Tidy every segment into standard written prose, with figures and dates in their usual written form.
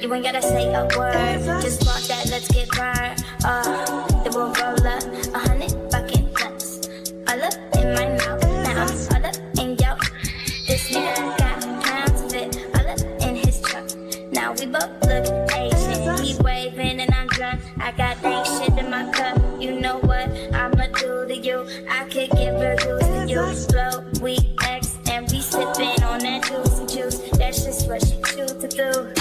You ain't gotta say a word, just walk that, let's get burned. Then we'll roll up 100 fucking nuts, all up in my mouth. Now I'm all up in yo. This nigga got pounds of it, all up in his trunk. Now we both look Asian, he waving and I'm drunk. I got dank shit in my cup, you know what I'ma do to you. I could give reviews to you, slow, we X, and we sipping on that juice. That's just what she choose to do.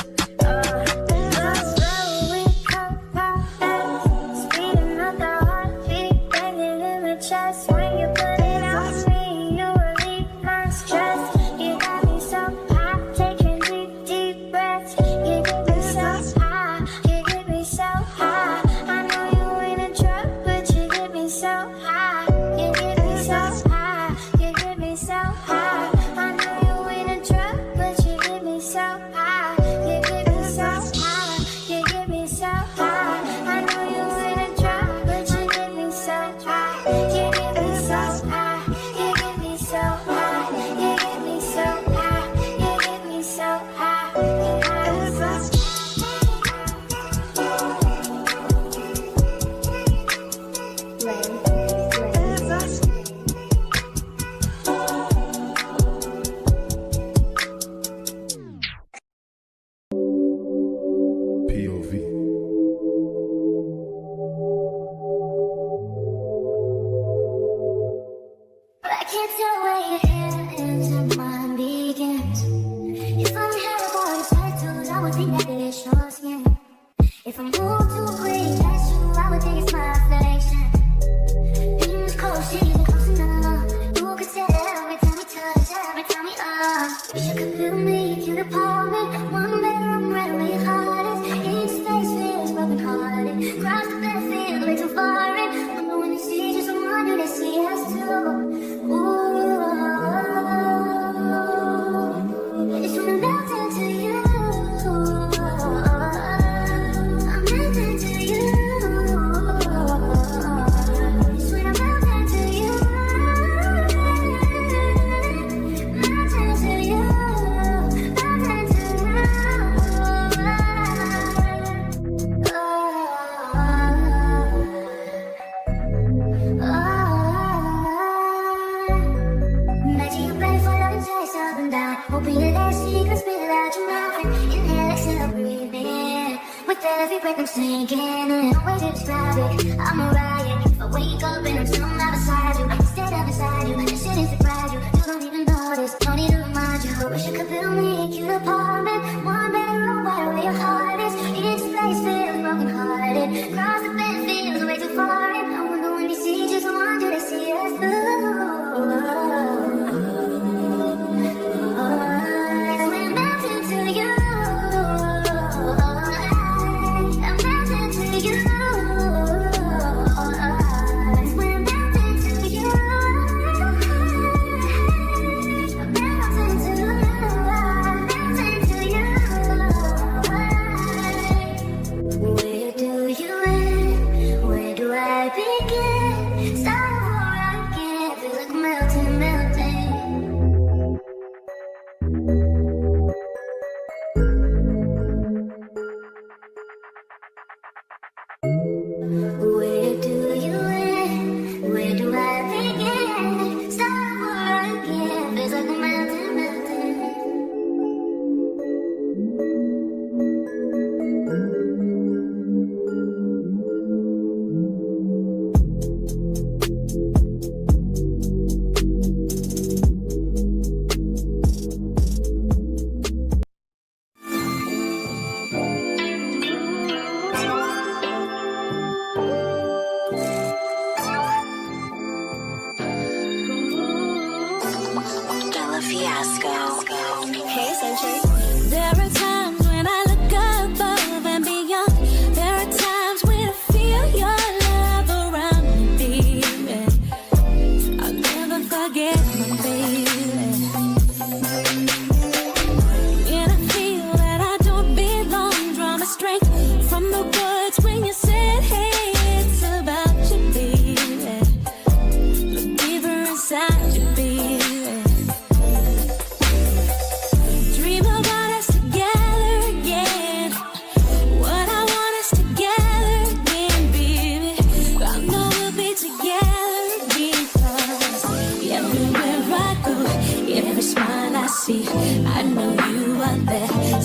Where do I begin? Start over again.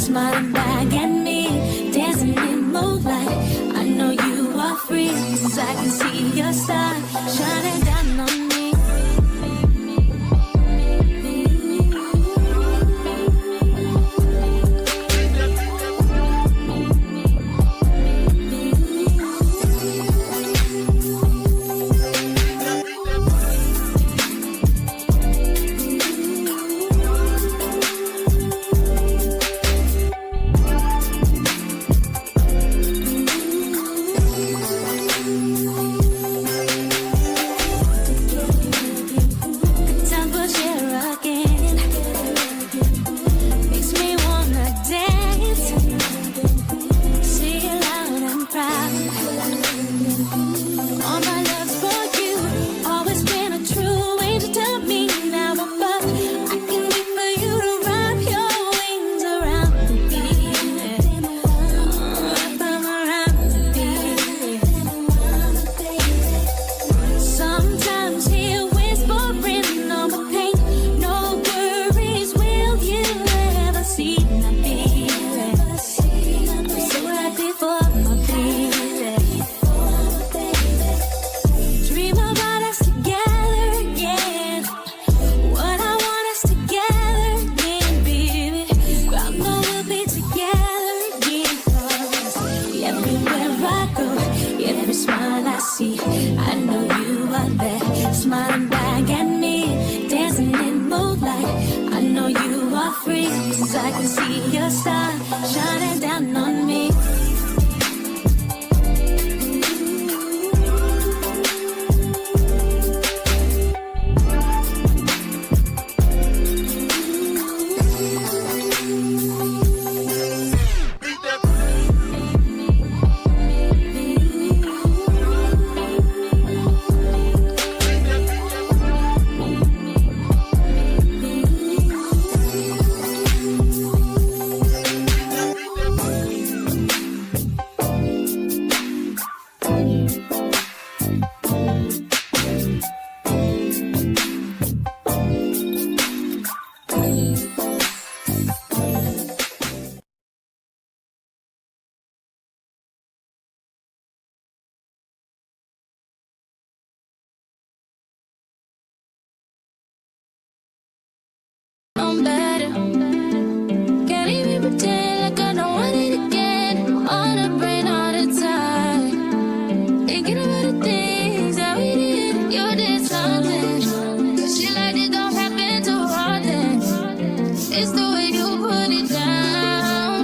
smiling back at me, dancing in moonlight. I know you are free, 'cause I can see your star shining down on me. I can see your star shining down on me. I'm better. Can't even pretend like I don't want it again. On the brain all the time. Thinking about the things that we did. You did something. Shit like this don't happen too often. It's the way you put it down.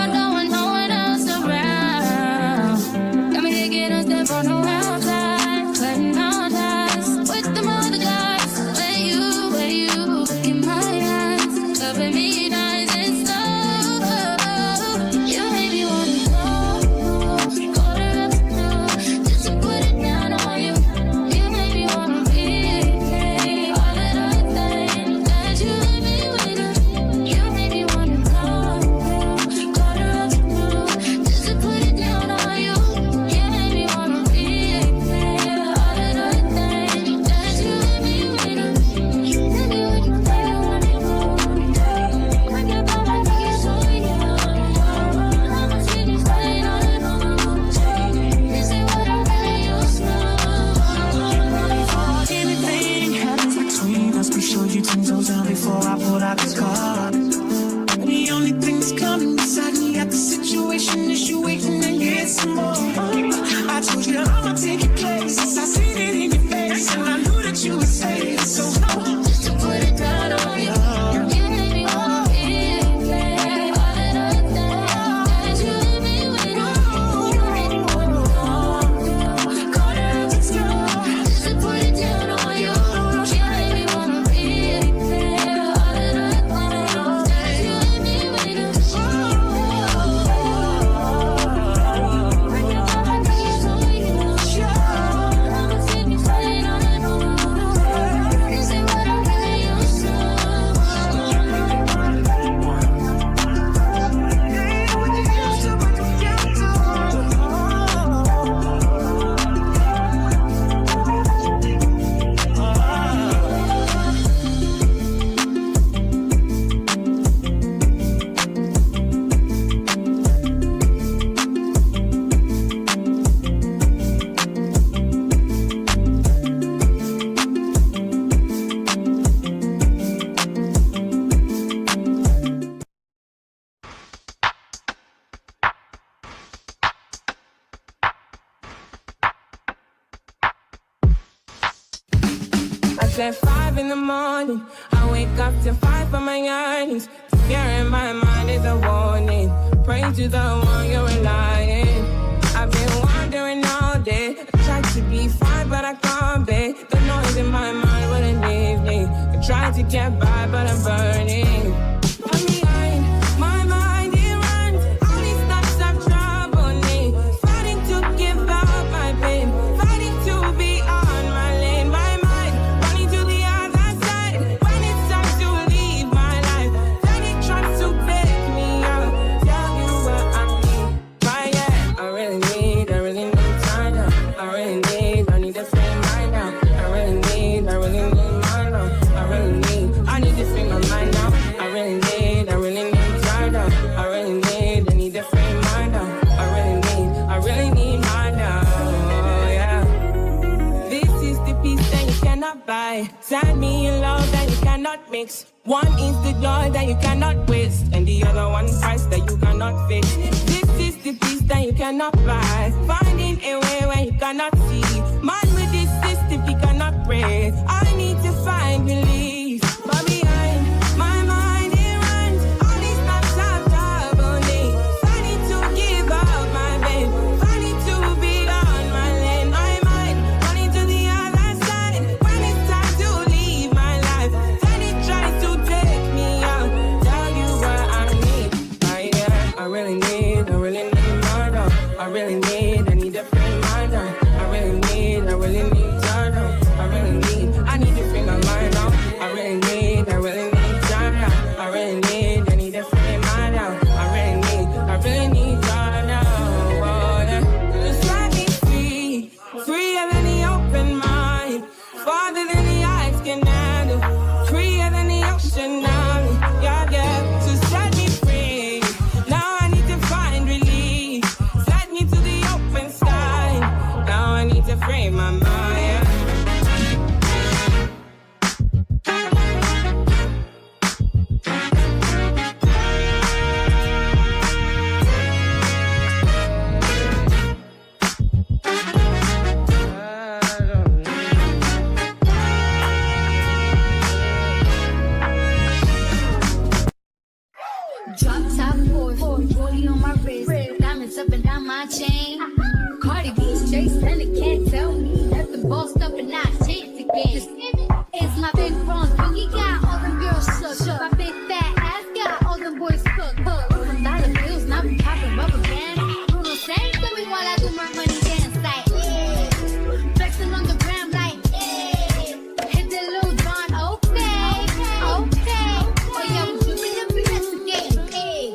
I don't want no one else around. Got me taking a step on the outside. Cutting all ties with the other guys. Where you look in my eyes. Loving me nice and slow. You made me wanna go to the just to put it down on you. You made me wanna replay all of those things that you let me with. You made me wanna go to the just to put it down on you. You made me wanna replay at 5 in the morning. I wake up to fight for my yearnings. Fear in my mind is a warning. Pray to the one you're relying. I've been wandering all day. I tried to be fine, but I can't be. The noise in my mind wouldn't leave me. I tried to get by, but I'm burning. I'm behind, my mind it runs. All these thoughts have troubled me. Fighting to give up my pain. Fighting to be on my lane. My mind running to the other side. When it's time to leave my life, then it tries to take me out. Tell you what I need. Right, yeah, I really need time now. I need to free mind now. I really need mind now. I need to free my mind now. I really need time now. I need to free mind now. I really need mind now, yeah. This is the peace that you cannot buy. Send me a love that you cannot mix. One is the joy that you cannot waste, and the other one price that you cannot fix. This is the peace that you cannot buy. Finding a way where you cannot see. Man with this system, he cannot pray. I need to find relief. But behind my mind, it runs. All these thoughts have troubled me. Fighting to give up my pain. Fighting to be on my lane. My mind running to the other side. When it's time to leave my life, then it tries to take me out. Tell you what I need. I really need my dog. I need to free my dog. I really need time now. I need to free my mind now. I really need time now. I need to free my dog. I really need time now. Oh, yeah. Just let me free, freer than the open mind, farther than the eyes can handle, freer than the ocean now. Yeah, yeah. So set me free. Now I need to find relief. Set me to the open sky. Now I need to free my mind. Drop top Porsche, 40 on my wrist, diamonds up and down my chain. Cardi B straight stunning, can't tell me nothing bossed up and not changed again. It's my big bronze boogie, got all them girls shook. My big fat ass got all them boys cooked. From dollar bills, now we popping rubber bands. Bruno sang to me while I do my money dance like, yeah. Flexing on the gram like, yeah. Hit the little John, okay. Oh yeah, we dripping up the rest of the game.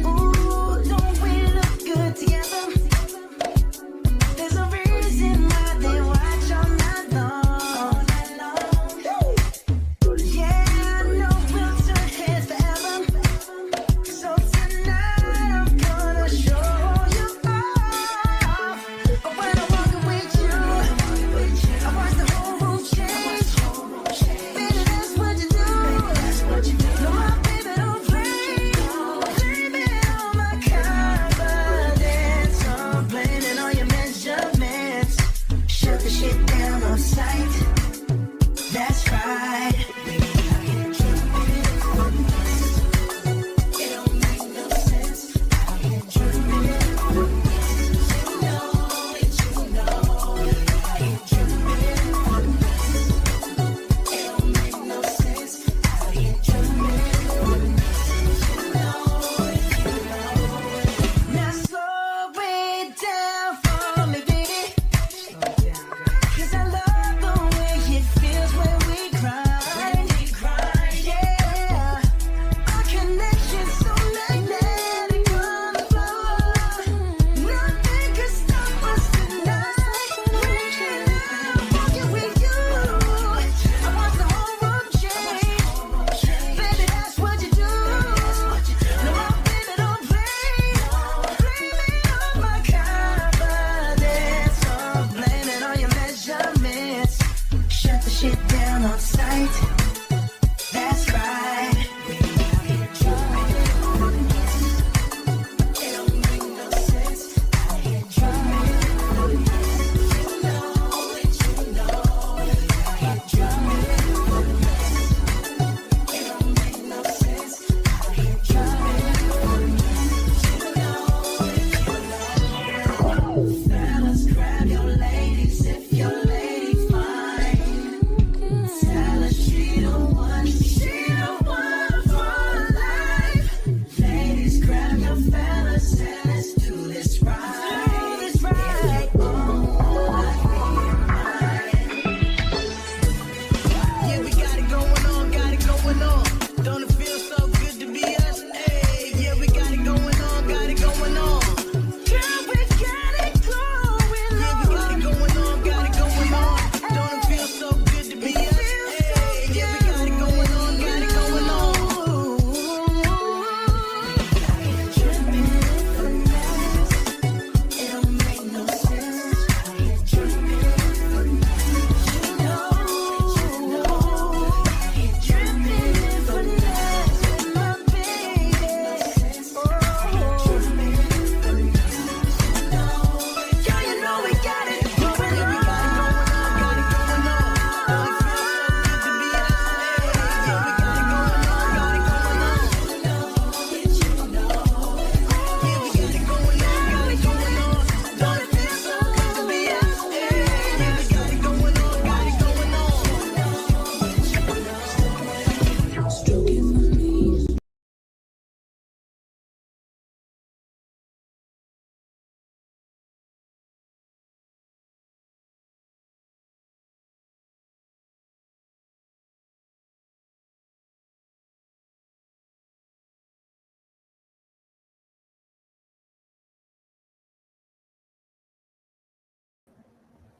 Ooh, don't we look good together? There's a reason why they watch all night.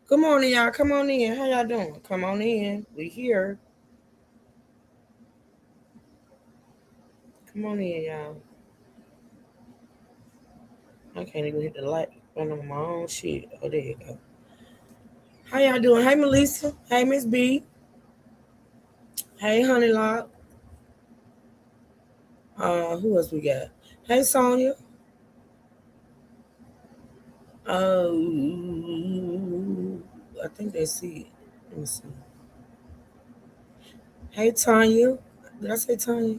Good morning, y'all. Come on in. How y'all doing? Come on in. We here. Come on in, y'all. I can't even hit the light on my own shit. Oh, there you go. How y'all doing? Hey, Melissa. Hey, Miss B. Hey, Honey Lock. Who else we got? Hey, Sonia. I think that's it. Let me see. Hey, Tanya. Did I say Tanya?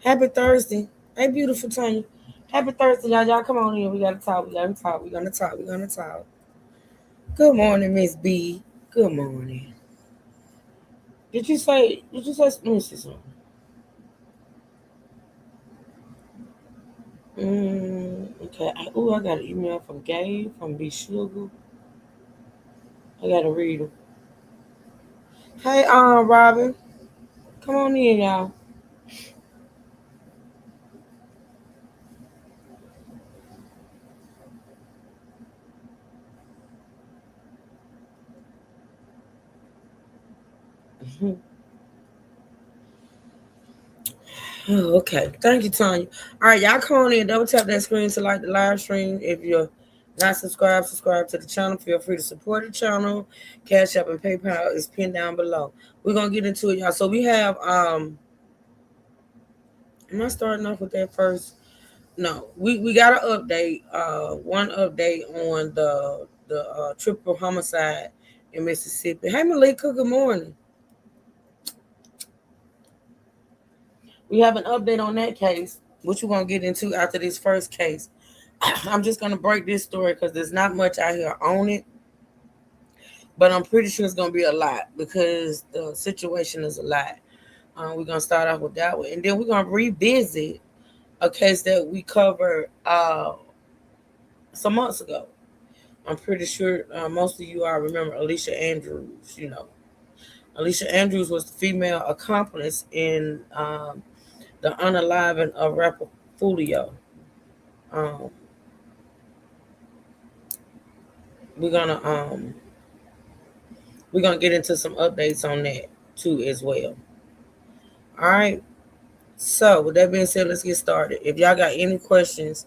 Happy Thursday. Hey, beautiful Tanya. Happy Thursday, y'all. Y'all come on in. We gotta talk. We gotta talk. We're gonna talk. We're gonna talk. Good morning, Miss B. Good morning. Did you say let me see something? Okay. I got an email from Gabe from B Sugar. I gotta read them. Hey, Robin. Come on in, y'all. Oh, okay. Thank you, Tanya. All right, y'all come on in. Double tap that screen to like the live stream. If you're not subscribed, subscribe to the channel. Feel free to support the channel. Cash App and PayPal is pinned down below. We're gonna get into it, y'all. So we have am I starting off with that first? No, we got an update. One update on the triple homicide in Mississippi. Hey, Malika. Good morning. We have an update on that case, which we're gonna get into after this first case. I'm just gonna break this story because there's not much out here on it, but I'm pretty sure it's gonna be a lot because the situation is a lot. We're gonna start off with that one, and then we're gonna revisit a case that we covered some months ago. I'm pretty sure most of you all remember Alicia Andrews. Alicia Andrews was the female accomplice in the UnAlived of rapper Fulio. Um, we're gonna get into some updates on that too as well. All right. So with that being said, let's get started. If y'all got any questions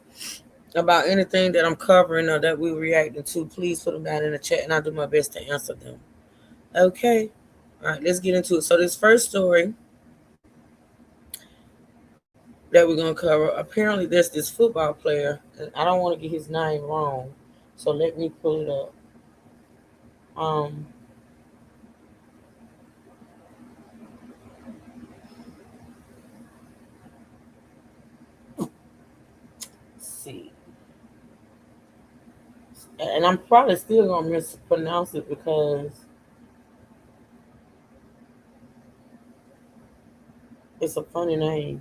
about anything that I'm covering or that we're reacting to, please put them down in the chat and I'll do my best to answer them. Okay. All right, let's get into it. So this first story that we're gonna cover, apparently there's this football player, and I don't want to get his name wrong. So let me pull it up. Um see. And I'm probably still gonna mispronounce it because it's a funny name.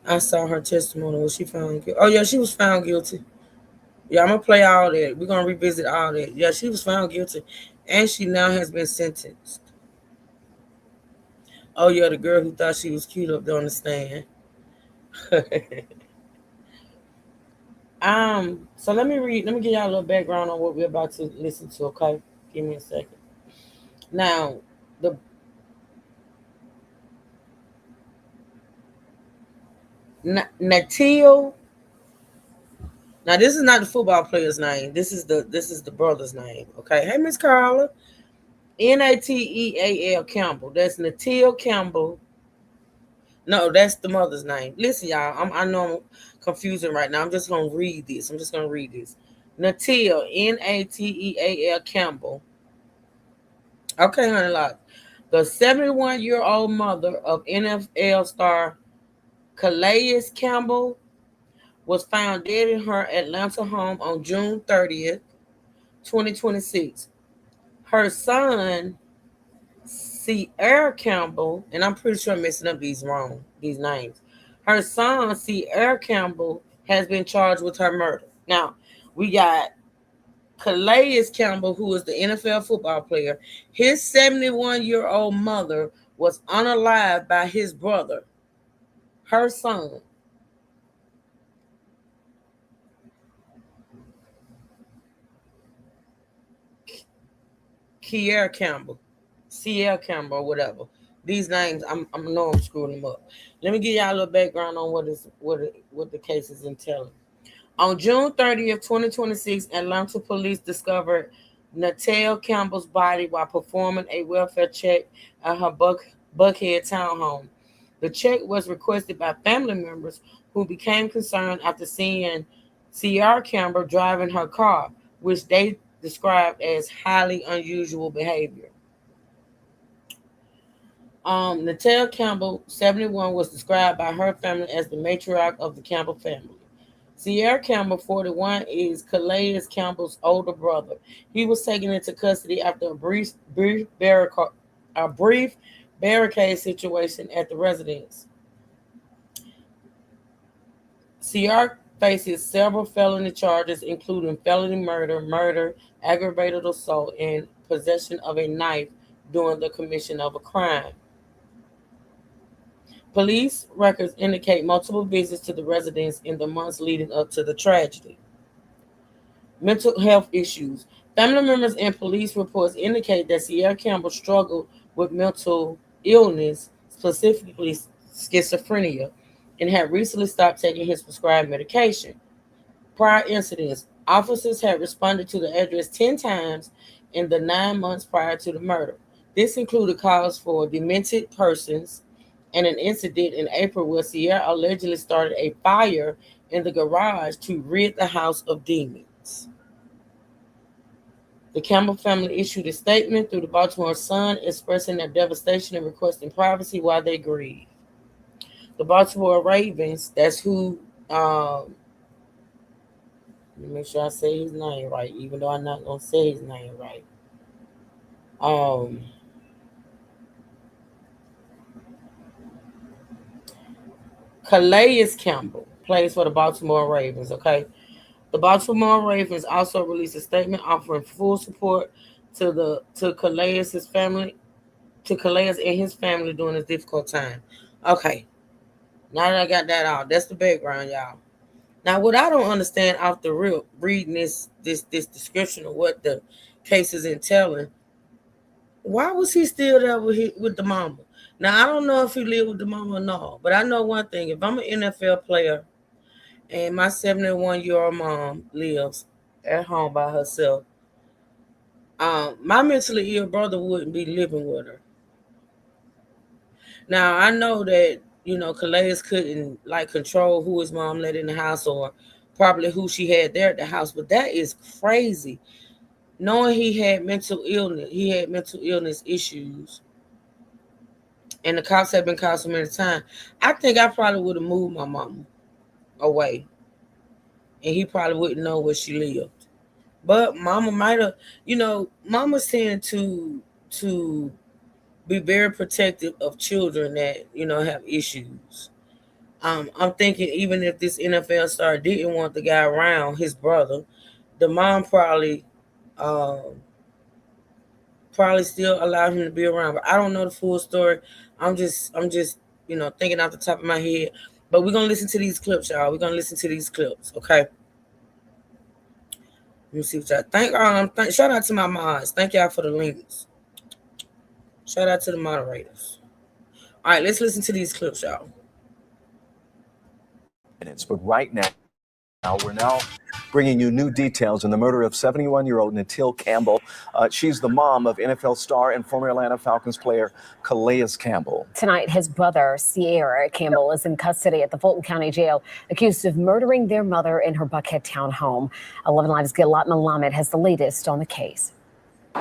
I saw her testimony. Was she found guilty? Oh yeah, she was found guilty. Yeah, I'm gonna play all that. We're gonna revisit all that. Yeah, she was found guilty, and she now has been sentenced. Oh yeah, the girl who thought she was cute up there on the stand. So let me read. Let me give y'all a little background on what we're about to listen to. Okay, give me a second. Now, the Natil. Now, this is not the football player's name. This is the brother's name. Okay. Hey, Miss Carla. Nateal Campbell. That's Natil Campbell. No, that's the mother's name. Listen, y'all. I know I'm confusing right now. I'm just gonna read this. Natil Nateal Campbell. Okay, honey, lot. The 71-year-old mother of NFL star Calais Campbell was found dead in her Atlanta home on June 30th, 2026. Her son, Sierra Campbell, and I'm pretty sure I'm messing up these names. Her son, Sierra Campbell, has been charged with her murder. Now, we got Calais Campbell, who is the NFL football player. His 71-year-old mother was unalived by his brother, her son. Kiera Campbell, CL Campbell, or whatever. These names, I know I'm screwing them up. Let me give y'all a little background on what the case is entailing. On June 30th, 2026, Atlanta police discovered Natal Campbell's body while performing a welfare check at her Buckhead townhome. The check was requested by family members who became concerned after seeing Ciara Campbell driving her car, which they described as highly unusual behavior. Natal Campbell, 71, was described by her family as the matriarch of the Campbell family. Ciara Campbell, 41, is Calais Campbell's older brother. He was taken into custody after a brief barricade situation at the residence. Ciara faces several felony charges, including felony murder, aggravated assault, and possession of a knife during the commission of a crime. Police records indicate multiple visits to the residence in the months leading up to the tragedy. Mental health issues. Family members and police reports indicate that Ciara Campbell struggled with mental illness, specifically schizophrenia, and had recently stopped taking his prescribed medication. Prior incidents. Officers had responded to the address 10 times in the 9 months prior to the murder. This included calls for demented persons and an incident in April where Ciara allegedly started a fire in the garage to rid the house of demons. The Campbell family issued a statement through the Baltimore Sun expressing their devastation and requesting privacy while they grieve. The Baltimore Ravens, that's who, let me make sure I say his name right, even though I'm not going to say his name right. Calais Campbell plays for the Baltimore Ravens, okay? The Baltimore Ravens also released a statement offering full support to Calais' family, to Calais and his family during this difficult time. Okay, now that I got that out, that's the background, y'all. Now, what I don't understand off the real reading this description of what the case is entailing, why was he still there with the mama? Now, I don't know if he lived with the mama or not, but I know one thing. If I'm an NFL player and my 71-year-old mom lives at home by herself, my mentally ill brother wouldn't be living with her. Now, I know that, Calais couldn't, control who his mom let in the house or probably who she had there at the house, but that is crazy. Knowing he had mental illness issues, and the cops have been called so many times, I think I probably would have moved my mama away, and he probably wouldn't know where she lived. But mama might have, mamas tend to be very protective of children that, have issues. I'm thinking even if this NFL star didn't want the guy around, his brother, the mom probably still allowed him to be around. But I don't know the full story. I'm just thinking off the top of my head. But we're gonna listen to these clips, y'all. We're gonna listen to these clips, okay? Let me see what y'all think. Shout out to my mods. Thank y'all for the links. Shout out to the moderators. All right, let's listen to these clips, y'all. But right now, we're bringing you new details in the murder of 71-year-old Natal Campbell. She's the mom of NFL star and former Atlanta Falcons player Calais Campbell. Tonight, his brother, Ciara Campbell, is in custody at the Fulton County Jail, accused of murdering their mother in her Buckhead townhome. 11 Live's Gilad Malamed has the latest on the case.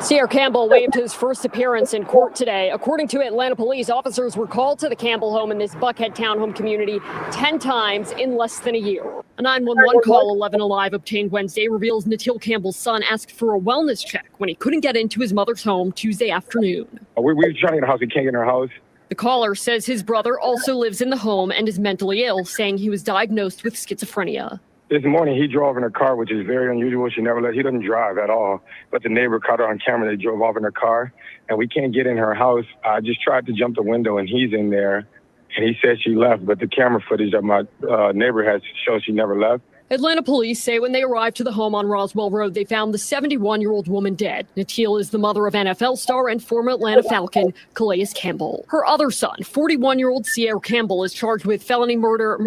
Ciara Campbell waived his first appearance in court today. According to Atlanta police, officers were called to the Campbell home in this Buckhead townhome community 10 times in less than a year. A 911 call 11 Alive obtained Wednesday reveals Natal Campbell's son asked for a wellness check when he couldn't get into his mother's home Tuesday afternoon. We were trying to get in the house. We can't get in our house. The caller says his brother also lives in the home and is mentally ill, saying he was diagnosed with schizophrenia. This morning, he drove in a car, which is very unusual. He doesn't drive at all. But the neighbor caught her on camera. They drove off in her car, and we can't get in her house. I just tried to jump the window, and he's in there, and he said she left. But the camera footage that my neighbor has shows she never left. Atlanta police say when they arrived to the home on Roswell Road, they found the 71-year-old woman dead. Natil is the mother of NFL star and former Atlanta Falcon, Calais Campbell. Her other son, 41-year-old Sierra Campbell, is charged with felony murder,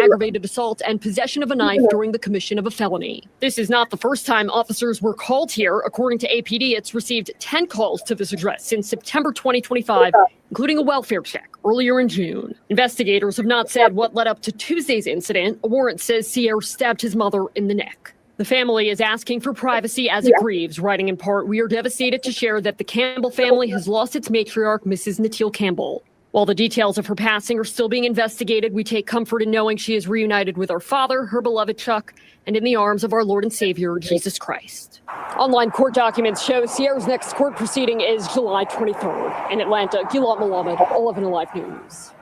aggravated assault, and possession of a knife during the commission of a felony. This is not the first time officers were called here. According to APD, it's received 10 calls to this address since September 2025, including a welfare check earlier in June. Investigators have not said what led up to Tuesday's incident. A warrant says Sierra stabbed his mother in the neck. The family is asking for privacy as it grieves, writing in part, "We are devastated to share that the Campbell family has lost its matriarch, Mrs. Natil Campbell. While the details of her passing are still being investigated, we take comfort in knowing she is reunited with our father, her beloved Chuck, and in the arms of our Lord and Savior, Jesus Christ." Online court documents show Sierra's next court proceeding is July 23rd. In Atlanta, Gilad Malamed, 11 Alive News.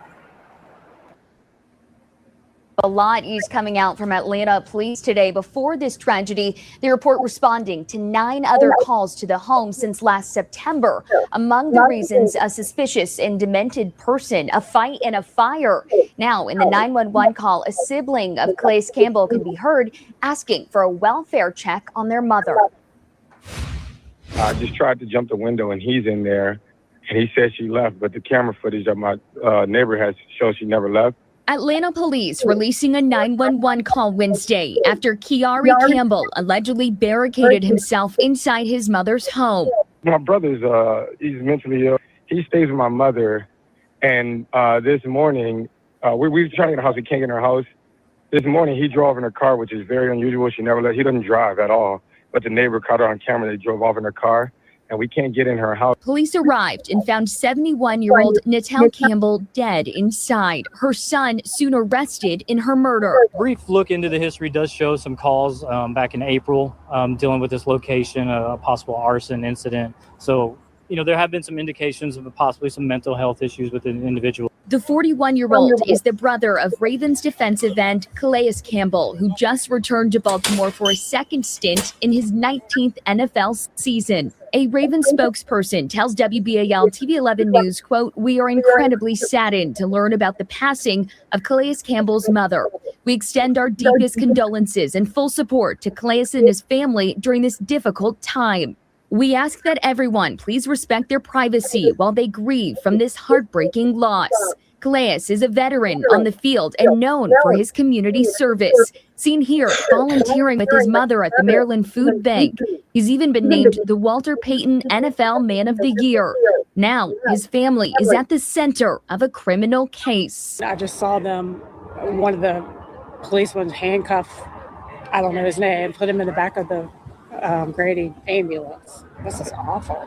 A lot is coming out from Atlanta police today. Before this tragedy, they report responding to 9 other calls to the home since last September. Among the reasons, a suspicious and demented person, a fight, and a fire. Now, in the 911 call, a sibling of Calais Campbell can be heard asking for a welfare check on their mother. I just tried to jump the window and he's in there, and he said she left, but the camera footage of my neighbor has shown she never left. Atlanta police releasing a 911 call Wednesday after Kiari Campbell allegedly barricaded himself inside his mother's home. My brother's he's mentally ill. He stays with my mother, and this morning we were trying to get in the house. We can't get in her house. This morning he drove in her car, which is very unusual. She never let. He doesn't drive at all, but the neighbor caught her on camera. They drove off in her car, and we can't get in her house. Police arrived and found 71-year-old Natil Campbell dead inside. Her son soon arrested in her murder. A brief look into the history does show some calls back in April dealing with this location, a possible arson incident. So, there have been some indications of possibly some mental health issues with an individual. The 41-year-old is the brother of Ravens defensive end Calais Campbell, who just returned to Baltimore for a second stint in his 19th NFL season. A Ravens spokesperson tells WBAL TV 11 News, quote, "We are incredibly saddened to learn about the passing of Calais Campbell's mother. We extend our deepest condolences and full support to Calais and his family during this difficult time. We ask that everyone please respect their privacy while they grieve from this heartbreaking loss. Calais is a veteran on the field and known for his community service. Seen here volunteering with his mother at the Maryland Food Bank. He's even been named the Walter Payton NFL Man of the Year. Now his family is at the center of a criminal case." I just saw them, one of the policemen handcuff, I don't know his name, put him in the back of the Grady ambulance. This is awful.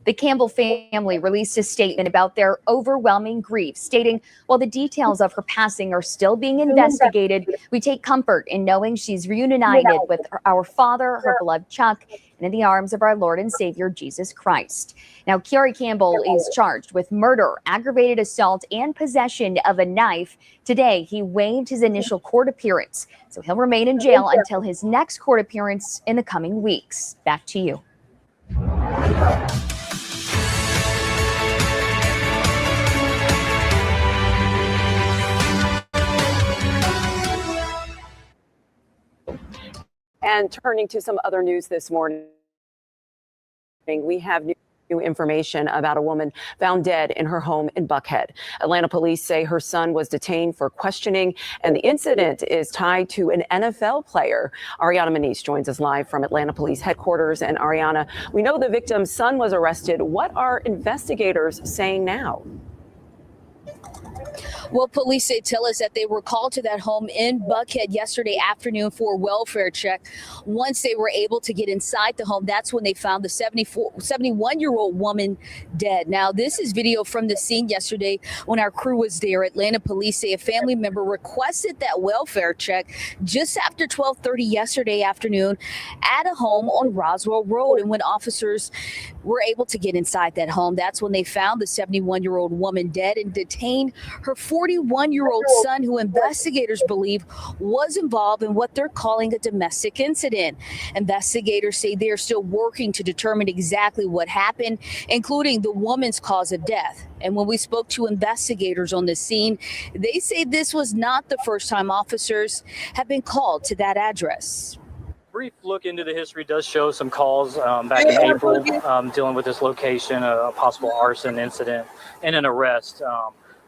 The Campbell family released a statement about their overwhelming grief, stating, "While the details of her passing are still being investigated, we take comfort in knowing she's reunited with our father, her beloved Chuck, and in the arms of our Lord and Savior, Jesus Christ." Now, Kiari Campbell is charged with murder, aggravated assault, and possession of a knife. Today, he waived his initial court appearance, so he'll remain in jail until his next court appearance in the coming weeks. Back to you. And turning to some other news this morning, we have new information about a woman found dead in her home in Buckhead. Atlanta police say her son was detained for questioning, and the incident is tied to an NFL player. Ariana Manise joins us live from Atlanta Police Headquarters. And Ariana, we know the victim's son was arrested. What are investigators saying now? Well, police tell us that they were called to that home in Buckhead yesterday afternoon for a welfare check. Once they were able to get inside the home, that's when they found the 71-year-old woman dead. Now, this is video from the scene yesterday when our crew was there. Atlanta police say a family member requested that welfare check just after 12:30 yesterday afternoon at a home on Roswell Road. And when officers were able to get inside that home, that's when they found the 71-year-old woman dead and detained her 41-year-old son who investigators believe was involved in what they're calling a domestic incident. Investigators say they're still working to determine exactly what happened, including the woman's cause of death. And when we spoke to investigators on the scene, they say this was not the first time officers have been called to that address. Brief look into the history does show some calls back in April dealing with this location, a possible arson incident, and an arrest.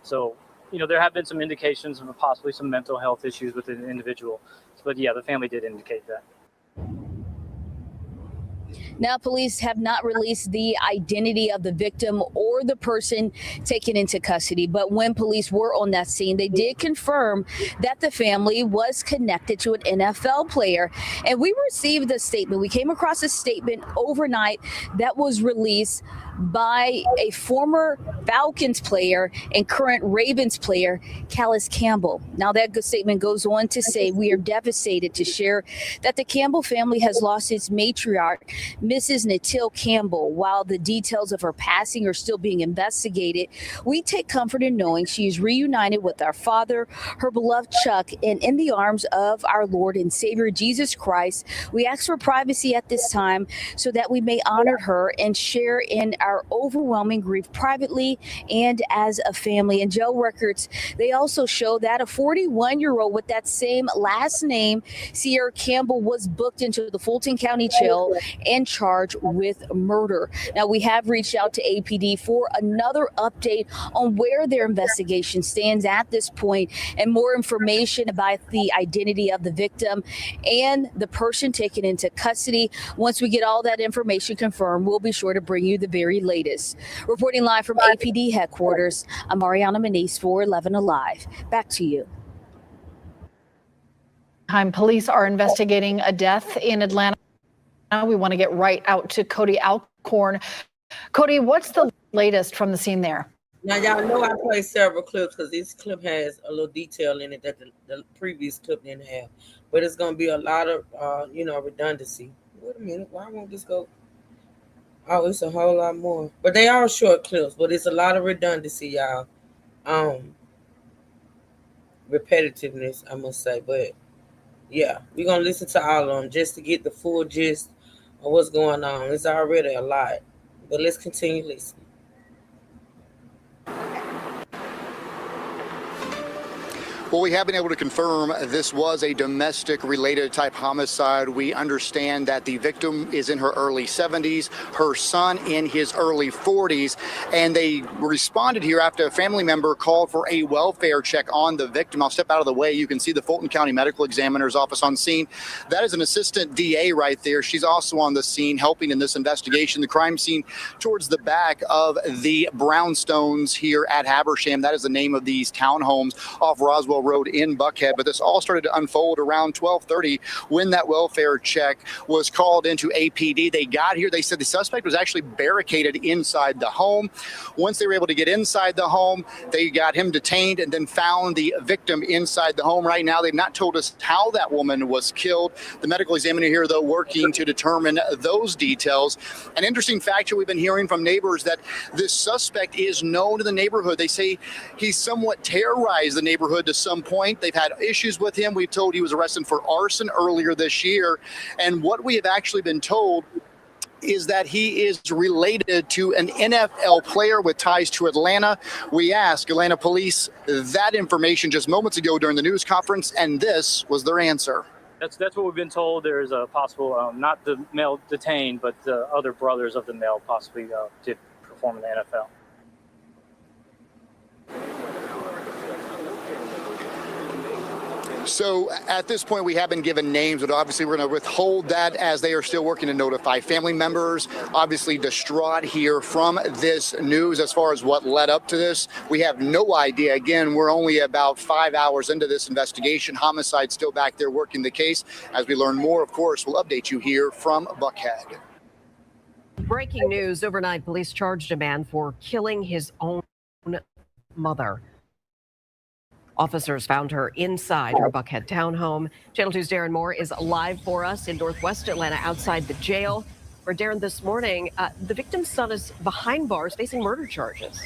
So, there have been some indications of possibly some mental health issues with the individual. But yeah, the family did indicate that. Now, police have not released the identity of the victim or the person taken into custody. But when police were on that scene, they did confirm that the family was connected to an NFL player. And we received a statement. We came across a statement overnight that was released by a former Falcons player and current Ravens player, Calais Campbell. Now, that statement goes on to say, we are devastated to share that the Campbell family has lost its matriarch, Mrs. Natil Campbell. While the details of her passing are still being investigated, we take comfort in knowing she is reunited with our father, her beloved Chuck, and in the arms of our Lord and Savior, Jesus Christ. We ask for privacy at this time so that we may honor her and share in our overwhelming grief privately and as a family. And jail records, they also show that a 41-year-old with that same last name, Sierra Campbell, was booked into the Fulton County Jail and charged with murder. Now, we have reached out to APD for another update on where their investigation stands at this point and more information about the identity of the victim and the person taken into custody. Once we get all that information confirmed, we'll be sure to bring you the very latest. Reporting live from APD headquarters, I'm Mariana Manise for 11 Alive. Back to you. Police are investigating a death in Atlanta. We want to get right out to Cody Alcorn. Cody, what's the latest from the scene there? Now, y'all know I played several clips because this clip has a little detail in it that the previous clip didn't have. But it's going to be a lot of, redundancy. Wait a minute. Why won't this go? Oh, it's a whole lot more. But they are short clips, but it's a lot of redundancy, y'all. Repetitiveness, I must say. But, yeah, we're going to listen to all of them just to get the full gist of what's going on. It's already a lot. But let's continue listening. Well, we have been able to confirm this was a domestic-related type homicide. We understand that the victim is in her early 70s, her son in his early 40s, and they responded here after a family member called for a welfare check on the victim. I'll step out of the way. You can see the Fulton County Medical Examiner's Office on scene. That is an assistant DA right there. She's also on the scene helping in this investigation. The crime scene towards the back of the brownstones here at Habersham. That is the name of these townhomes off Roswell Road in Buckhead. But this all started to unfold around 12:30 when that welfare check was called into APD. They got here. They said the suspect was actually barricaded inside the home. Once they were able to get inside the home, they got him detained and then found the victim inside the home. Right now, they've not told us how that woman was killed. The medical examiner here, though, working to determine those details. An interesting fact here we've been hearing from neighbors that this suspect is known to the neighborhood. They say he's somewhat terrorized the neighborhood to some point. They've had issues with him. We've told he was arrested for arson earlier this year. And what we have actually been told is that he is related to an NFL player with ties to Atlanta. We asked Atlanta police that information just moments ago during the news conference, and this was their answer. That's what we've been told. There's a possible, not the male detained, but the other brothers of the male possibly did perform in the NFL. So at this point, we have been given names, but obviously we're going to withhold that as they are still working to notify family members. Obviously distraught here from this news as far as what led up to this. We have no idea. Again, we're only about 5 hours into this investigation. Homicide still back there working the case. As we learn more, of course, we'll update you here from Buckhead. Breaking news overnight, police charged a man for killing his own mother. Officers found her inside her Buckhead townhome. Channel 2's Darren Moore is live for us in Northwest Atlanta outside the jail, where Darren, this morning, the victim's son is behind bars facing murder charges.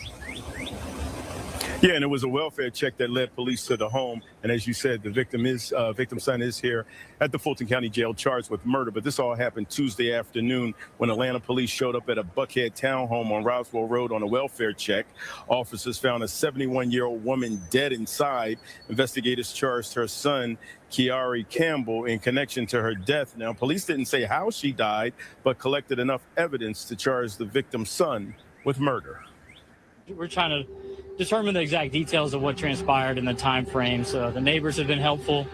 Yeah, and it was a welfare check that led police to the home. And as you said, the victim's son is here at the Fulton County Jail charged with murder. But this all happened Tuesday afternoon when Atlanta police showed up at a Buckhead townhome on Roswell Road on a welfare check. Officers found a 71-year-old woman dead inside. Investigators charged her son, Kiari Campbell, in connection to her death. Now, police didn't say how she died, but collected enough evidence to charge the victim's son with murder. We're trying to determine the exact details of what transpired in the time frame. So the neighbors have been helpful.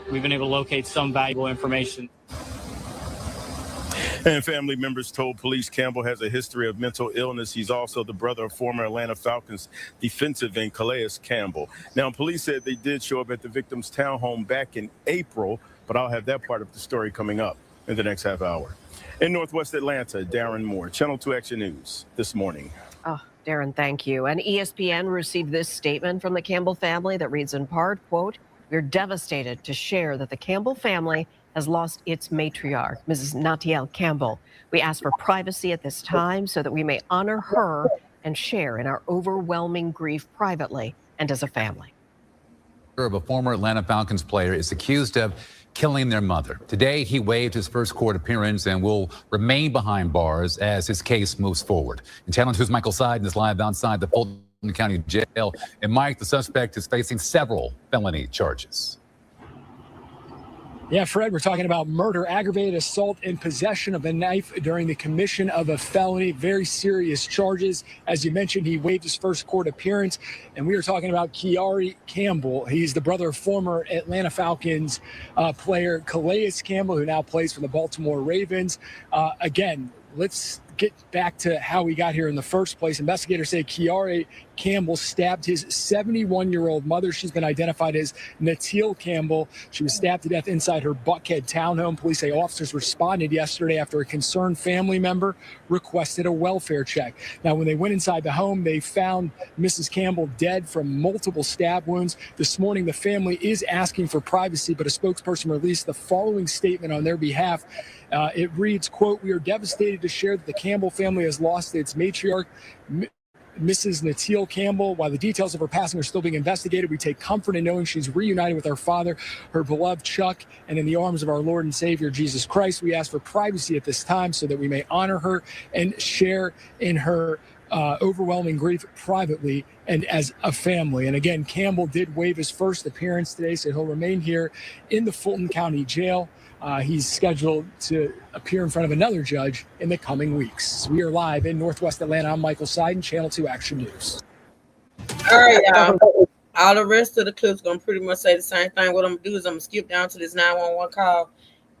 We've been able to locate some valuable information. And family members told police Campbell has a history of mental illness. He's also the brother of former Atlanta Falcons defensive end Calais Campbell. Now, police said they did show up at the victim's townhome back in April, but I'll have that part of the story coming up in the next half hour. In Northwest Atlanta, Darren Moore, Channel 2 Action News this morning. Oh, Darren, thank you. And ESPN received this statement from the Campbell family that reads in part, quote, "We're devastated to share that the Campbell family has lost its matriarch, Mrs. Natiel Campbell. We ask for privacy at this time so that we may honor her and share in our overwhelming grief privately and as a family." Of a former Atlanta Falcons player is accused of killing their mother. Today, he waived his first court appearance and will remain behind bars as his case moves forward. And Channel 2's Michael Seiden is live outside the Fulton County Jail. And Mike, the suspect is facing several felony charges. Yeah, Fred, we're talking about murder, aggravated assault, and possession of a knife during the commission of a felony. Very serious charges. As you mentioned, he waived his first court appearance. And we are talking about Kiari Campbell. He's the brother of former Atlanta Falcons player Calais Campbell, who now plays for the Baltimore Ravens. Again, let's get back to how we got here in the first place. Investigators say Kiari Campbell stabbed his 71-year-old mother. She's been identified as Natiel Campbell. She was stabbed to death inside her Buckhead townhome. Police say officers responded yesterday after a concerned family member requested a welfare check. Now, when they went inside the home, they found Mrs. Campbell dead from multiple stab wounds. This morning, the family is asking for privacy, but a spokesperson released the following statement on their behalf. It reads, quote, "We are devastated to share that the Campbell family has lost its matriarch, Mrs. Natiel Campbell. While the details of her passing are still being investigated, we take comfort in knowing she's reunited with her father, her beloved Chuck, and in the arms of our Lord and Savior, Jesus Christ. We ask for privacy at this time so that we may honor her and share in her overwhelming grief privately and as a family." And again, Campbell did waive his first appearance today, so he'll remain here in the Fulton County Jail. He's scheduled to appear in front of another judge in the coming weeks. We are live in Northwest Atlanta. I'm Michael Seiden, Channel 2 Action News. All right, y'all. All the rest of the clips going to pretty much say the same thing. What I'm going to do is I'm going to skip down to this 911 call.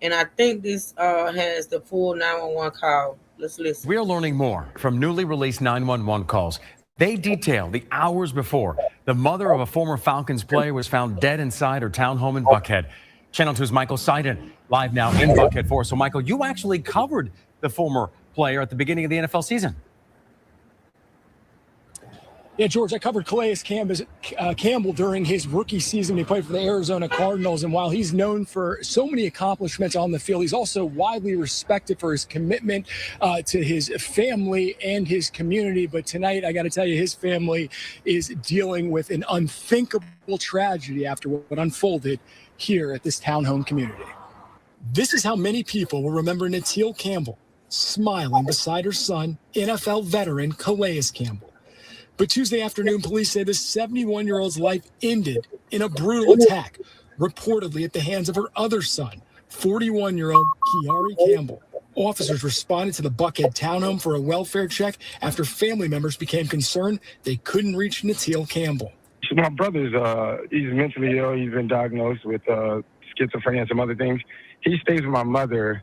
And I think this has the full 911 call. Let's listen. We are learning more from newly released 911 calls. They detail the hours before the mother of a former Falcons player was found dead inside her townhome in Buckhead. Channel 2's Michael Seiden live now in Buckhead for us. So, Michael, you actually covered the former player at the beginning of the NFL season. Yeah, George, I covered Calais Campbell during his rookie season. He played for the Arizona Cardinals, and while he's known for so many accomplishments on the field, he's also widely respected for his commitment to his family and his community. But tonight, I got to tell you, his family is dealing with an unthinkable tragedy after what unfolded here at this townhome community. This is how many people will remember Natiel Campbell smiling beside her son, NFL veteran Calais Campbell. But Tuesday afternoon, police say the 71-year-old's life ended in a brutal attack, reportedly at the hands of her other son, 41-year-old Kiari Campbell. Officers responded to the Buckhead townhome for a welfare check after family members became concerned they couldn't reach Natiel Campbell. My brother's he's mentally ill. He's been diagnosed with schizophrenia and some other things. He stays with my mother,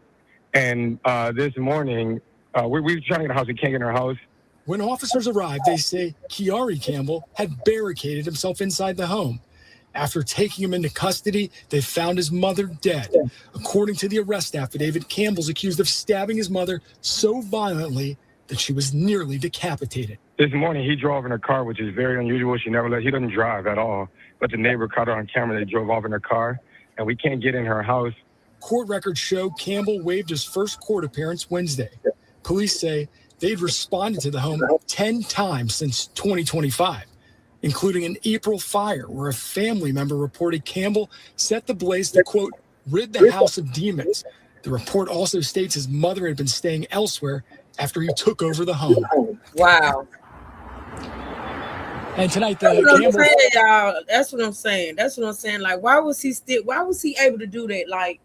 and this morning we were trying to get a house. We can't get in our house. When officers arrived, they say Kiari Campbell had barricaded himself inside the home. After taking him into custody, they found his mother dead. According to the arrest affidavit, Campbell's accused of stabbing his mother so violently that she was nearly decapitated. This morning, he drove in her car, which is very unusual. He doesn't drive at all. But the neighbor caught her on camera. They drove off in her car, and we can't get in her house. Court records show Campbell waived his first court appearance Wednesday. Police say they'd responded to the home 10 times since 2025. including an April fire where a family member reported Campbell set the blaze to, quote, rid the house of demons. The report also states his mother had been staying elsewhere after he took over the home. Wow. And tonight, That's the what I'm Campbell... saying, y'all. That's what I'm saying. That's what I'm saying. Like, why was he able to do that? Like,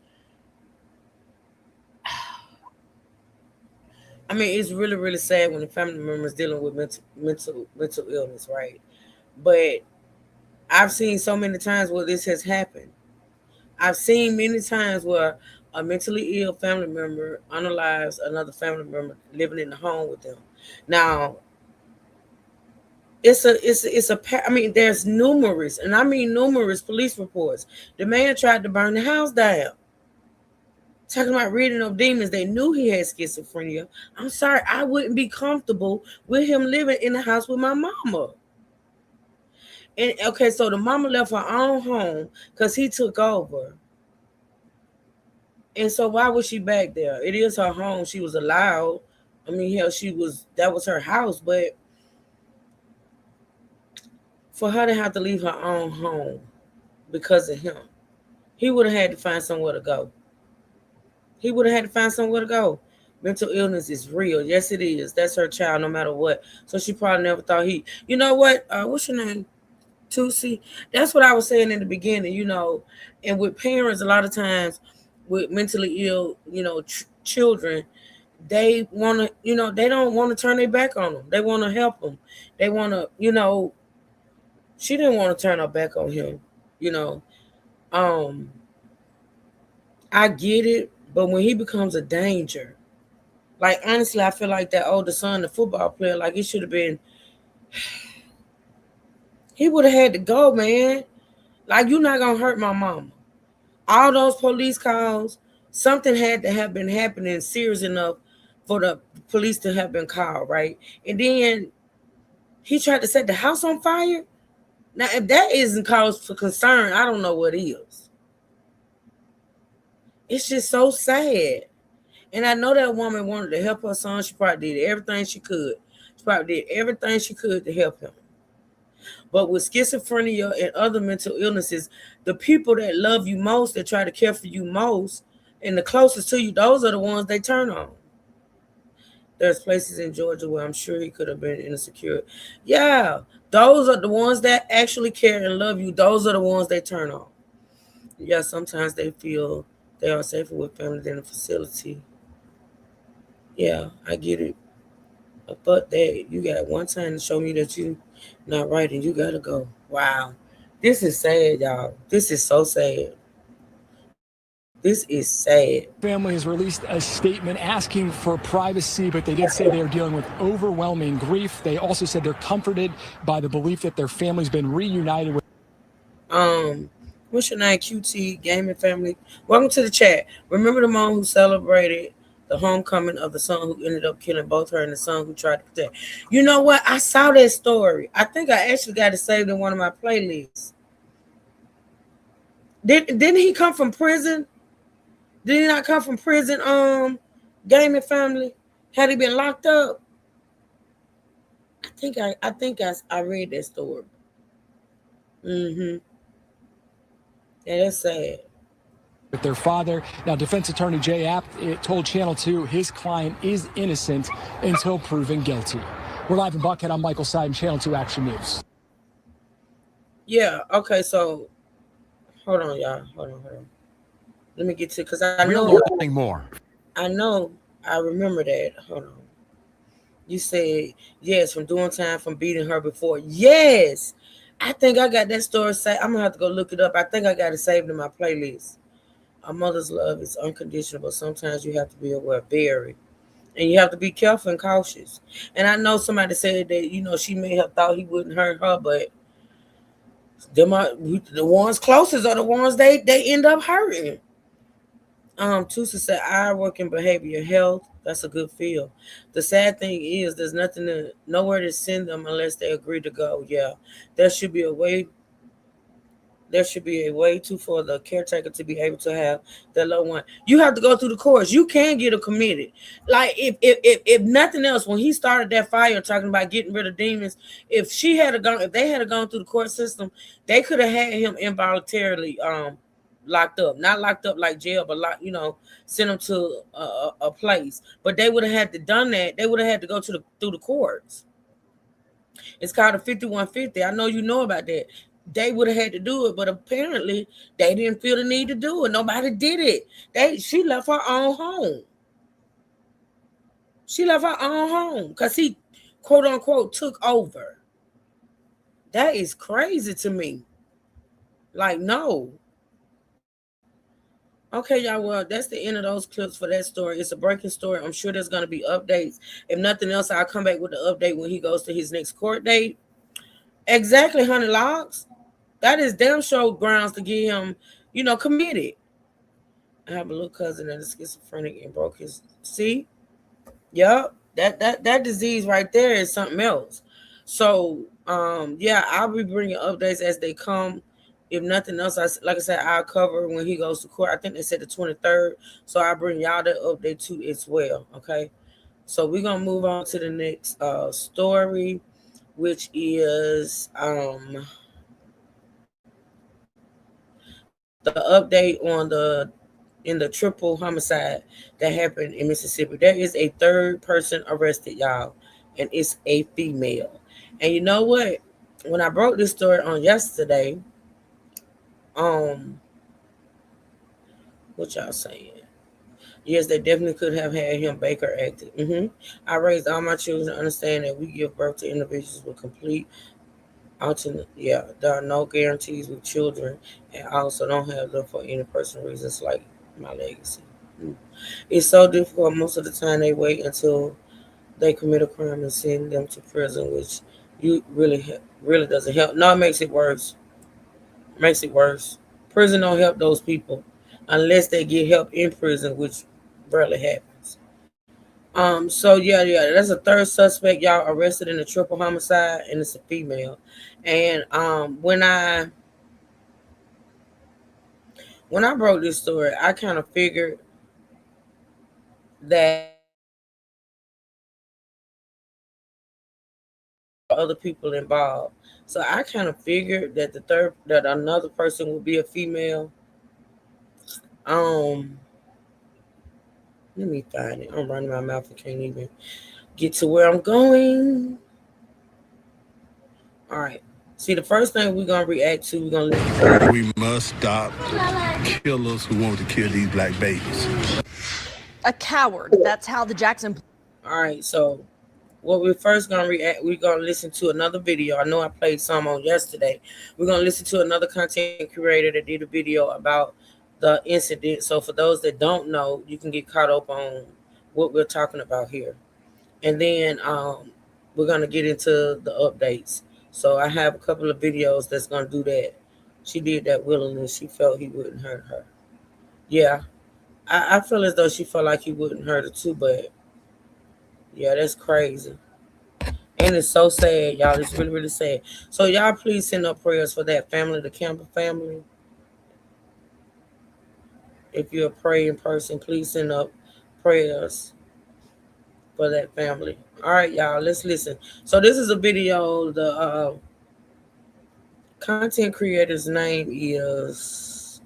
I mean, it's really, really sad when the family members dealing with mental illness, right? But I've seen so many times where this has happened. I've seen many times where a mentally ill family member unalives another family member living in the home with them. Now, I mean, there's numerous, and I mean numerous police reports. The man tried to burn the house down. Talking about reading of demons, they knew he had schizophrenia. I'm sorry, I wouldn't be comfortable with him living in the house with my mama. And okay, so the mama left her own home because he took over. And so why was she back there? It is her home. She was allowed. I mean, hell, that was her house, but for her to have to leave her own home because of him, he would have had to find somewhere to go. Mental illness is real. Yes, it is. That's her child, no matter what. So she probably never thought you know what? What's your name? Tusi. That's what I was saying in the beginning, and with parents, a lot of times with mentally ill, children, they want to, they don't want to turn their back on them. They want to help them. They want to, she didn't want to turn her back on him, I get it, but when he becomes a danger, like, honestly, I feel like that older son, the football player, like, it should have been, he would have had to go, man. Like, you're not going to hurt my mama. All those police calls, something had to have been happening serious enough for the police to have been called, right? And then he tried to set the house on fire. Now, if that isn't cause for concern, I don't know what is. It's just so sad. And I know that woman wanted to help her son. She probably did everything she could. She probably did everything she could to help him. But with schizophrenia and other mental illnesses, the people that love you most, that try to care for you most, and the closest to you, those are the ones they turn on. There's places in Georgia where I'm sure he could have been in a secure. Yeah, those are the ones that actually care and love you. Those are the ones they turn on. Yeah, sometimes they feel they are safer with family than a facility. Yeah, I get it. But that you got one time to show me that you not right and you gotta go. Wow. This is sad, y'all. This is so sad. This is sad. Family has released a statement asking for privacy, but they did say they are dealing with overwhelming grief. They also said they're comforted by the belief that their family's been reunited with. What's your name? QT Gaming Family. Welcome to the chat. Remember the mom who celebrated the homecoming of the son who ended up killing both her and the son who tried to protect. You know what? I saw that story. I think I actually got it saved in one of my playlists. Didn't he come from prison? Did he not come from prison? Gaming Family. Had he been locked up? I think I read that story. Yeah, that's sad. With their father. Now, defense attorney Jay Apt told Channel 2 his client is innocent until proven guilty. We're live in Buckhead. I'm Michael Seiden, Channel 2 Action News. Yeah, okay, so hold on, y'all. Hold on. Let me get to, because I know we're learning more. I know, I remember that. Hold on. You said, yes, from doing time from beating her before. Yes. I think I got that story saved. I'm going to have to go look it up. I think I got it saved in my playlist. A mother's love is unconditional, but sometimes you have to be aware, very. And you have to be careful and cautious. And I know somebody said that, she may have thought he wouldn't hurt her, but the ones closest are the ones they end up hurting. Tusa said, I work in behavioral health. That's a good field. The sad thing is there's nowhere to send them unless they agree to go. Yeah, there should be a way there should be a way for the caretaker to be able to have their loved one. You have to go through the courts. You can get a committed. Like if nothing else, when he started that fire talking about getting rid of demons, if they had gone through the court system, they could have had him involuntarily locked up, not locked up like jail, but sent him to a place. But they would have had to done that. They would have had to go through the courts. It's called a 5150. I know you know about that. They would have had to do it, but apparently they didn't feel the need to do it. Nobody did it. She left her own home. She left her own home because he, quote unquote, took over. That is crazy to me. Like, no. Okay, y'all. Well, that's the end of those clips for that story. It's a breaking story. I'm sure there's going to be updates. If nothing else, I'll come back with the update when he goes to his next court date. Exactly, 100 logs. That is damn sure grounds to get him, committed. I have a little cousin that is schizophrenic and broke his. See, yep, that disease right there is something else. So, yeah, I'll be bringing updates as they come. If nothing else, like I said, I'll cover when he goes to court. I think they said the 23rd, so I'll bring y'all that update too as well. Okay, so we're gonna move on to the next story, which is the update on the triple homicide that happened in Mississippi. There is a third person arrested, y'all, and it's a female. And you know what? When I broke this story on yesterday, what y'all saying? Yes, they definitely could have had him Baker acted. I raised all my children to understand that we give birth to individuals with complete alternate. Yeah, there are no guarantees with children, and I also don't have them for any personal reasons like my legacy. It's so difficult. Most of the time, they wait until they commit a crime and send them to prison, which really doesn't help. No, it makes it worse. Prison don't help those people unless they get help in prison, which rarely happens. So yeah, that's a third suspect y'all arrested in a triple homicide, and it's a female. And when I broke this story, I kind of figured that other people involved. So I kind of figured that that another person would be a female. Let me find it. I'm running my mouth. I can't even get to where I'm going. All right. See, the first thing we're gonna react to, We must stop killers who want to kill these black babies. A coward. That's how the Jackson. All right. So what we're first gonna react, we're gonna listen to another video. I know I played some on yesterday. We're gonna listen to another content creator that did a video about the incident. So for those that don't know, you can get caught up on what we're talking about here. And then we're gonna get into the updates. So I have a couple of videos that's gonna do that. She did that willingly. She felt he wouldn't hurt her. Yeah. I feel as though she felt like he wouldn't hurt her too, but yeah, that's crazy. And it's so sad, y'all. It's really, really sad. So y'all please send up prayers for that family, the Campbell family. If you're a praying person, please send up prayers for that family. All right, y'all, let's listen. So this is a video. The content creator's name is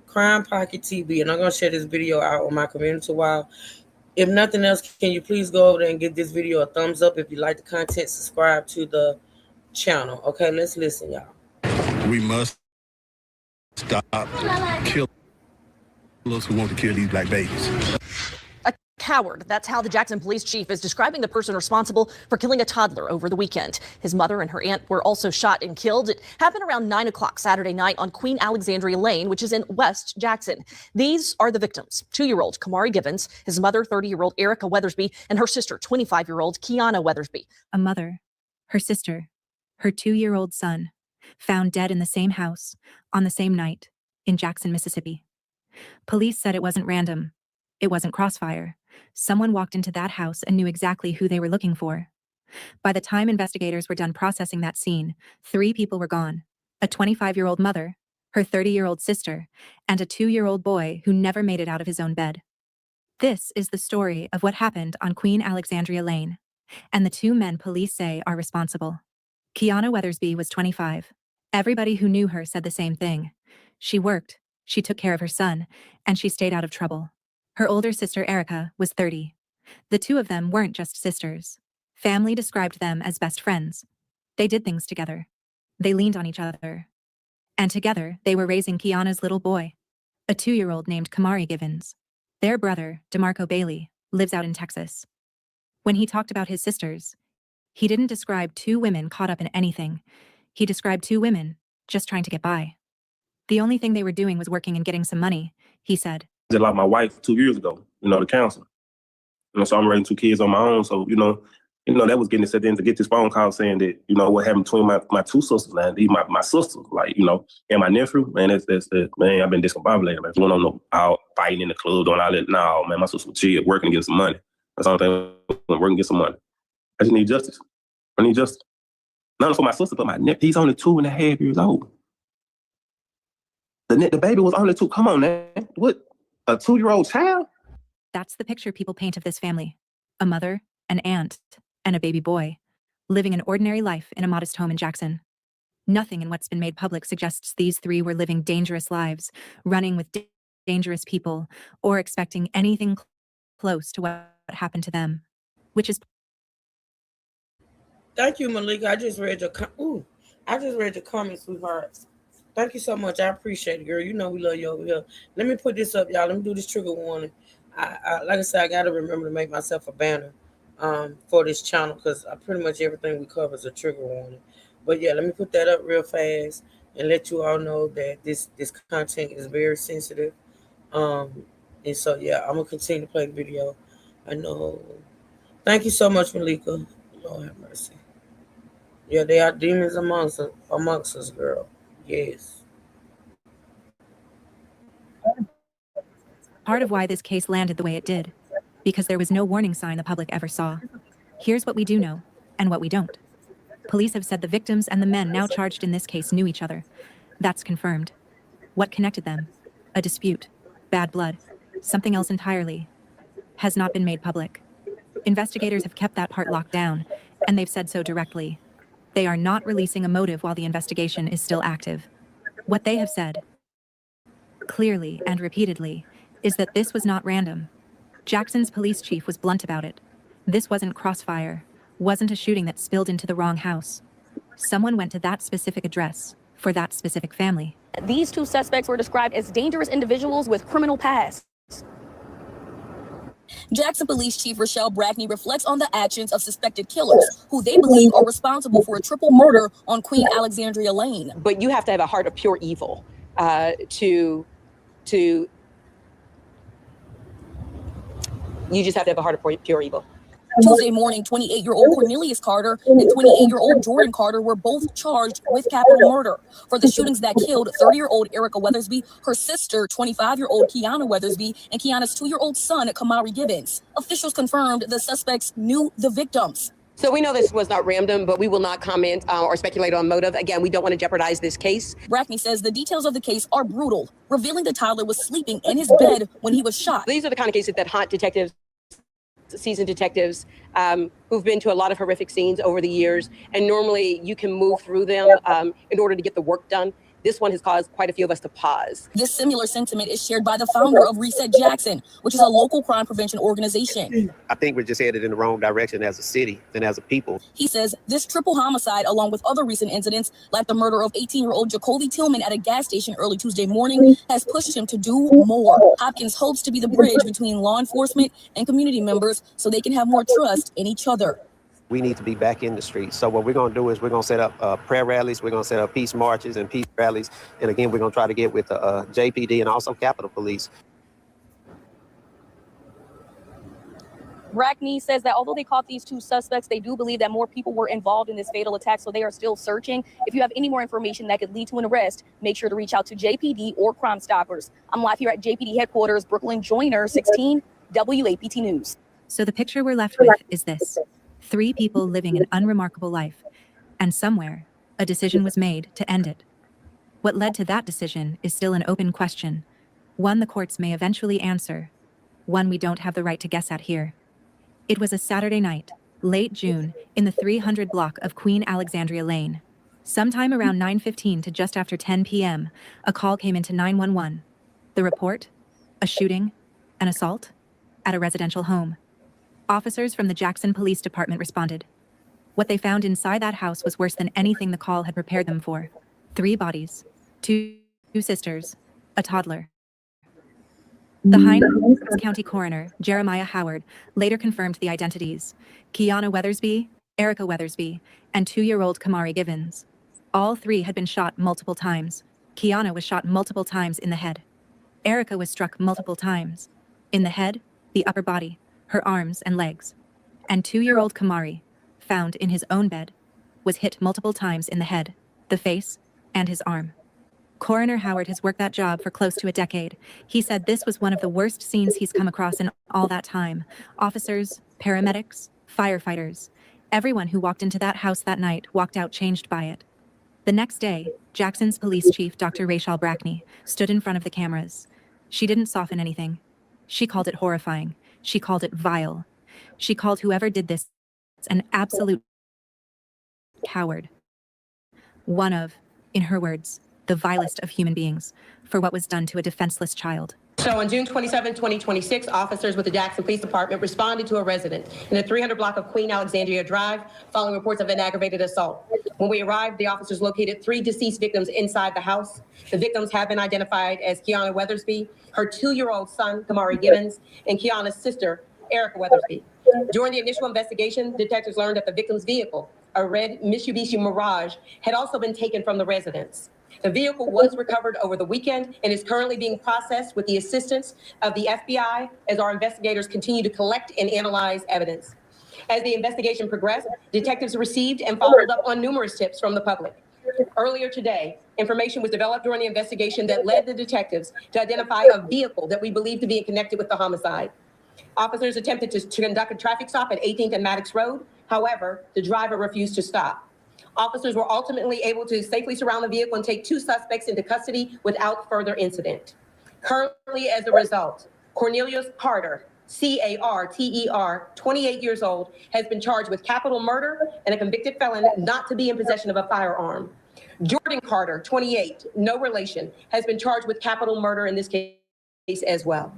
Crime Pocket TV, and I'm going to share this video out on my community wall. If nothing else, can you please go over there and give this video a thumbs up? If you like the content, subscribe to the channel. Okay, let's listen, y'all. We must stop killers who want to kill these black babies. A coward. That's how the Jackson police chief is describing the person responsible for killing a toddler over the weekend. His mother and her aunt were also shot and killed. It happened around 9 o'clock Saturday night on Queen Alexandria Lane, which is in West Jackson. These are the victims: 2-year-old Kamari Givens, his mother, 30-year-old Erica Weathersby, and her sister, 25-year-old Kiana Weathersby. A mother, her sister, her 2-year-old son, found dead in the same house on the same night in Jackson, Mississippi. Police said it wasn't random. It wasn't crossfire. Someone walked into that house and knew exactly who they were looking for. By the time investigators were done processing that scene, 3 people were gone: a 25-year-old mother, her 30-year-old sister, and a 2-year-old boy who never made it out of his own bed. This is the story of what happened on Queen Alexandria Lane, and the 2 men police say are responsible. Kiana Weathersby was 25. Everybody who knew her said the same thing. She worked, she took care of her son, and she stayed out of trouble. Her older sister Erica was 30. The 2 of them weren't just sisters. Family described them as best friends. They did things together. They leaned on each other. And together, they were raising Kiana's little boy, a 2-year-old named Kamari Givens. Their brother, DeMarco Bailey, lives out in Texas. When he talked about his sisters, he didn't describe 2 women caught up in anything. He described 2 women just trying to get by. The only thing they were doing was working and getting some money, he said. I just lost my wife 2 years ago, to cancer. So I'm raising 2 kids on my own. So, that was getting us at the end to get this phone call saying that, what happened between my 2 sisters now, my sisters, and my nephew, man, that's man, I've been discombobulated, man. Going on out fighting in the club, doing all that. No, man, my sister was chill, working to get some money. That's all I'm saying, working to get some money. I just need justice. I need justice. Not only for my sister, but my nephew, he's only 2.5 years old. The baby was only 2. Come on, man. What? A 2-year-old child? That's the picture people paint of this family. A mother, an aunt, and a baby boy, living an ordinary life in a modest home in Jackson. Nothing in what's been made public suggests these 3 were living dangerous lives, running with dangerous people, or expecting anything close to what happened to them, which is... Thank you, Malika. I just read your comments, sweetheart. Thank you so much. I appreciate it, girl. You know we love you over here. Let me put this up, y'all. Let me do this trigger warning. I like I said, I got to remember to make myself a banner for this channel because pretty much everything we cover is a trigger warning. But yeah, let me put that up real fast and let you all know that this content is very sensitive. And so yeah, I'm gonna continue to play the video. I know. Thank you so much, Malika. Lord have mercy. Yeah, they are demons amongst us, girl. Yes. Part of why this case landed the way it did, because there was no warning sign the public ever saw. Here's what we do know, and what we don't. Police have said the victims and the men now charged in this case knew each other. That's confirmed. What connected them? A dispute, bad blood, something else entirely, has not been made public. Investigators have kept that part locked down, and they've said so directly. They are not releasing a motive while the investigation is still active. What they have said, clearly and repeatedly, is that this was not random. Jackson's police chief was blunt about it. This wasn't crossfire, wasn't a shooting that spilled into the wrong house. Someone went to that specific address for that specific family. These 2 suspects were described as dangerous individuals with criminal pasts. Jackson Police Chief Rochelle Brackney reflects on the actions of suspected killers, who they believe are responsible for a triple murder on Queen Alexandria Lane. But you have to have a heart of pure evil you just have to have a heart of pure evil. Tuesday morning, 28-year-old Cornelius Carter and 28-year-old Jordan Carter were both charged with capital murder for the shootings that killed 30-year-old Erica Weathersby, her sister, 25-year-old Kiana Weathersby, and Kiana's 2-year-old son, Kamari Givens. Officials confirmed the suspects knew the victims. So we know this was not random, but we will not comment or speculate on motive. Again, we don't want to jeopardize this case. Brackney says the details of the case are brutal, revealing the toddler was sleeping in his bed when he was shot. These are the kind of cases that haunt detectives, seasoned detectives who've been to a lot of horrific scenes over the years, and normally you can move through them in order to get the work done. This one has caused quite a few of us to pause. This similar sentiment is shared by the founder of Reset Jackson, which is a local crime prevention organization. I think we're just headed in the wrong direction as a city and as a people. He says this triple homicide, along with other recent incidents like the murder of 18-year-old Jacoby Tillman at a gas station early Tuesday morning, has pushed him to do more. Hopkins hopes to be the bridge between law enforcement and community members so they can have more trust in each other. We need to be back in the streets. So what we're going to do is we're going to set up prayer rallies. We're going to set up peace marches and peace rallies. And again, we're going to try to get with the JPD and also Capitol Police. Brackney says that although they caught these 2 suspects, they do believe that more people were involved in this fatal attack, so they are still searching. If you have any more information that could lead to an arrest, make sure to reach out to JPD or Crime Stoppers. I'm live here at JPD headquarters, Brooklyn Joyner, 16 WAPT News. So the picture we're left with is this. 3 people living an unremarkable life, and somewhere, a decision was made to end it. What led to that decision is still an open question, one the courts may eventually answer, one we don't have the right to guess at here. It was a Saturday night, late June, in the 300 block of Queen Alexandria Lane. Sometime around 9:15 to just after 10 p.m., a call came into 911. The report? A shooting? An assault? At a residential home. Officers from the Jackson Police Department responded. What they found inside that house was worse than anything the call had prepared them for. 3 bodies, two sisters, a toddler. The Hinds County coroner, Jeremiah Howard, later confirmed the identities: Kiana Weathersby, Erica Weathersby, and 2-year-old Kamari Givens. All 3 had been shot multiple times. Kiana was shot multiple times in the head. Erica was struck multiple times. In the head, the upper body, her arms and legs. And 2-year-old Kamari, found in his own bed, was hit multiple times in the head, the face, and his arm. Coroner Howard has worked that job for close to a decade. He said this was one of the worst scenes he's come across in all that time. Officers, paramedics, firefighters, everyone who walked into that house that night walked out changed by it. The next day, Jackson's police chief, Dr. Rachel Brackney, stood in front of the cameras. She didn't soften anything. She called it horrifying. She called it vile. She called whoever did this an absolute coward. One of, in her words, the vilest of human beings, for what was done to a defenseless child. So on June 27, 2026, officers with the Jackson Police Department responded to a resident in the 300 block of Queen Alexandria Drive following reports of an aggravated assault. When we arrived, the officers located 3 deceased victims inside the house. The victims have been identified as Kiana Weathersby, her 2-year-old son, Kamari Givens, and Kiana's sister, Erica Weathersby. During the initial investigation, detectives learned that the victim's vehicle, a red Mitsubishi Mirage, had also been taken from the residence. The vehicle was recovered over the weekend and is currently being processed with the assistance of the FBI as our investigators continue to collect and analyze evidence. As the investigation progressed, detectives received and followed up on numerous tips from the public. Earlier today, information was developed during the investigation that led the detectives to identify a vehicle that we believe to be connected with the homicide. Officers attempted to conduct a traffic stop at 18th and Maddox Road. However, the driver refused to stop. Officers were ultimately able to safely surround the vehicle and take 2 suspects into custody without further incident. Currently, as a result, Cornelius Carter, C-A-R-T-E-R, 28 years old, has been charged with capital murder and a convicted felon not to be in possession of a firearm. Jordan Carter, 28, no relation, has been charged with capital murder in this case as well.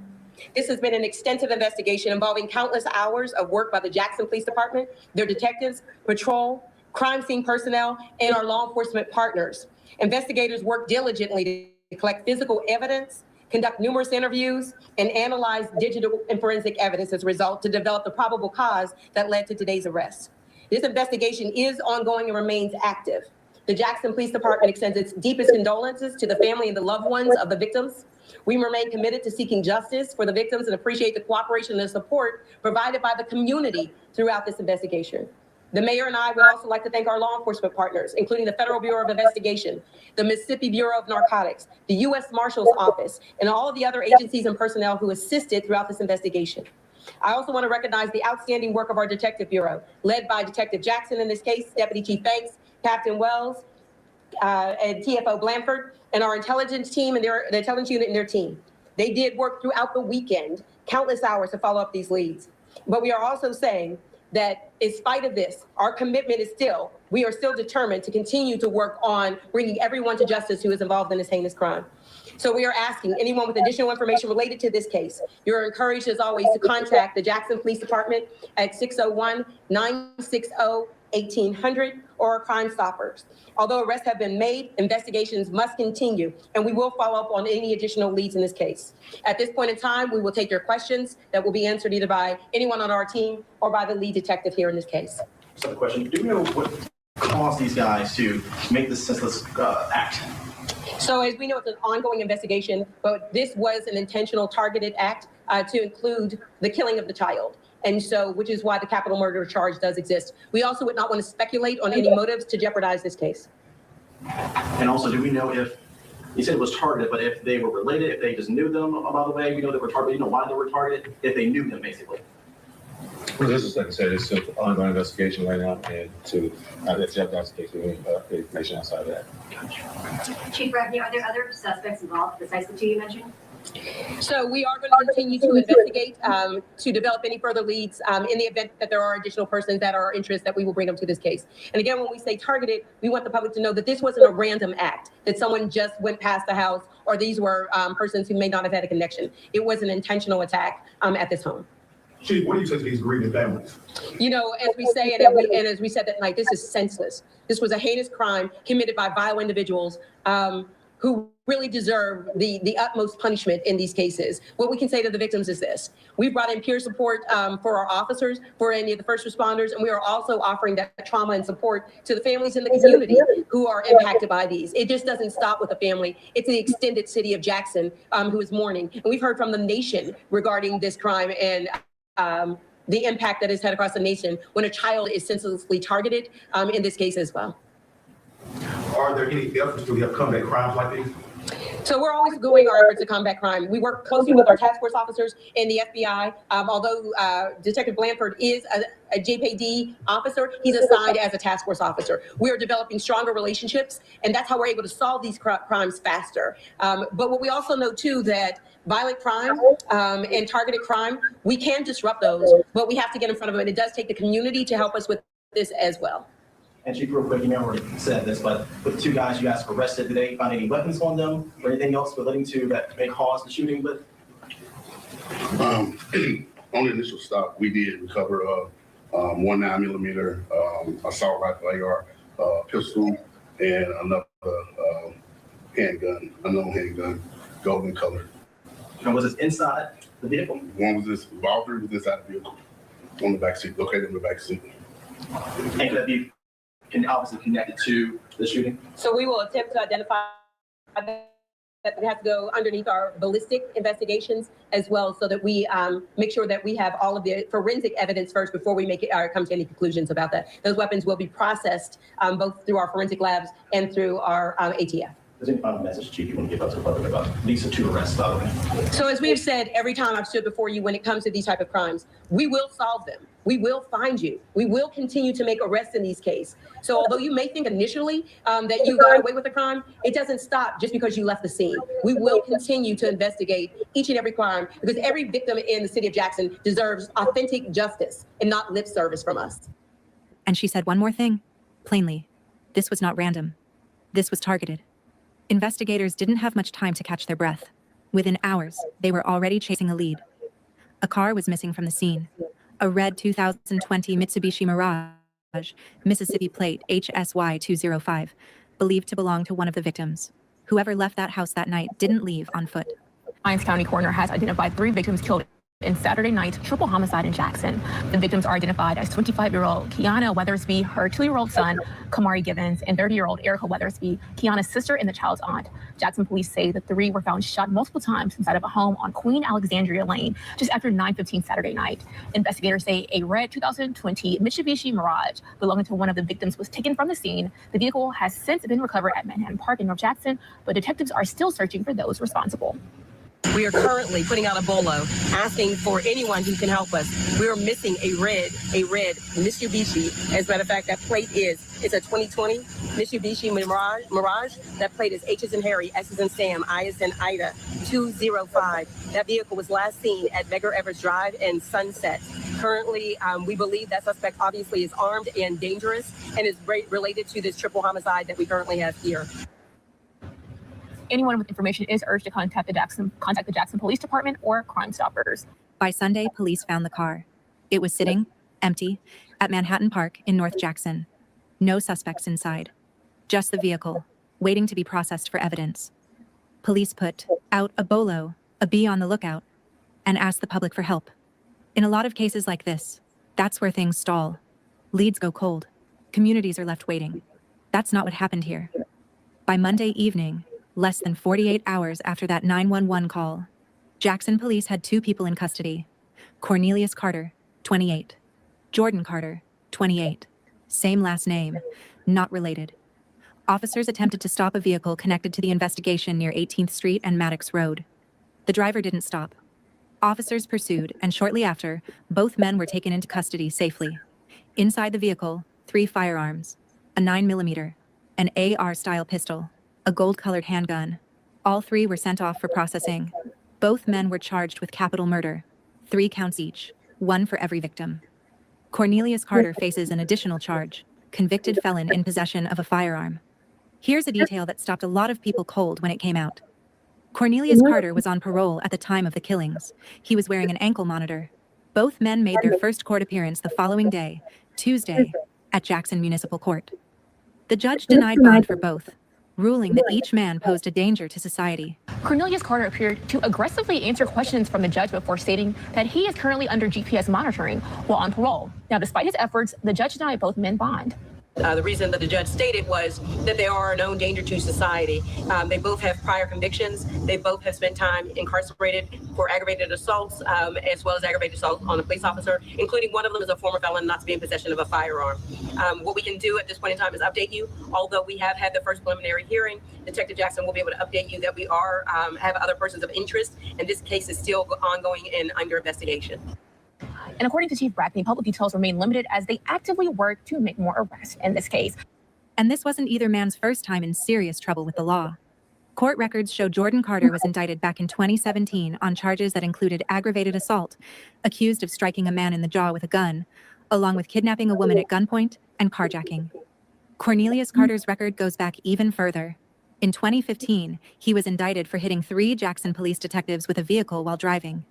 This has been an extensive investigation involving countless hours of work by the Jackson Police Department, their detectives, patrol, crime scene personnel, and our law enforcement partners. Investigators work diligently to collect physical evidence, conduct numerous interviews, and analyze digital and forensic evidence as a result to develop the probable cause that led to today's arrest. This investigation is ongoing and remains active. The Jackson Police Department extends its deepest condolences to the family and the loved ones of the victims. We remain committed to seeking justice for the victims and appreciate the cooperation and support provided by the community throughout this investigation. The mayor and I would also like to thank our law enforcement partners, including the Federal Bureau of Investigation, the Mississippi Bureau of Narcotics, the U.S. Marshal's Office, and all of the other agencies and personnel who assisted throughout this investigation. I also want to recognize the outstanding work of our Detective Bureau, led by Detective Jackson in this case, Deputy Chief Banks, Captain Wells, and TFO Blanford, and our intelligence team and the intelligence unit and their team. They did work throughout the weekend, countless hours to follow up these leads. But we are also saying that in spite of this, our commitment is still, we are still determined to continue to work on bringing everyone to justice who is involved in this heinous crime. So we are asking anyone with additional information related to this case, you're encouraged as always to contact the Jackson Police Department at 601-960-1800 or our Crime Stoppers. Although arrests have been made, investigations must continue, and we will follow up on any additional leads in this case. At this point in time, we will take your questions that will be answered either by anyone on our team or by the lead detective here in this case. So the question, do we know what caused these guys to make this senseless act? So as we know, it's an ongoing investigation, but this was an intentional targeted act to include the killing of the child. And so, which is why the capital murder charge does exist. We also would not want to speculate on any motives to jeopardize this case. And also, do we know if, you said it was targeted, but if they were related, if they just knew them, by the way, we know they were targeted, you know why they were targeted, if they knew them, basically. Well, this is like I said, it's an ongoing investigation right now, and to let Jeff Dawson take the information outside of that. Chief Revenue, are there other suspects involved besides the two you mentioned? So we are going to continue to investigate to develop any further leads in the event that there are additional persons that are interested, that we will bring them to this case. And again, when we say targeted, we want the public to know that this wasn't a random act, that someone just went past the house, or these were persons who may not have had a connection. It was an intentional attack at this home. Chief, what do you say to these grieving families? You know, as we say, and as we said that night, this is senseless. This was a heinous crime committed by vile individuals who really deserve the utmost punishment in these cases. What we can say to the victims is this: we brought in peer support for our officers, for any of the first responders, and we are also offering that trauma and support to the families in the community who are impacted by these. It just doesn't stop with the family. It's the extended city of Jackson who is mourning. And we've heard from the nation regarding this crime and the impact that is had across the nation when a child is senselessly targeted in this case as well. Are there any efforts to help combat crimes like these? So we're always doing our efforts to combat crime. We work closely with our task force officers in the FBI. Although Detective Blanford is a JPD officer, he's assigned as a task force officer. We are developing stronger relationships, and that's how we're able to solve these crimes faster. But what we also know, too, that violent crime and targeted crime, we can disrupt those, but we have to get in front of them. And it does take the community to help us with this as well. And Chief, real quick, you may have already said this, but with the two guys you guys arrested, did they find any weapons on them or anything else relating to that may cause the shooting? But on the initial stop, we did recover a 1.9mm assault rifle AR pistol and another handgun, unknown handgun, golden color. And was this inside the vehicle? One was this, all three was inside the vehicle, on the back seat, located in the back seat. And could that be obviously connected to the shooting? So we will attempt to identify that. It has to go underneath our ballistic investigations as well, so that we make sure that we have all of the forensic evidence first before we make it come to any conclusions about that. Those weapons will be processed both through our forensic labs and through our ATF. Is there any final message, Chief, you want to give out to the public about these two arrests? So as we have said every time I've stood before you when it comes to these type of crimes, we will solve them. We will find you. We will continue to make arrests in these cases. So although you may think initially that you got away with a crime, it doesn't stop just because you left the scene. We will continue to investigate each and every crime, because every victim in the city of Jackson deserves authentic justice and not lip service from us. And she said one more thing, plainly. This was not random. This was targeted. Investigators didn't have much time to catch their breath. Within hours, they were already chasing a lead. A car was missing from the scene. A red 2020 Mitsubishi Mirage, Mississippi plate HSY 205, believed to belong to one of the victims. Whoever left that house that night didn't leave on foot. Hinds County coroner has identified 3 victims killed in Saturday night triple homicide in Jackson. The victims are identified as 25-year-old Kiana Weathersby, her 2-year-old son, Kamari Givens, and 30-year-old Erica Weathersby, Kiana's sister and the child's aunt. Jackson police say the 3 were found shot multiple times inside of a home on Queen Alexandria Lane just after 9:15 Saturday night. Investigators say a red 2020 Mitsubishi Mirage belonging to one of the victims was taken from the scene. The vehicle has since been recovered at Manhattan Park in North Jackson, but detectives are still searching for those responsible. We are currently putting out a bolo asking for anyone who can help us. We are missing a red Mitsubishi. As a matter of fact, that plate it's a 2020 Mitsubishi Mirage. That plate is H as in Harry, S as in Sam, I as in Ida, 205. That vehicle was last seen at Medgar Evers Drive and Sunset. Currently, we believe that suspect obviously is armed and dangerous and is related to this triple homicide that we currently have here. Anyone with information is urged to contact the Jackson Police Department or Crime Stoppers. By Sunday, police found the car. It was sitting, empty, at Manhattan Park in North Jackson. No suspects inside. Just the vehicle, waiting to be processed for evidence. Police put out a bolo, a be on the lookout, and asked the public for help. In a lot of cases like this, that's where things stall. Leads go cold. Communities are left waiting. That's not what happened here. By Monday evening, less than 48 hours after that 911 call, Jackson police had 2 people in custody. Cornelius Carter, 28. Jordan Carter, 28. Same last name, not related. Officers attempted to stop a vehicle connected to the investigation near 18th Street and Maddox Road. The driver didn't stop. Officers pursued, and shortly after, both men were taken into custody safely. Inside the vehicle, 3 firearms, a 9mm, an AR-style pistol, a gold-colored handgun. All 3 were sent off for processing. Both men were charged with capital murder, 3 counts each, 1 for every victim. Cornelius Carter faces an additional charge, convicted felon in possession of a firearm. Here's a detail that stopped a lot of people cold when it came out. Cornelius Carter was on parole at the time of the killings. He was wearing an ankle monitor. Both men made their first court appearance the following day, Tuesday, at Jackson Municipal Court. The judge denied bond for both, ruling that each man posed a danger to society. Cornelius Carter appeared to aggressively answer questions from the judge before stating that he is currently under GPS monitoring while on parole. Now, despite his efforts, the judge denied both men bond. The reason that the judge stated was that they are a known danger to society. They both have prior convictions. They both have spent time incarcerated for aggravated assaults, as well as aggravated assault on a police officer, including one of them is a former felon not to be in possession of a firearm. What we can do at this point in time is update you. Although we have had the first preliminary hearing, Detective Jackson will be able to update you that we are have other persons of interest, and this case is still ongoing and under investigation. And according to Chief Brackney, public details remain limited as they actively work to make more arrests in this case. And this wasn't either man's first time in serious trouble with the law. Court records show Jordan Carter was indicted back in 2017 on charges that included aggravated assault, accused of striking a man in the jaw with a gun, along with kidnapping a woman at gunpoint and carjacking. Cornelius Carter's record goes back even further. In 2015, he was indicted for hitting 3 Jackson police detectives with a vehicle while driving.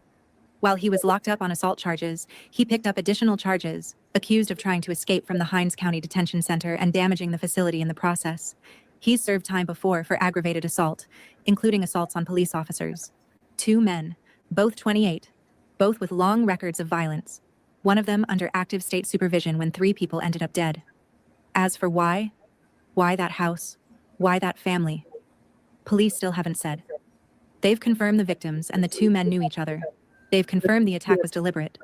While he was locked up on assault charges, he picked up additional charges, accused of trying to escape from the Hinds County Detention Center and damaging the facility in the process. He's served time before for aggravated assault, including assaults on police officers. 2 men, both 28, both with long records of violence, one of them under active state supervision when 3 people ended up dead. As for why that house, why that family, police still haven't said. They've confirmed the victims and the 2 men knew each other. They've confirmed the attack was deliberate,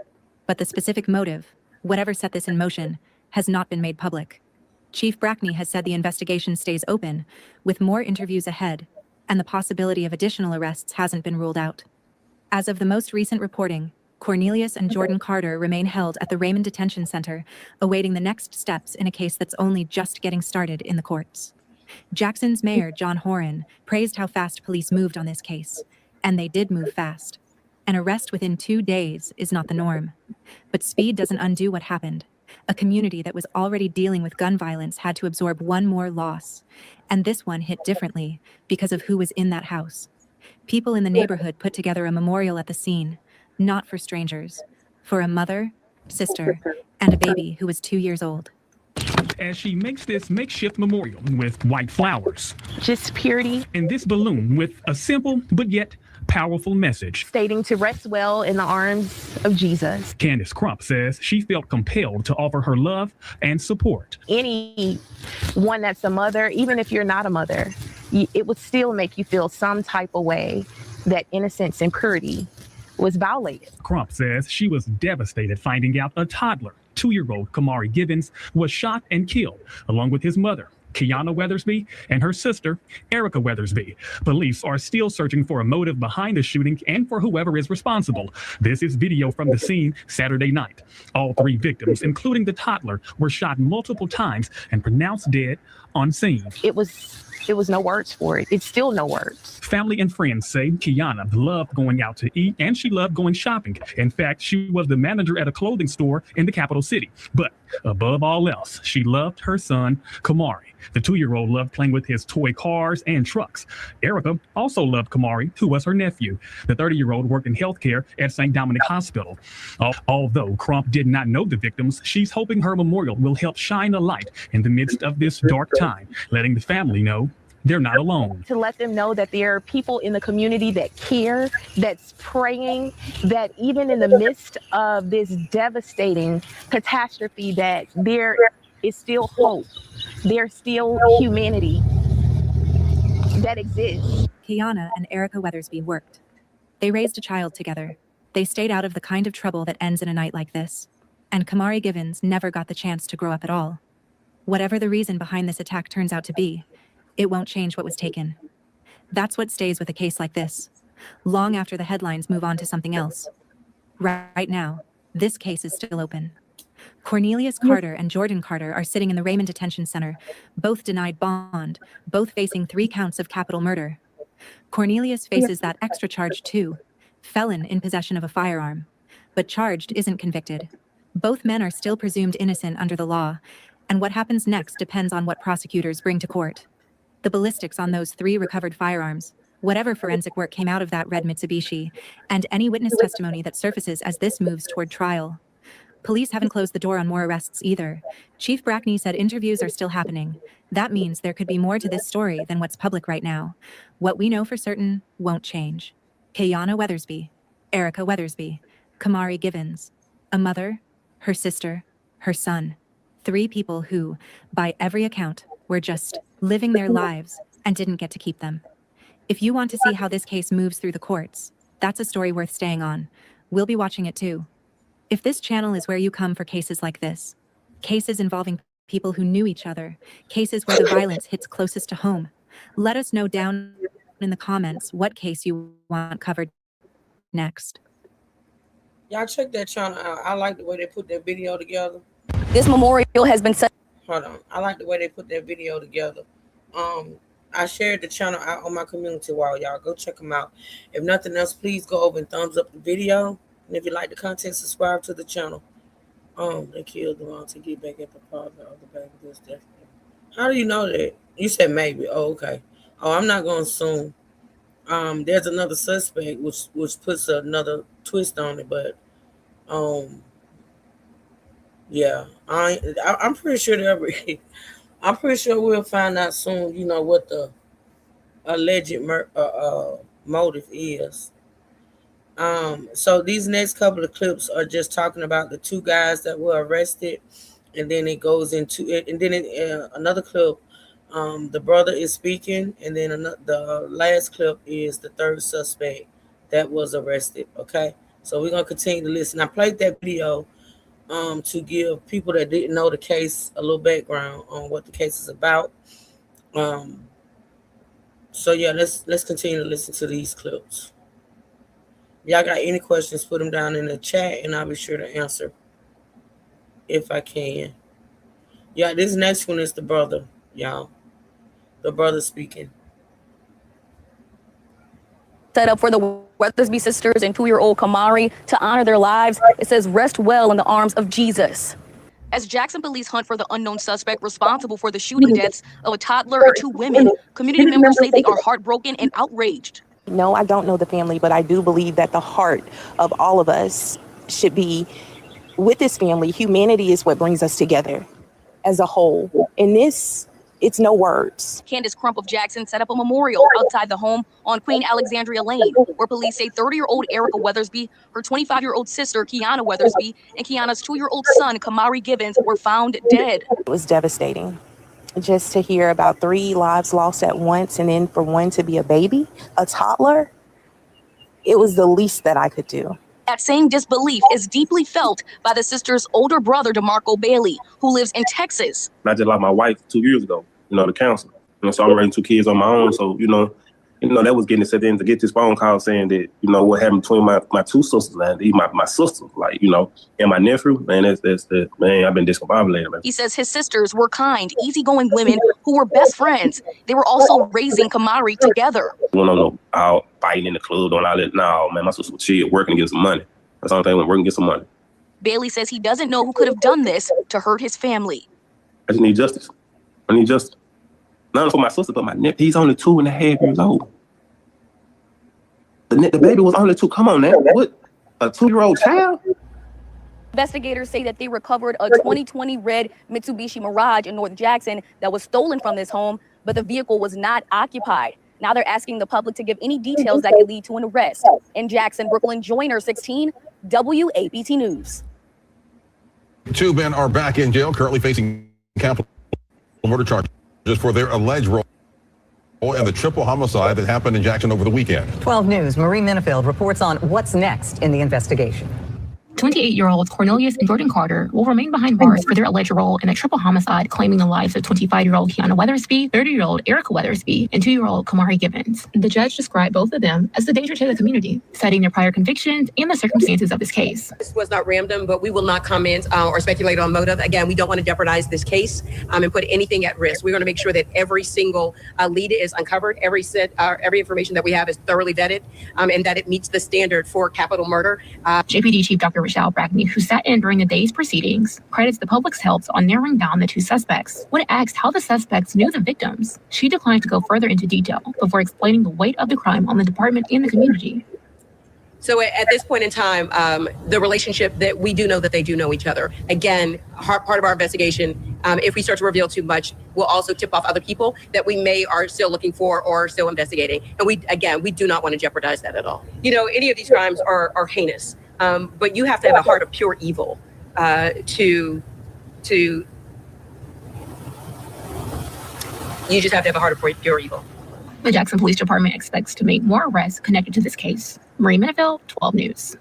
but the specific motive, whatever set this in motion, has not been made public. Chief Brackney has said the investigation stays open, with more interviews ahead, and the possibility of additional arrests hasn't been ruled out. As of the most recent reporting, Cornelius and Jordan Carter remain held at the Raymond Detention Center, awaiting the next steps in a case that's only just getting started in the courts. Jackson's mayor, John Horan, praised how fast police moved on this case, and they did move fast. An arrest within 2 days is not the norm. But speed doesn't undo what happened. A community that was already dealing with gun violence had to absorb one more loss. And this one hit differently because of who was in that house. People in the neighborhood put together a memorial at the scene, not for strangers, for a mother, sister, and a baby who was 2 years old. As she makes this makeshift memorial with white flowers. Just purity. And this balloon with a simple but yet powerful message. Stating to rest well in the arms of Jesus. Candace Crump says she felt compelled to offer her love and support. Anyone that's a mother, even if you're not a mother, it would still make you feel some type of way that innocence and purity was violated. Crump says she was devastated finding out a toddler, 2-year-old Kamari Givens, was shot and killed, along with his mother, Kiana Weathersby, and her sister, Erica Weathersby. Police are still searching for a motive behind the shooting and for whoever is responsible. This is video from the scene Saturday night. All 3 victims, including the toddler, were shot multiple times and pronounced dead on scene. It was no words for it. It's still no words. Family and friends say Kiana loved going out to eat and she loved going shopping. In fact, she was the manager at a clothing store in the capital city. But above all else, she loved her son, Kamari. The 2-year-old loved playing with his toy cars and trucks. Erica also loved Kamari, who was her nephew. The 30-year-old worked in healthcare at St. Dominic Hospital. Although Crump did not know the victims, she's hoping her memorial will help shine a light in the midst of this dark time, letting the family know they're not alone. To let them know that there are people in the community that care, that's praying, that even in the midst of this devastating catastrophe, that there is still hope. There's still humanity that exists. Kiana and Erica Weathersby worked. They raised a child together. They stayed out of the kind of trouble that ends in a night like this. And Kamari Givens never got the chance to grow up at all. Whatever the reason behind this attack turns out to be, it won't change what was taken. That's what stays with a case like this. long after the headlines move on to something else. Right now, this case is still open. Cornelius Carter and Jordan Carter are sitting in the Raymond Detention Center, both denied bond, both facing 3 counts of capital murder. Cornelius faces that extra charge too, felon in possession of a firearm, but charged isn't convicted. Both men are still presumed innocent under the law, and what happens next depends on what prosecutors bring to court. The ballistics on those 3 recovered firearms, whatever forensic work came out of that red Mitsubishi, and any witness testimony that surfaces as this moves toward trial. Police haven't closed the door on more arrests either. Chief Brackney said interviews are still happening. That means there could be more to this story than what's public right now. What we know for certain won't change. Kiana Weathersby, Erica Weathersby, Kamari Givens, a mother, her sister, her son. 3 people who, by every account, were just living their lives and didn't get to keep them. If you want to see how this case moves through the courts, that's a story worth staying on. We'll be watching it too. If this channel is where you come for cases like this, cases involving people who knew each other, cases where the violence hits closest to home, let us know down in the comments what case you want covered next. Y'all check that channel out. I like the way they put that video together. This memorial has been set. Hold on. I like the way they put that video together. I shared the channel out on my community wall. Y'all go check them out. If nothing else, please go over and thumbs up the video. And if you like the content, subscribe to the channel. They killed the mom to get back at the father of the baby. This definitely. How do you know that? You said maybe. Oh, okay. Oh, I'm not going to assume. There's another suspect, which puts another twist on it, but yeah, I'm pretty sure I'm pretty sure we'll find out soon. You know what the alleged motive is. So these next couple of clips are just talking about the 2 guys that were arrested, and then it goes into it, and then another clip. The brother is speaking, and then the last clip is the 3rd suspect that was arrested. Okay, so we're gonna continue to listen. I played that video to give people that didn't know the case a little background on what the case is about. So yeah, let's continue to listen to these clips. Y'all got any questions, put them down in the chat, and I'll be sure to answer if I can. Yeah, this next one is the brother, y'all. The brother speaking. Set up for the Weathersby sisters and 2-year-old Kamari to honor their lives. It says, rest well in the arms of Jesus. As Jackson police hunt for the unknown suspect responsible for the shooting deaths of a toddler and 2 women, community members say they are heartbroken and outraged. No, I don't know the family, but I do believe that the heart of all of us should be with this family. Humanity is what brings us together as a whole. In this, it's no words. Candace Crump of Jackson set up a memorial outside the home on Queen Alexandria Lane, where police say 30-year-old Erica Weathersby, her 25-year-old sister, Kiana Weathersby, and Kiana's 2-year-old son, Kamari Givens, were found dead. It was devastating. Just to hear about 3 lives lost at once, and then for one to be a baby, a toddler, it was the least that I could do. That same disbelief is deeply felt by the sister's older brother, DeMarco Bailey, who lives in Texas. I just lost my wife 2 years ago, the cancer. So I'm raising 2 kids on my own. So, that was getting set in to get this phone call saying that, what happened between my 2 sisters, man, my sister, and my nephew, man, that's I've been discombobulated, man. He says his sisters were kind, easygoing women who were best friends. They were also raising Kamari together. We don't out fighting in the club, doing all that. No, man, my sister was chill, working to get some money. That's the only thing, working to get some money. Bailey says he doesn't know who could have done this to hurt his family. I just need justice. I need justice. Not only for my sister, but my nephew. He's only 2.5 years old. The baby was only 2. Come on, now. What? A 2-year-old child? Investigators say that they recovered a 2020 red Mitsubishi Mirage in North Jackson that was stolen from this home, but the vehicle was not occupied. Now they're asking the public to give any details that could lead to an arrest. In Jackson, Brooklyn Joyner, 16, WAPT News. 2 men are back in jail, currently facing capital murder charges for their alleged role in the triple homicide that happened in Jackson over the weekend. 12 News, Marie Minifield reports on what's next in the investigation. 28-year-olds Cornelius and Jordan Carter will remain behind bars for their alleged role in a triple homicide claiming the lives of 25-year-old Kiana Weathersby, 30-year-old Erica Weathersby, and 2-year-old Kamari Gibbons. The judge described both of them as a danger to the community, citing their prior convictions and the circumstances of this case. This was not random, but we will not comment or speculate on motive. Again, we don't want to jeopardize this case and put anything at risk. We're going to make sure that every single lead is uncovered, every information that we have is thoroughly vetted, and that it meets the standard for capital murder. JPD Chief Dr. Rochelle Brackney, who sat in during the day's proceedings, credits the public's help on narrowing down the two suspects. When asked how the suspects knew the victims, she declined to go further into detail before explaining the weight of the crime on the department and the community. So at this point in time, the relationship that we do know that they do know each other. Again, part of our investigation, if we start to reveal too much, we'll also tip off other people that we are still looking for or still investigating. And we do not want to jeopardize that at all. You know, any of these crimes are heinous, but you have to have a heart of pure evil you just have to have a heart of pure evil. The Jackson Police Department expects to make more arrests connected to this case. Marie Menefeld, 12 News.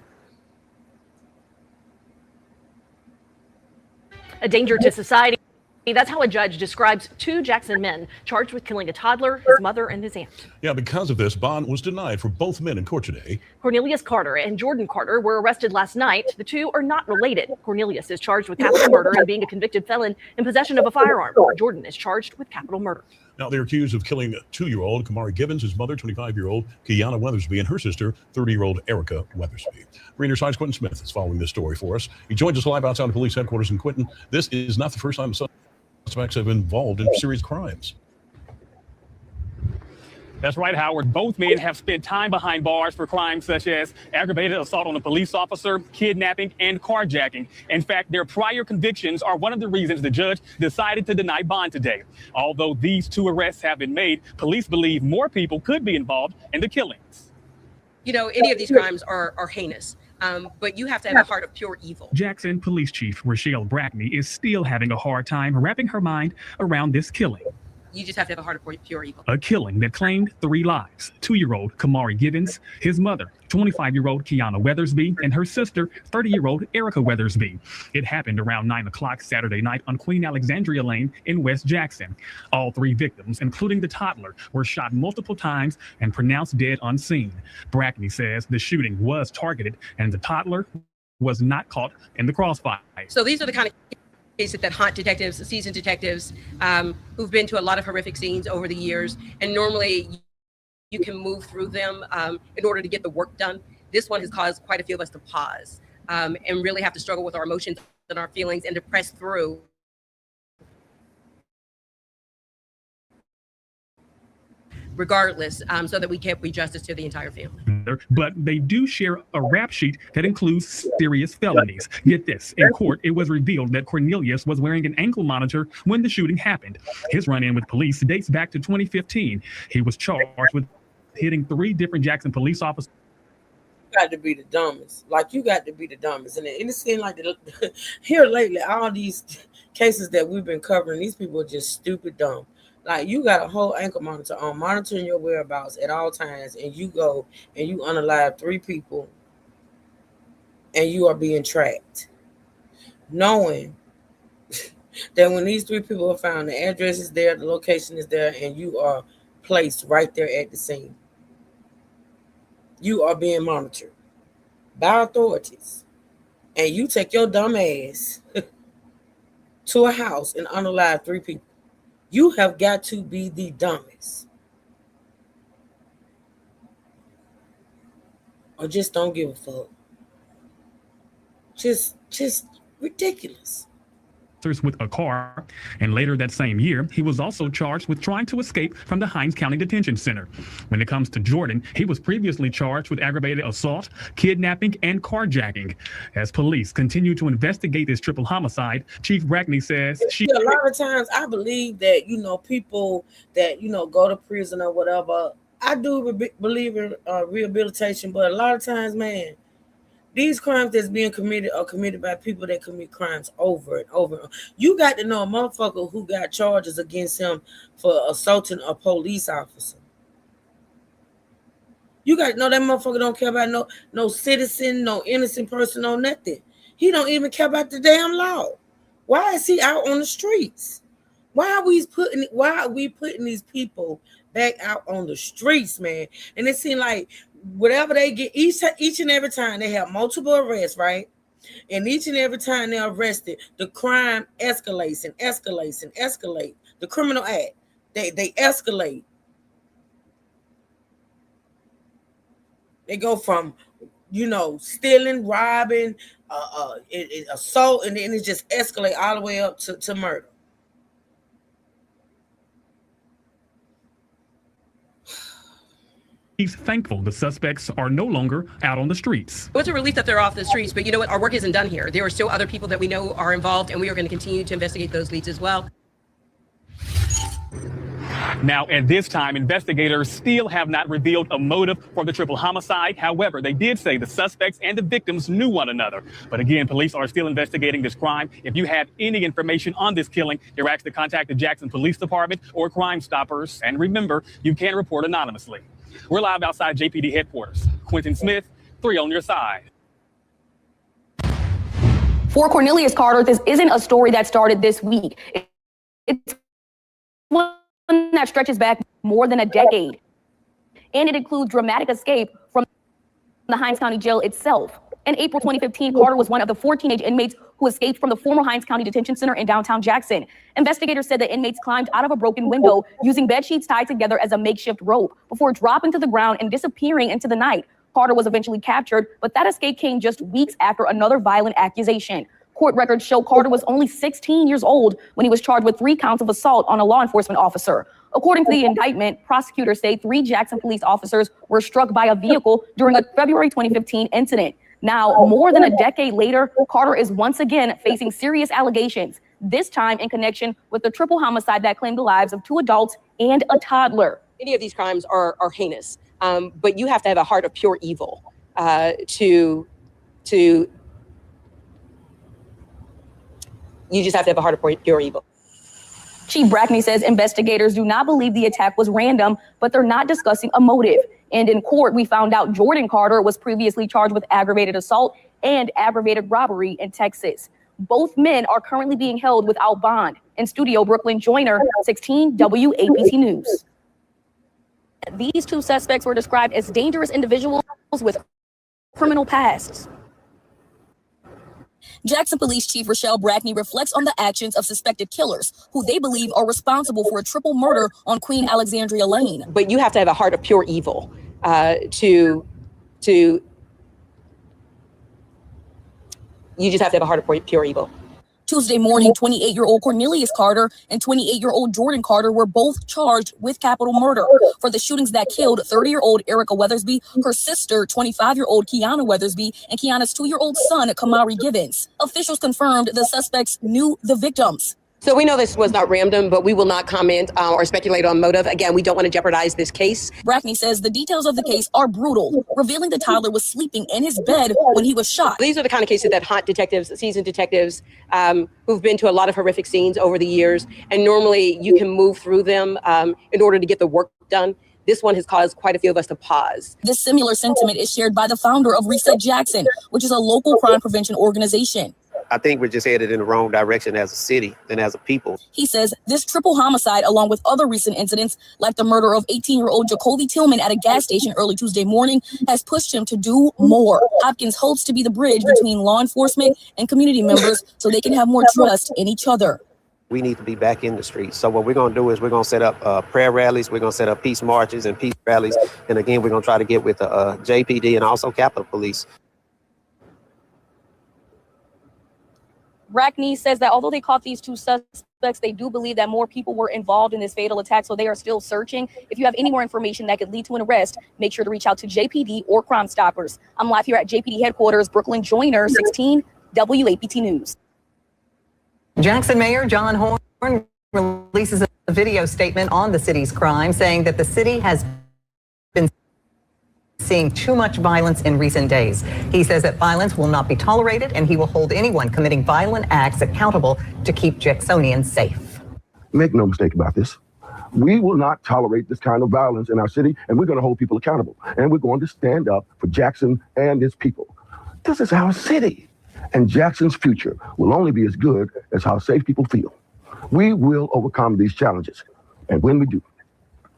A danger to society. That's how a judge describes two Jackson men charged with killing a toddler, his mother, and his aunt. Yeah, because of this, bond was denied for both men in court today. Cornelius Carter and Jordan Carter were arrested last night. The two are not related. Cornelius is charged with capital murder and being a convicted felon in possession of a firearm. Jordan is charged with capital murder. Now, they're accused of killing 2-year-old Kamari Gibbons, his mother, 25-year-old Kiana Weathersby, and her sister, 30-year-old Erica Weathersby. Greener Side's Quentin Smith is following this story for us. He joins us live outside the police headquarters in Quentin. This is not the first time suspects have been involved in serious crimes. That's right, Howard. Both men have spent time behind bars for crimes such as aggravated assault on a police officer, kidnapping, and carjacking. In fact, their prior convictions are one of the reasons the judge decided to deny bond today. Although these two arrests have been made, police believe more people could be involved in the killings. You know, any of these crimes are heinous. But you have to have a heart of pure evil. Jackson Police Chief Rochelle Brackney is still having a hard time wrapping her mind around this killing. You just have to have a heart of pure evil. A killing that claimed 3 lives. 2-year-old Kamari Gibbons, his mother, 25-year-old Kiana Weathersby, and her sister, 30-year-old Erica Weathersby. It happened around 9 o'clock Saturday night on Queen Alexandria Lane in West Jackson. All 3 victims, including the toddler, were shot multiple times and pronounced dead unseen. Brackney says the shooting was targeted and the toddler was not caught in the crossfire. So these are the kind of cases that haunt detectives, seasoned detectives, who've been to a lot of horrific scenes over the years. And normally you can move through them in order to get the work done. This one has caused quite a few of us to pause and really have to struggle with our emotions and our feelings and to press through. Regardless, so that we can bring justice to the entire family. But they do share a rap sheet that includes serious felonies. Get this, in court, it was revealed that Cornelius was wearing an ankle monitor when the shooting happened. His run-in with police dates back to 2015. He was charged with hitting 3 different Jackson police officers. You got to be the dumbest. Like, you got to be the dumbest. And it seems like here lately, all these cases that we've been covering, these people are just stupid dumb. Like, you got a whole ankle monitor on, monitoring your whereabouts at all times, and you go and you unalive 3 people, and you are being tracked, knowing that when these 3 people are found, the address is there, the location is there, and you are placed right there at the scene. You are being monitored by authorities, and you take your dumb ass to a house and unalive 3 people. You have got to be the dumbest. Or just don't give a fuck. Just ridiculous. With a car, and later that same year, he was also charged with trying to escape from the Hinds County Detention Center. When it comes to Jordan, he was previously charged with aggravated assault, kidnapping, and carjacking. As police continue to investigate this triple homicide, Chief Brackney says a lot of times I believe that, people that, go to prison or whatever, I do believe in rehabilitation, but a lot of times, man, these crimes that's being committed are committed by people that commit crimes over and over. You got to know a motherfucker who got charges against him for assaulting a police officer. You guys know that motherfucker don't care about no citizen, no innocent person, no nothing. He don't even care about the damn law. Why is he out on the streets? Why are we putting these people back out on the streets, man? And it seems like whatever they get, each and every time they have multiple arrests, right? And each and every time they're arrested, the crime escalates and escalates and escalates. The criminal act, they escalate. They go from, stealing, robbing, assault, and then it just escalate all the way up to murder. He's thankful the suspects are no longer out on the streets. It was a relief that they're off the streets, but you know what? Our work isn't done here. There are still other people that we know are involved, and we are going to continue to investigate those leads as well. Now, at this time, investigators still have not revealed a motive for the triple homicide. However, they did say the suspects and the victims knew one another. But again, police are still investigating this crime. If you have any information on this killing, you're asked to contact the Jackson Police Department or Crime Stoppers. And remember, you can report anonymously. We're live outside JPD headquarters. Quentin Smith, 3 on your side. For Cornelius Carter, this isn't a story that started this week. It's one that stretches back more than a decade. And it includes dramatic escape from the Hinds County Jail itself. In April 2015, Carter was one of the 4 teenage inmates who escaped from the former Hinds County Detention Center in downtown Jackson. Investigators said the inmates climbed out of a broken window using bed sheets tied together as a makeshift rope before dropping to the ground and disappearing into the night. Carter was eventually captured, but that escape came just weeks after another violent accusation. Court records show Carter was only 16 years old when he was charged with 3 counts of assault on a law enforcement officer. According to the indictment, prosecutors say 3 Jackson police officers were struck by a vehicle during a February 2015 incident. Now, more than a decade later, Carter is once again facing serious allegations, this time in connection with the triple homicide that claimed the lives of 2 adults and a toddler. Any of these crimes are heinous, but you have to have a heart of pure evil you just have to have a heart of pure evil. Chief Brackney says investigators do not believe the attack was random, but they're not discussing a motive. And in court, we found out Jordan Carter was previously charged with aggravated assault and aggravated robbery in Texas. Both men are currently being held without bond. In studio, Brooklyn Joyner, 16 WAPT News. These 2 suspects were described as dangerous individuals with criminal pasts. Jackson Police Chief Rochelle Brackney reflects on the actions of suspected killers, who they believe are responsible for a triple murder on Queen Alexandria Lane. But you have to have a heart of pure evil you just have to have a heart of pure evil. Tuesday morning, 28-year-old Cornelius Carter and 28-year-old Jordan Carter were both charged with capital murder for the shootings that killed 30-year-old Erica Weathersby, her sister, 25-year-old Kiana Weathersby, and Kiana's 2-year-old son, Kamari Givens. Officials confirmed the suspects knew the victims. So we know this was not random, but we will not comment or speculate on motive. Again, we don't want to jeopardize this case. Brackney says the details of the case are brutal, revealing the toddler was sleeping in his bed when he was shot. These are the kind of cases that haunt detectives, seasoned detectives, who've been to a lot of horrific scenes over the years. And normally you can move through them in order to get the work done. This one has caused quite a few of us to pause. This similar sentiment is shared by the founder of Reset Jackson, which is a local crime prevention organization. I think we're just headed in the wrong direction as a city and as a people. He says this triple homicide, along with other recent incidents like the murder of 18-year-old Jacoby Tillman at a gas station early Tuesday morning, has pushed him to do more. Hopkins hopes to be the bridge between law enforcement and community members so they can have more trust in each other. We need to be back in the streets. So what we're going to do is we're going to set up prayer rallies. We're going to set up peace marches and peace rallies. And again, we're going to try to get with the JPD and also Capitol Police. Brackney says that although they caught these 2 suspects, they do believe that more people were involved in this fatal attack, so they are still searching. If you have any more information that could lead to an arrest, make sure to reach out to JPD or Crime Stoppers. I'm live here at JPD headquarters, Brooklyn Joyner, 16 WAPT News. Jackson Mayor John Horn releases a video statement on the city's crime, saying that the city has been seeing too much violence in recent days. He says that violence will not be tolerated, and he will hold anyone committing violent acts accountable to keep Jacksonians safe. Make no mistake about this. We will not tolerate this kind of violence in our city, and we're going to hold people accountable. And we're going to stand up for Jackson and its people. This is our city, and Jackson's future will only be as good as how safe people feel. We will overcome these challenges, and when we do,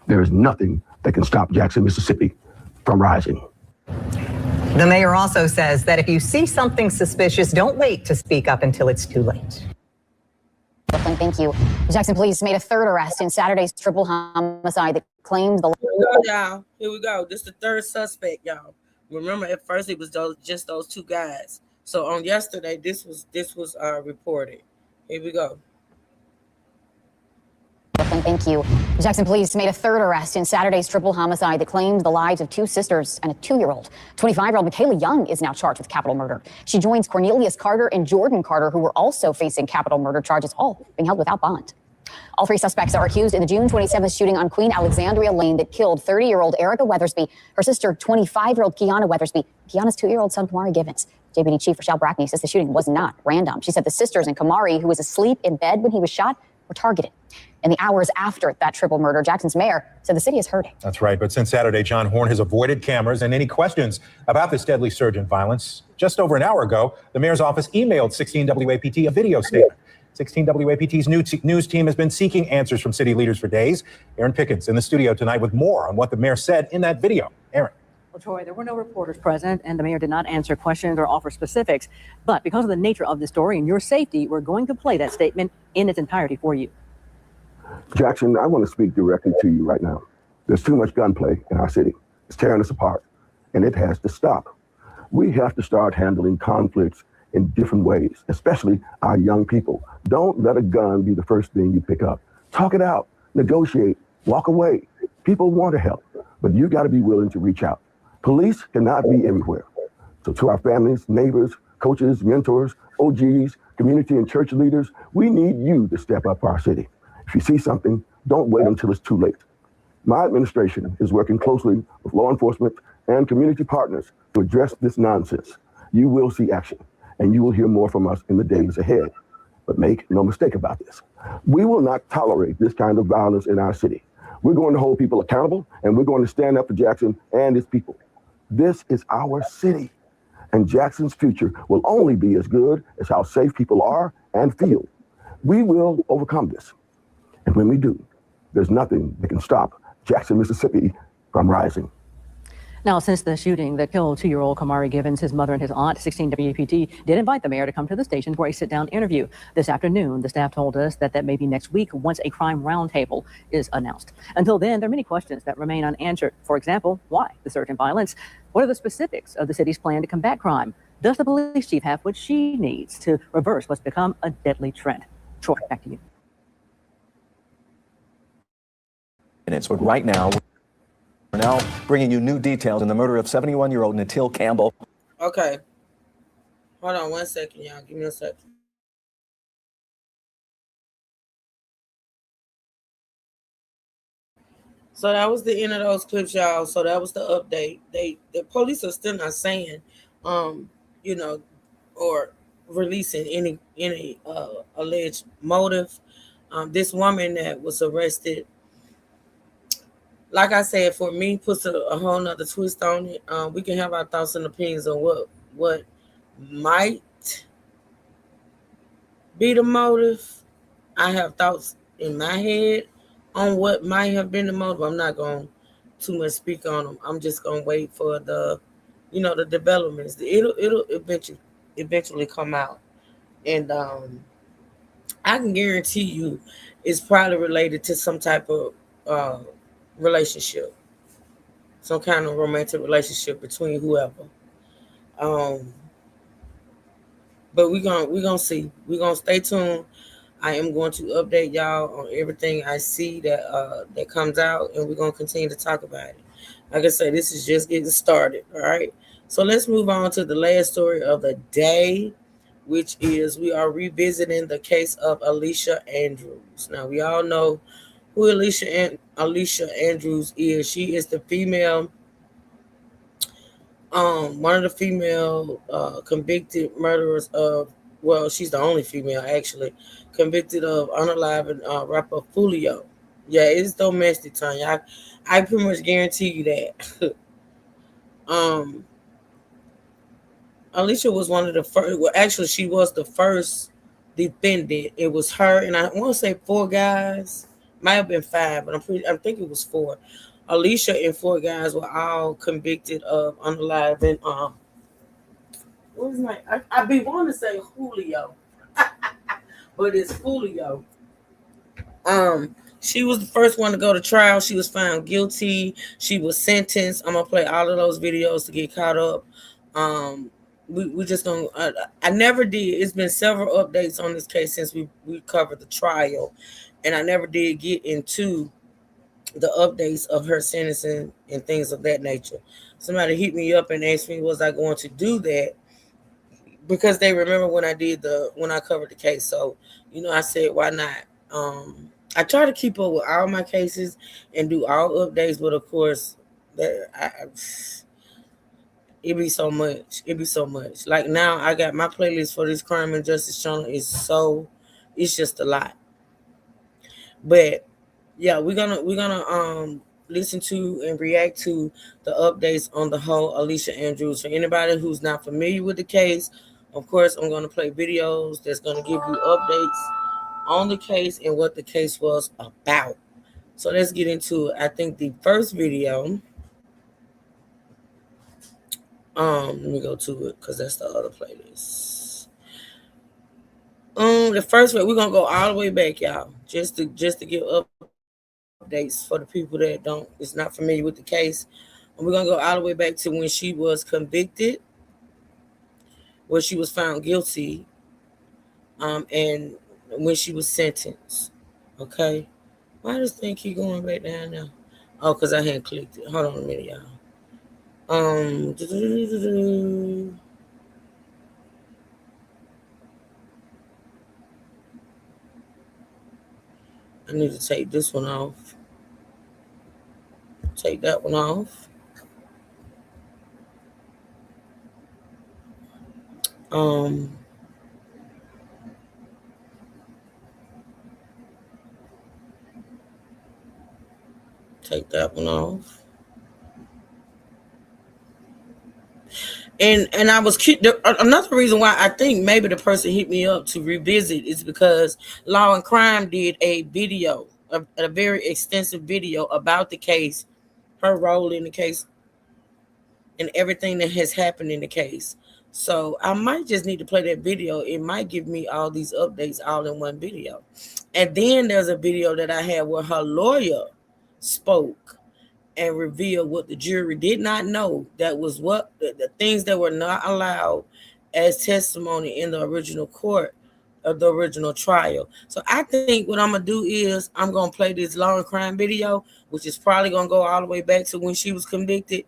there is nothing that can stop Jackson, Mississippi from rising. The mayor also says that if you see something suspicious, don't wait to speak up until it's too late. Thank you. Jackson police made a third arrest in Saturday's triple homicide that claimed the... Here we go, y'all. Here we go. This is the third suspect, y'all. Remember, at first it was just those two guys. So on yesterday, this was reported. Here we go. Thank you. Jackson police made a third arrest in Saturday's triple homicide that claimed the lives of two sisters and a 2-year-old. 25-year-old Michaela Young is now charged with capital murder. She joins Cornelius Carter and Jordan Carter, who were also facing capital murder charges, all being held without bond. All three suspects are accused in the June 27th shooting on Queen Alexandria Lane that killed 30-year-old Erica Weathersby, her sister 25-year-old Kiana Weathersby, Kiana's 2-year-old son Kamari Givens. JPD Chief Rochelle Brackney says the shooting was not random. She said the sisters and Kamari, who was asleep in bed when he was shot, were targeted. In the hours after that triple murder, Jackson's mayor said the city is hurting. That's right. But since Saturday, John Horn has avoided cameras and any questions about this deadly surge in violence. Just over an hour ago, the mayor's office emailed 16 WAPT a video statement. 16 WAPT's news team has been seeking answers from city leaders for days. Aaron Pickens in the studio tonight with more on what the mayor said in that video. Aaron. Well, Troy, there were no reporters present, and the mayor did not answer questions or offer specifics. But because of the nature of the story and your safety, we're going to play that statement in its entirety for you. Jackson, I want to speak directly to you right now. There's too much gunplay in our city. It's tearing us apart, and it has to stop. We have to start handling conflicts in different ways, especially our young people. Don't let a gun be the first thing you pick up. Talk it out, negotiate, walk away. People want to help, but you got to be willing to reach out. Police cannot be everywhere. So to our families, neighbors, coaches, mentors, OGs, community and church leaders, we need you to step up for our city. If you see something, don't wait until it's too late. My administration is working closely with law enforcement and community partners to address this nonsense. You will see action, and you will hear more from us in the days ahead. But make no mistake about this. We will not tolerate this kind of violence in our city. We're going to hold people accountable, and we're going to stand up for Jackson and his people. This is our city, and Jackson's future will only be as good as how safe people are and feel. We will overcome this. And when we do, there's nothing that can stop Jackson, Mississippi from rising. Now, since the shooting that killed 2-year-old Kamari Givens, his mother and his aunt, 16 WAPT did invite the mayor to come to the station for a sit-down interview. This afternoon, the staff told us that may be next week once a crime roundtable is announced. Until then, there are many questions that remain unanswered. For example, why the surge in violence? What are the specifics of the city's plan to combat crime? Does the police chief have what she needs to reverse what's become a deadly trend? Troy, back to you. But right now, we're now bringing you new details in the murder of 71-year-old Natil Campbell. Okay. Hold on 1 second, y'all. Give me a second. So that was the end of those clips, y'all. So that was the update. The police are still not saying, or releasing any alleged motive. This woman that was arrested, like I said, for me, puts a whole nother twist on it. We can have our thoughts and opinions on what might be the motive. I have thoughts in my head on what might have been the motive. I'm not going to too much speak on them. I'm just going to wait for the developments. It'll eventually come out. And I can guarantee you it's probably related to some type of relationship, some kind of romantic relationship between whoever. But we're gonna see. We're gonna stay tuned. I am going to update y'all on everything I see that comes out, and we're gonna continue to talk about it. Like I said, this is just getting started. All right. So let's move on to the last story of the day, which is we are revisiting the case of Alicia Andrews. Now we all know who Alicia Andrews is. She is the female, one of the female convicted murderers of, well, she's the only female actually convicted of UnAlived rapper Fulio. Yeah, it's domestic, Tanya. I pretty much guarantee you that. Alicia was one of the first. Well, actually, she was the first defendant. It was her and I want to say 4 guys. Might have been 5, but I think it was 4. Alicia and 4 guys were all convicted of UnAlived and what was his name? I be wanting to say Julio, but it's Julio. She was the first one to go to trial. She was found guilty. She was sentenced. I'm gonna play all of those videos to get caught up. We just gonna. I never did. It's been several updates on this case since we covered the trial, and I never did get into the updates of her sentencing and things of that nature. Somebody hit me up and asked me, was I going to do that? Because they remember when I covered the case. So, I said, why not? I try to keep up with all my cases and do all updates, but of course, it be so much. It be so much. Like now, I got my playlist for this Crime and Justice channel it's just a lot. But yeah, we're gonna listen to and react to the updates on the whole Alicia Andrews. For anybody who's not familiar with the case, of course, I'm gonna play videos that's gonna give you updates on the case and what the case was about. So let's get into it. I think the first video, let me go to it because that's the other playlist. The first one, we're gonna go all the way back, y'all, just to give updates for the people that is not familiar with the case. And we're gonna go all the way back to when she was convicted, where she was found guilty, and when she was sentenced. Okay. Why does this thing keep going back down now? Oh, because I hadn't clicked it. Hold on a minute, y'all. I need to take this one off. Take that one off. Take that one off. And I was another reason why I think maybe the person hit me up to revisit is because Law and Crime did a video, a very extensive video about the case, her role in the case, and everything that has happened in the case. So I might just need to play that video. It might give me all these updates all in one video. And then there's a video that I had where her lawyer spoke and revealed what the jury did not know. That was what the things that were not allowed as testimony in the original court of the original trial. So I think what I'm gonna do is I'm gonna play this Law and Crime video, which is probably gonna go all the way back to when she was convicted,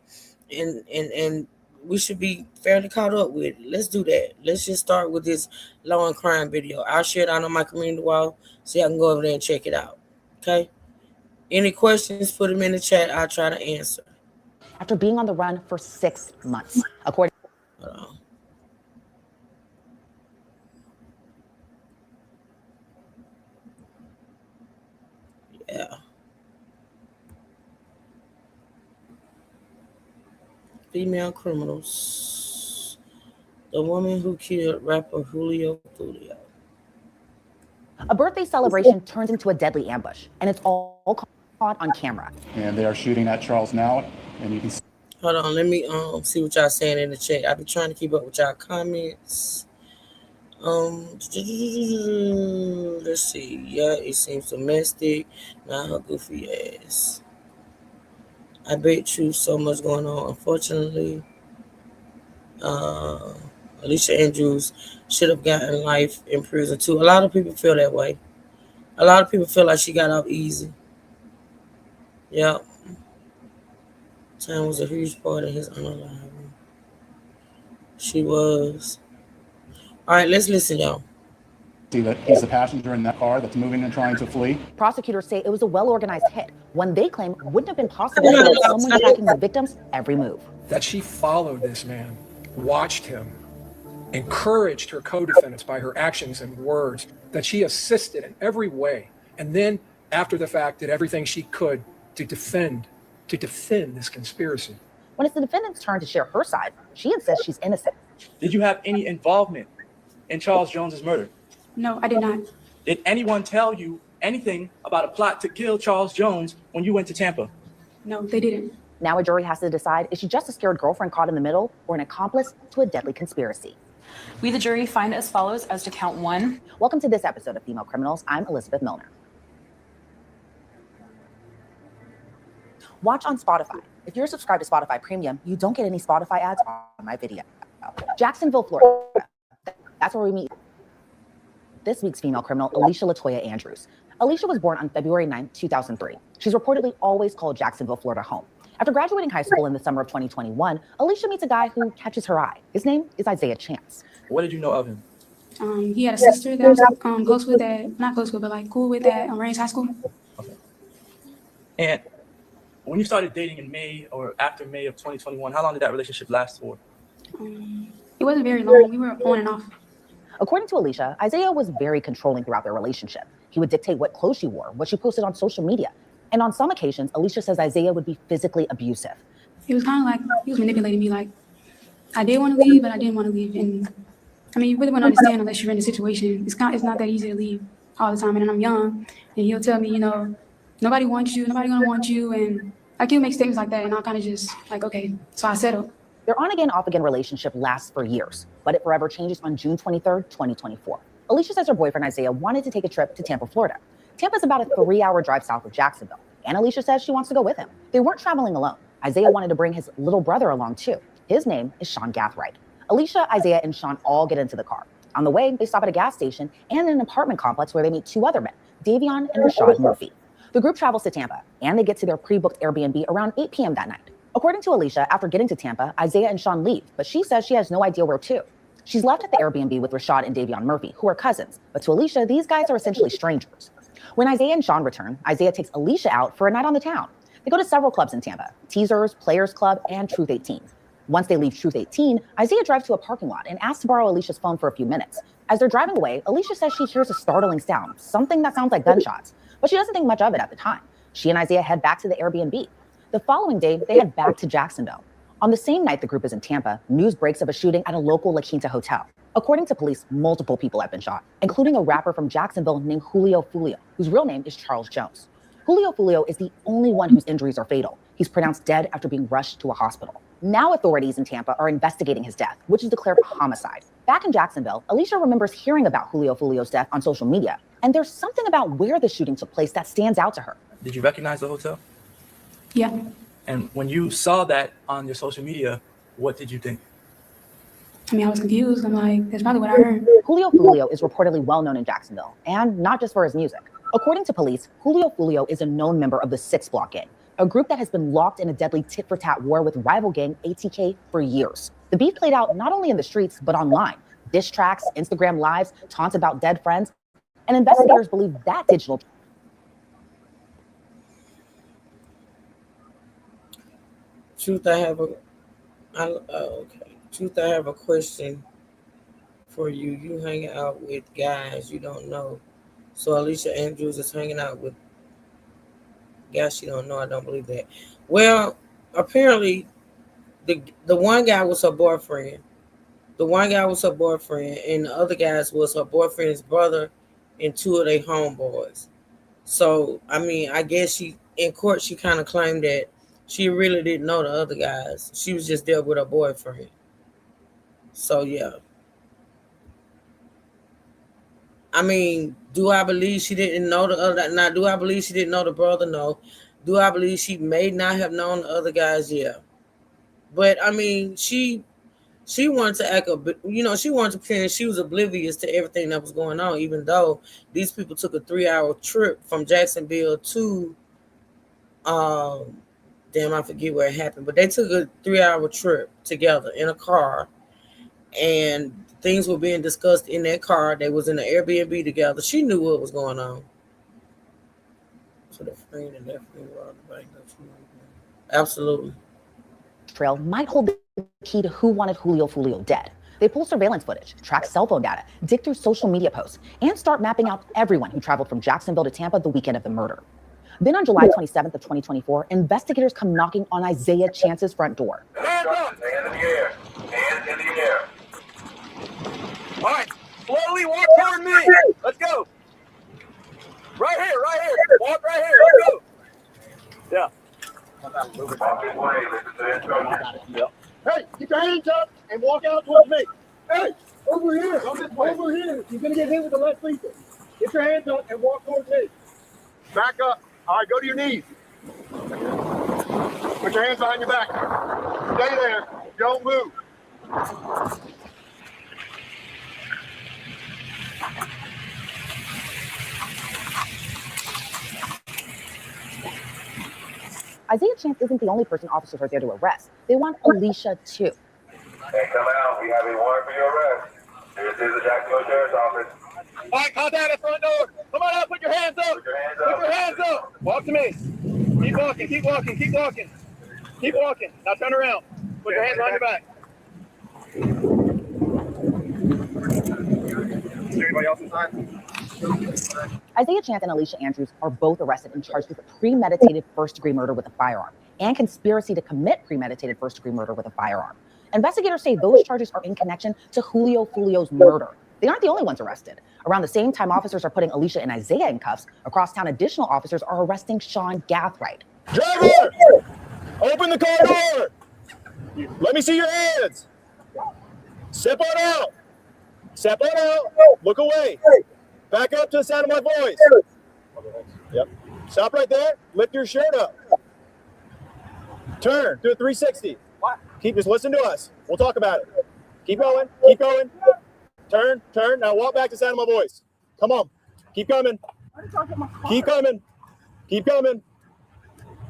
and we should be fairly caught up with it. Let's do that. Let's just start with this Law and Crime video. I'll share it out on my community wall so y'all can go over there and check it out. Okay. Any questions, put them in the chat. I'll try to answer. After being on the run for 6 months, according. Yeah. Female criminals. The woman who killed rapper Julio. A birthday celebration turns into a deadly ambush, and it's all caught on camera. And they are shooting at Charles now, and you can see. Hold on, let me see what y'all saying in the chat. I've been trying to keep up with y'all comments. Let's see. Yeah, it seems domestic. Now her goofy ass. I bet you so much going on. Unfortunately, Alicia Andrews should have gotten life in prison too. A lot of people feel that way. A lot of people feel like she got off easy. Yeah. Time was a huge part of his unalive. She was. All right, let's listen, y'all. See that he's the passenger in that car that's moving and trying to flee. Prosecutors say it was a well-organized hit, one they claim wouldn't have been possible without someone tracking the victim's every move. That she followed this man, watched him, encouraged her co-defendants by her actions and words, that she assisted in every way, and then after the fact, did everything she could to defend this conspiracy. When it's the defendant's turn to share her side, she insists she's innocent. Did you have any involvement in Charles Jones's murder? No, I did not. Did anyone tell you anything about a plot to kill Charles Jones when you went to Tampa? No, they didn't. Now a jury has to decide, is she just a scared girlfriend caught in the middle or an accomplice to a deadly conspiracy? We, the jury, find as follows as to count 1. Welcome to this episode of Female Criminals. I'm Elizabeth Milner. Watch on Spotify. If you're subscribed to Spotify Premium, you don't get any Spotify ads on my video. Jacksonville, Florida. That's where we meet this week's female criminal, Alicia Latoya Andrews. Alicia was born on February 9, 2003. She's reportedly always called Jacksonville, Florida home. After graduating high school in the summer of 2021, Alicia meets a guy who catches her eye. His name is Isaiah Chance. What did you know of him? He had a sister that was close with that, not close with, but like cool with that Rains High School. Okay. And when you started dating in May or after May of 2021, how long did that relationship last for? It wasn't very long. We were on and off. According to Alicia, Isaiah was very controlling throughout their relationship. He would dictate what clothes she wore, what she posted on social media. And on some occasions, Alicia says Isaiah would be physically abusive. He was kind of like, he was manipulating me. Like, I did want to leave, but I didn't want to leave. And I mean, you really wouldn't understand unless you're in the situation. It's not that easy to leave all the time. And then I'm young, and he'll tell me, you know, nobody wants you, nobody gonna want you. And like, he'll make statements like that, and I'll kind of just like, okay, so I settled. Their on-again, off-again relationship lasts for years, but it forever changes on June 23rd, 2024. Alicia says her boyfriend Isaiah wanted to take a trip to Tampa, Florida. Tampa's about a 3-hour drive south of Jacksonville, and Alicia says she wants to go with him. They weren't traveling alone. Isaiah wanted to bring his little brother along too. His name is Sean Gathright. Alicia, Isaiah, and Sean all get into the car. On the way, they stop at a gas station and in an apartment complex where they meet 2 other men, Davion and Rashad Murphy. The group travels to Tampa, and they get to their pre-booked Airbnb around 8 p.m. that night. According to Alicia, after getting to Tampa, Isaiah and Sean leave, but she says she has no idea where to. She's left at the Airbnb with Rashad and Davion Murphy, who are cousins, but to Alicia, these guys are essentially strangers. When Isaiah and Sean return, Isaiah takes Alicia out for a night on the town. They go to several clubs in Tampa, Teasers, Players Club, and Truth 18. Once they leave Truth 18, Isaiah drives to a parking lot and asks to borrow Alicia's phone for a few minutes. As they're driving away, Alicia says she hears a startling sound, something that sounds like gunshots, but she doesn't think much of it at the time. She and Isaiah head back to the Airbnb. The following day, they head back to Jacksonville. On the same night the group is in Tampa, news breaks of a shooting at a local La Quinta hotel. According to police, multiple people have been shot, including a rapper from Jacksonville named Julio Fulio, whose real name is Charles Jones. Julio Fulio is the only one whose injuries are fatal. He's pronounced dead after being rushed to a hospital. Now authorities in Tampa are investigating his death, which is declared homicide. Back in Jacksonville, Alicia remembers hearing about Julio Fulio's death on social media, and there's something about where the shooting took place that stands out to her. Did you recognize the hotel? Yeah. And when you saw that on your social media, what did you think? I mean, I was confused. I'm like, that's probably what I heard. Julio Fulio is reportedly well known in Jacksonville, and not just for his music. According to police, Julio Fulio is a known member of the 6 Block Gang, a group that has been locked in a deadly tit-for-tat war with rival gang ATK for years. The beef played out not only in the streets, but online. Diss tracks, Instagram lives, taunts about dead friends, and investigators believe that digital... Truth, I have a question for you. You hang out with guys you don't know. So Alicia Andrews is hanging out with guys she don't know. I don't believe that. Well, apparently the one guy was her boyfriend. The one guy was her boyfriend, and the other guys was her boyfriend's brother and 2 of their homeboys. So, I mean, I guess she in court she kind of claimed that she really didn't know the other guys. She was just there with her boyfriend. So, yeah. I mean, do I believe she didn't know the other? Now, do I believe she didn't know the brother? No. Do I believe she may not have known the other guys? Yeah. But, I mean, she wanted to act a bit, she wanted to pretend she was oblivious to everything that was going on, even though these people took a 3-hour trip from Jacksonville to, I forget where it happened, but they took a 3-hour trip together in a car, and things were being discussed in that car. They was in the Airbnb together. She knew what was going on. So the friend and that friend were on the bank. Absolutely. Trail might hold the key to who wanted Julio Fulio dead. They pull surveillance footage, track cell phone data, dig through social media posts, and start mapping out everyone who traveled from Jacksonville to Tampa the weekend of the murder. Then on July 27th of 2024, investigators come knocking on Isaiah Chance's front door. Hands up! Hands in the air. Hands in the air. All right, slowly walk toward me. Let's go. Right here, right here. Walk right here. Let's go. Yeah. Yep. Hey, get your hands up and walk out towards me. Hey, over here. Over here. You're going to get hit with the left lethal. Get your hands up and walk towards me. Back up. All right, go to your knees. Put your hands behind your back. Stay there. Don't move. Isaiah Chance isn't the only person officers are there to arrest. They want Alicia too. Hey, come out. We have a warrant for your arrest. This is the Jacksonville Sheriff's Office. All right, contact at the front door. Come on out. Put your hands up. Put your hands up. Put your hands up. Walk to me. Keep walking. Keep walking. Keep walking. Keep walking. Now turn around. Put your hands behind your back. Is there anybody else inside? Isaiah Chance and Alicia Andrews are both arrested and charged with premeditated first-degree murder with a firearm and conspiracy to commit premeditated first-degree murder with a firearm. Investigators say those charges are in connection to Julio Fulio's murder. They aren't the only ones arrested. Around the same time officers are putting Alicia and Isaiah in cuffs, across town additional officers are arresting Sean Gathright. Driver! Open the car door! Let me see your hands! Step on out! Step on out! Look away! Back up to the sound of my voice! Yep. Stop right there. Lift your shirt up. Turn. Do a 360. Just listen to us. We'll talk about it. Keep going. Keep going. Turn. Turn. Now walk back to the sound of my voice. Come on. Keep coming. Keep coming. Keep coming.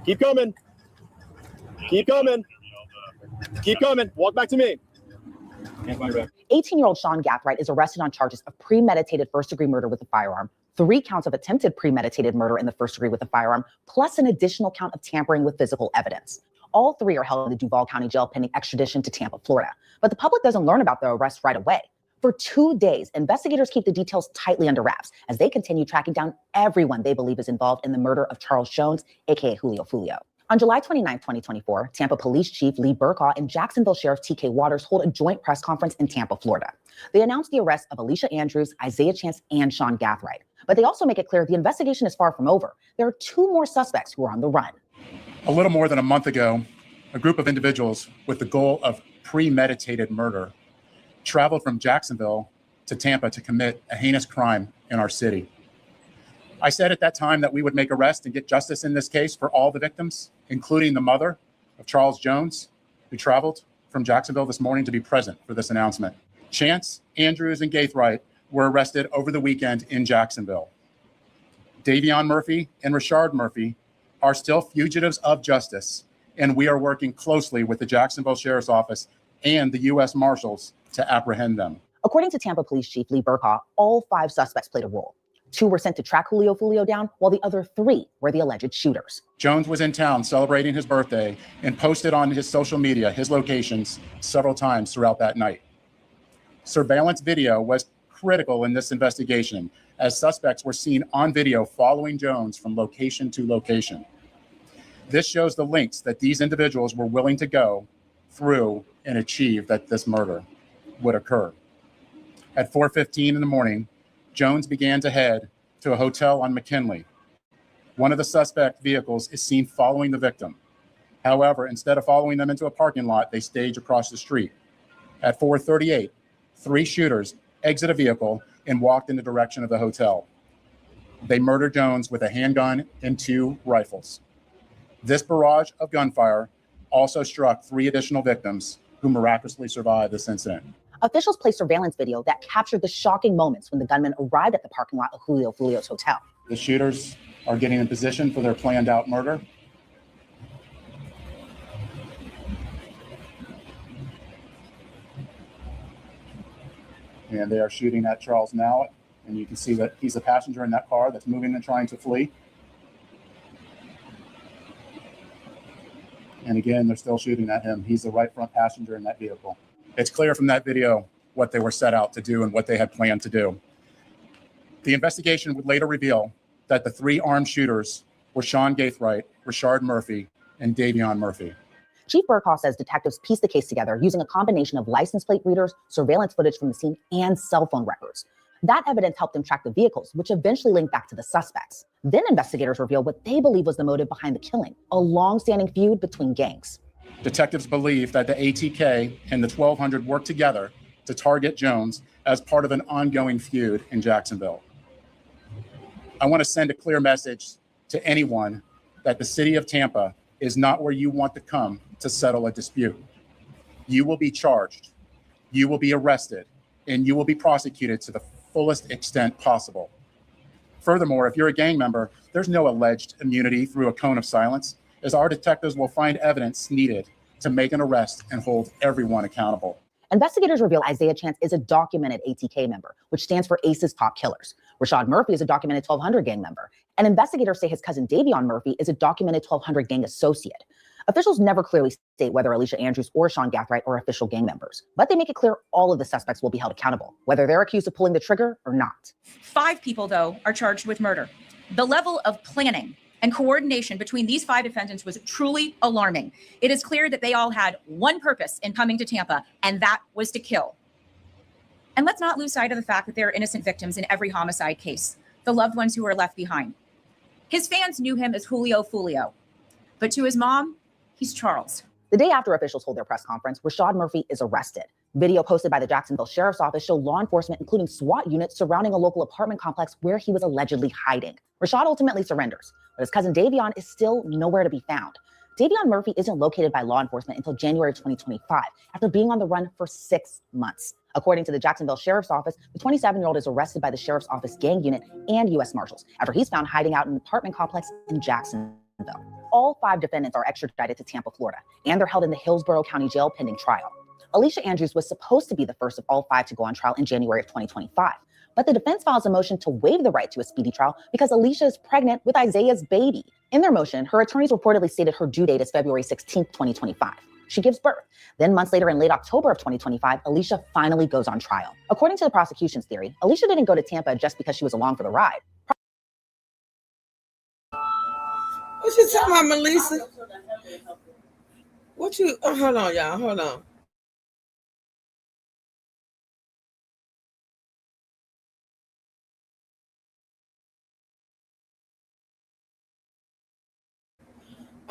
Keep coming. Keep coming. Keep coming. Walk back to me. 18-year-old Sean Gathright is arrested on charges of premeditated first-degree murder with a firearm, 3 counts of attempted premeditated murder in the first degree with a firearm, plus an additional count of tampering with physical evidence. All 3 are held in the Duval County Jail pending extradition to Tampa, Florida. But the public doesn't learn about the arrest right away. For 2 days, investigators keep the details tightly under wraps as they continue tracking down everyone they believe is involved in the murder of Charles Jones, aka Julio Fulio. On July 29, 2024, Tampa Police Chief Lee Burkaw and Jacksonville Sheriff T.K. Waters hold a joint press conference in Tampa, Florida. They announced the arrest of Alicia Andrews, Isaiah Chance, and Sean Gathright. But they also make it clear the investigation is far from over. There are 2 more suspects who are on the run. A little more than a month ago, a group of individuals with the goal of premeditated murder traveled from Jacksonville to Tampa to commit a heinous crime in our city. I said at that time that we would make arrests and get justice in this case for all the victims, including the mother of Charles Jones, who traveled from Jacksonville this morning to be present for this announcement. Chance, Andrews, and Gathright were arrested over the weekend in Jacksonville. Davion Murphy and Rashard Murphy are still fugitives of justice, and we are working closely with the Jacksonville Sheriff's Office and the U.S. Marshals to apprehend them. According to Tampa Police Chief Lee Burkaw, all 5 suspects played a role. 2 were sent to track Julio Fulio down, while the other 3 were the alleged shooters. Jones was in town celebrating his birthday and posted on his social media his locations several times throughout that night. Surveillance video was critical in this investigation, as suspects were seen on video following Jones from location to location. This shows the lengths that these individuals were willing to go through and achieve that this murder would occur. At 4:15 in the morning, Jones began to head to a hotel on McKinley. One of the suspect vehicles is seen following the victim. However, instead of following them into a parking lot, they stage across the street. At 4:38, 3 shooters exit a vehicle and walked in the direction of the hotel. They murdered Jones with a handgun and 2 rifles. This barrage of gunfire also struck 3 additional victims who miraculously survived this incident. Officials placed surveillance video that captured the shocking moments when the gunmen arrived at the parking lot of Julio Fulio's hotel. The shooters are getting in position for their planned out murder. And they are shooting at Charles now. And you can see that he's a passenger in that car that's moving and trying to flee. And again, they're still shooting at him. He's the right front passenger in that vehicle. It's clear from that video what they were set out to do and what they had planned to do. The investigation would later reveal that the 3 armed shooters were Sean Gaithright, Rashard Murphy, and Davion Murphy. Chief Burkhoff says detectives pieced the case together using a combination of license plate readers, surveillance footage from the scene, and cell phone records. That evidence helped them track the vehicles, which eventually linked back to the suspects. Then investigators revealed what they believe was the motive behind the killing, a long-standing feud between gangs. Detectives believe that the ATK and the 1200 worked together to target Jones as part of an ongoing feud in Jacksonville. I want to send a clear message to anyone that the city of Tampa is not where you want to come to settle a dispute. You will be charged, you will be arrested, and you will be prosecuted to the fullest extent possible. Furthermore, if you're a gang member, there's no alleged immunity through a cone of silence, as our detectives will find evidence needed to make an arrest and hold everyone accountable. Investigators reveal Isaiah Chance is a documented ATK member, which stands for Ace's Top Killers. Rashad Murphy is a documented 1200 gang member. And investigators say his cousin Davion Murphy is a documented 1200 gang associate. Officials never clearly state whether Alicia Andrews or Sean Gaithright are official gang members, but they make it clear all of the suspects will be held accountable, whether they're accused of pulling the trigger or not. 5 people, though, are charged with murder. The level of planning and coordination between these 5 defendants was truly alarming. It is clear that they all had one purpose in coming to Tampa, and that was to kill. And let's not lose sight of the fact that there are innocent victims in every homicide case, the loved ones who are left behind. His fans knew him as Julio Fulio, but to his mom, he's Charles. The day after officials hold their press conference, Rashad Murphy is arrested. Video posted by the Jacksonville Sheriff's Office showed law enforcement, including SWAT units, surrounding a local apartment complex where he was allegedly hiding. Rashad ultimately surrenders, but his cousin Davion is still nowhere to be found. Davion Murphy isn't located by law enforcement until January of 2025, after being on the run for 6 months. According to the Jacksonville Sheriff's Office, the 27-year-old is arrested by the Sheriff's Office gang unit and U.S. Marshals after he's found hiding out in an apartment complex in Jacksonville. All 5 defendants are extradited to Tampa, Florida, and they're held in the Hillsborough County Jail pending trial. Alicia Andrews was supposed to be the first of all 5 to go on trial in January of 2025, but the defense files a motion to waive the right to a speedy trial because Alicia is pregnant with Isaiah's baby. In their motion, her attorneys reportedly stated her due date is February 16, 2025. She gives birth. Then months later, in late October of 2025, Alicia finally goes on trial. According to the prosecution's theory, Alicia didn't go to Tampa just because she was along for the ride. What you talking about, Melissa? What you? Oh, hold on, y'all. Hold on.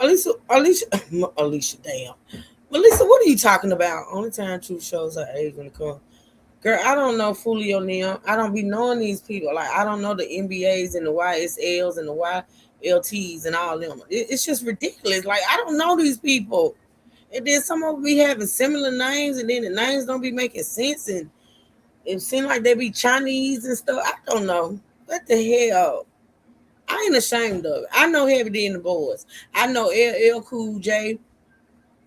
Alicia, damn. Melissa, what are you talking about? Only time truth shows her age when it comes. Girl, I don't know Fulio Neal. I don't be knowing these people. Like, I don't know the NBAs and the YSLs and the YLTs and all them. It's just ridiculous. Like, I don't know these people. And then some of them be having similar names, and then the names don't be making sense, and it seems like they be Chinese and stuff. I don't know. What the hell? I ain't ashamed of it. I know Heavy D and the boys. I know LL Cool J.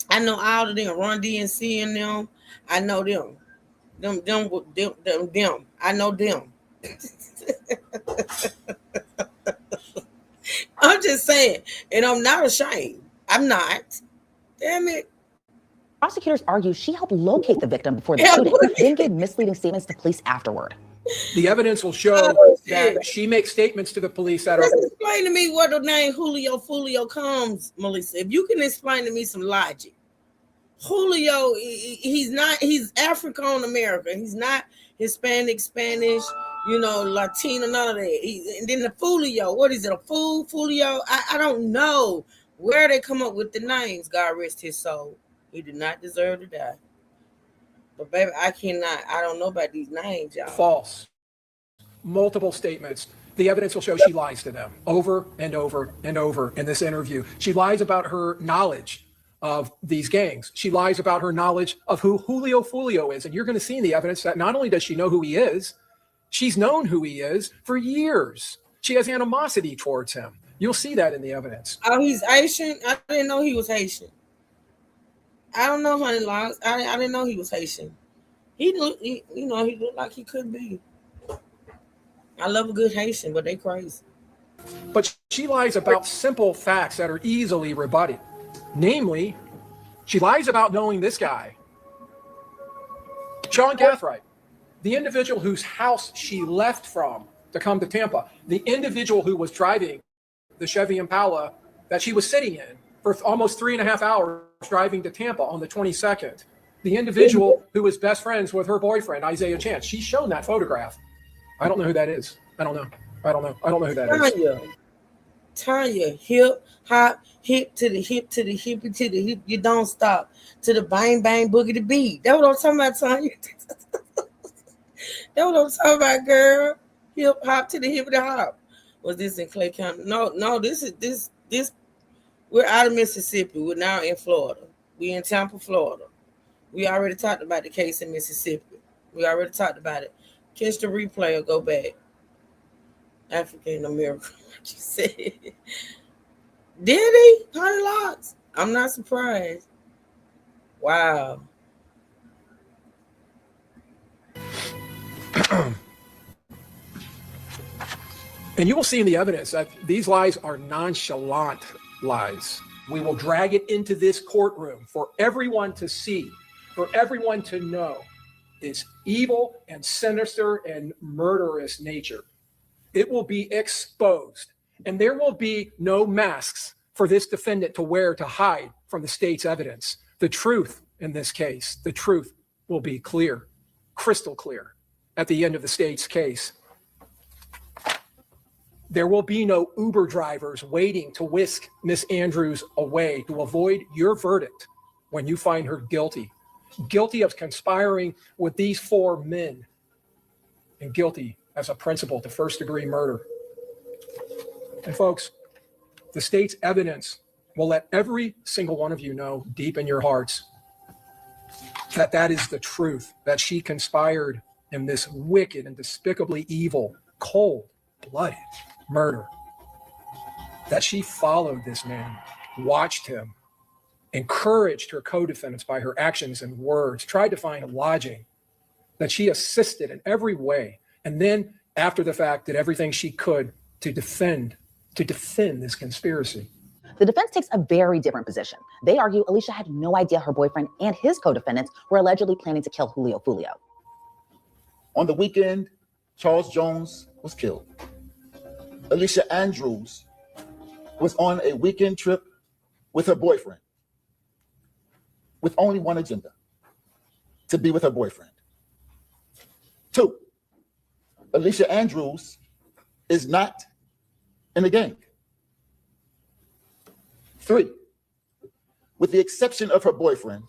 I know all of them. Run DMC and them. I know them. Them. I know them. I'm just saying, and I'm not ashamed. I'm not. Damn it. Prosecutors argue she helped locate the victim before the shooting, then gave misleading statements to police afterward. The evidence will show that she makes statements to the police that are. Explain to me where the name Julio Fulio comes, Melissa. If you can explain to me some logic. Julio, he's African American. He's not Hispanic, Spanish, Latino, none of that. And then the Fulio, what is it, a Fulio? I don't know where they come up with the names. God rest his soul. He did not deserve to die. But baby, I don't know about these names, y'all. False. Multiple statements. The evidence will show she lies to them over and over and over in this interview. She lies about her knowledge of these gangs. She lies about her knowledge of who Julio Fulio is. And you're going to see in the evidence that not only does she know who he is, she's known who he is for years. She has animosity towards him. You'll see that in the evidence. Oh, he's Haitian? I didn't know he was Haitian. I don't know, honey logs. I didn't know he was Haitian. He looked like he could be. I love a good Haitian, but they crazy. But she lies about simple facts that are easily rebutted. Namely, she lies about knowing this guy, Sean Gaithright. the individual whose house she left from to come to Tampa, the individual who was driving the Chevy Impala that she was sitting in for almost 3.5 hours driving to Tampa on the 22nd, the individual who was best friends with her boyfriend, Isaiah Chance. She's shown that photograph. I don't know who that is. I don't know who that is. Tanya, hip, hop, hip to the hip, to the hippie, to the hip, you don't stop, to the bang, bang, boogie the beat. That's what I'm talking about, Tanya. That's what I'm talking about, girl. Hip, hop to the hip of the hop. Was this in Clay County? No, this, we're out of Mississippi. We're now in Florida. We're in Tampa, Florida. We already talked about the case in Mississippi. We already talked about it. Catch the replay or go back. African American, like you said. Did he? Honey Locks? I'm not surprised. Wow. And you will see in the evidence that these lies are nonchalant lies. We will drag it into this courtroom for everyone to see, for everyone to know its evil and sinister and murderous nature. It will be exposed, and there will be no masks for this defendant to wear to hide from the state's evidence. The truth in this case, the truth will be clear, crystal clear at the end of the state's case. There will be no Uber drivers waiting to whisk Miss Andrews away to avoid your verdict when you find her guilty of conspiring with these 4 men, and guilty as a principal to first-degree murder. And folks, the state's evidence will let every single one of you know deep in your hearts that that is the truth, that she conspired in this wicked and despicably evil, cold-blooded murder, that she followed this man, watched him, encouraged her co-defendants by her actions and words, tried to find lodging, that she assisted in every way, and then after the fact did everything she could to defend this conspiracy. The defense takes a very different position. They argue Alicia had no idea her boyfriend and his co-defendants were allegedly planning to kill Julio Fulio. On the weekend, Charles Jones was killed. Alicia Andrews was on a weekend trip with her boyfriend with only one agenda: to be with her boyfriend. 2, Alicia Andrews is not in a gang. 3, with the exception of her boyfriend,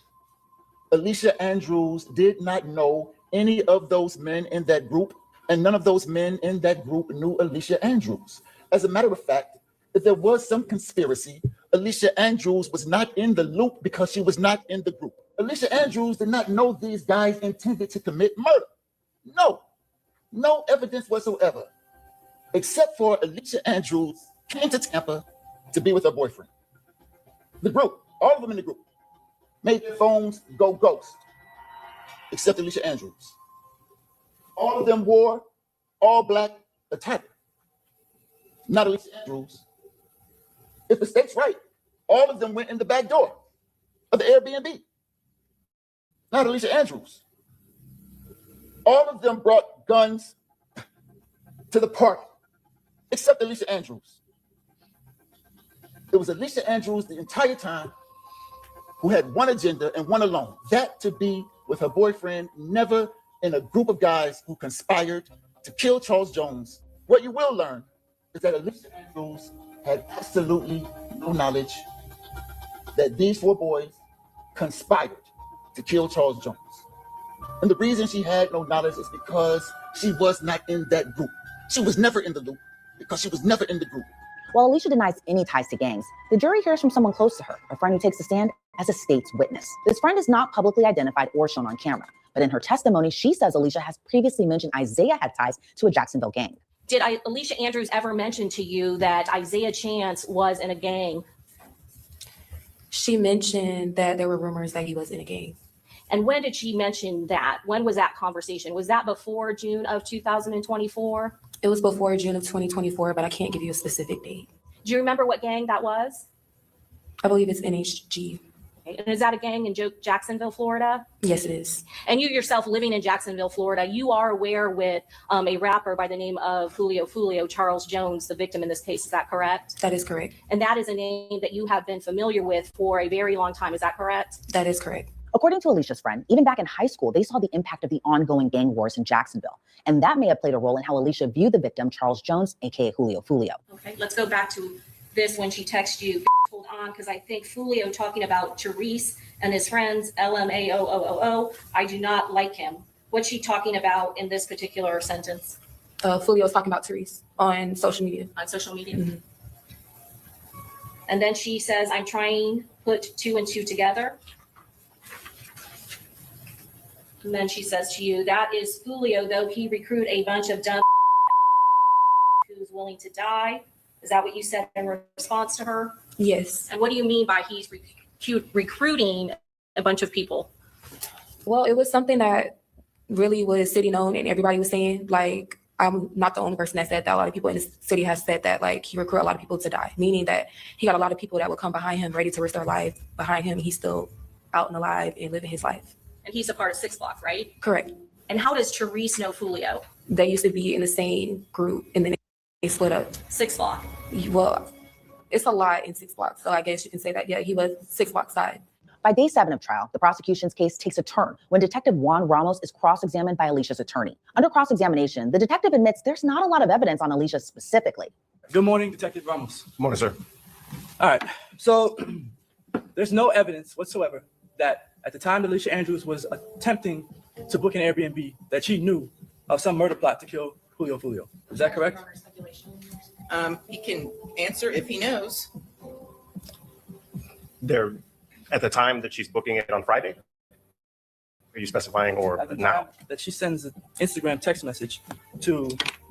Alicia Andrews did not know any of those men in that group, and none of those men in that group knew Alicia Andrews. As a matter of fact, if there was some conspiracy, Alicia Andrews was not in the loop because she was not in the group. Alicia Andrews did not know these guys intended to commit murder. No evidence whatsoever, except for Alicia Andrews came to Tampa to be with her boyfriend. The group, all of them in the group, made their phones go ghost, except Alicia Andrews. All of them wore all black attire. Not Alicia Andrews. If the state's right, all of them went in the back door of the Airbnb. Not Alicia Andrews. All of them brought guns to the party, except Alicia Andrews. It was Alicia Andrews the entire time who had one agenda and one alone, that to be with her boyfriend, never in a group of guys who conspired to kill Charles Jones. What you will learn is that Alicia Andrews had absolutely no knowledge that these 4 boys conspired to kill Charles Jones. And the reason she had no knowledge is because she was not in that group. She was never in the loop because she was never in the group. While Alicia denies any ties to gangs, the jury hears from someone close to her, a friend who takes the stand as a state's witness. This friend is not publicly identified or shown on camera, but in her testimony, she says Alicia has previously mentioned Isaiah had ties to a Jacksonville gang. Did Alicia Andrews ever mention to you that Isaiah Chance was in a gang? She mentioned that there were rumors that he was in a gang. And when did she mention that? When was that conversation? Was that before June of 2024? It was before June of 2024, but I can't give you a specific date. Do you remember what gang that was? I believe it's NHG. And is that a gang in Jacksonville, Florida? Yes, it is. And you yourself living in Jacksonville, Florida, you are aware with a rapper by the name of Julio, Charles Jones, the victim in this case. Is that correct? That is correct. And that is a name that you have been familiar with for a very long time. Is that correct? That is correct. According to Alicia's friend, even back in high school, they saw the impact of the ongoing gang wars in Jacksonville. And that may have played a role in how Alicia viewed the victim, Charles Jones, aka Julio. Okay, let's go back to this when she texted you. Hold on, because I think Julio talking about Therese and his friends, LMAOOO. I do not like him. What's she talking about in this particular sentence? Julio was talking about Therese on social media. On social media. And then she says, I'm trying to put 2 and 2 together. And then she says to you, that is Julio, though he recruit a bunch of dumb who's willing to die. Is that what you said in response to her? Yes. And what do you mean by he's recruiting a bunch of people? Well, it was something that really was city known and everybody was saying, like, I'm not the only person that said that. A lot of people in the city have said that, like, he recruit a lot of people to die, meaning that he got a lot of people that would come behind him, ready to risk their life behind him. And he's still out and alive and living his life. And he's a part of 6 Block, right? Correct. And how does Therese know Julio? They used to be in the same group and then they split up. 6 Block. Well, it's a lot in 6 Blocks. So I guess you can say that, yeah, he was 6 Block side. By day 7 of trial, the prosecution's case takes a turn when Detective Juan Ramos is cross-examined by Alicia's attorney. Under cross-examination, the detective admits there's not a lot of evidence on Alicia specifically. Good morning, Detective Ramos. Good morning, sir. All right. So there's no evidence whatsoever that at the time Alicia Andrews was attempting to book an Airbnb that she knew of some murder plot to kill Julio. Is that correct? He can answer if he knows. There, at the time that she's booking it on Friday? Are you specifying or At the now? time that she sends an Instagram text message to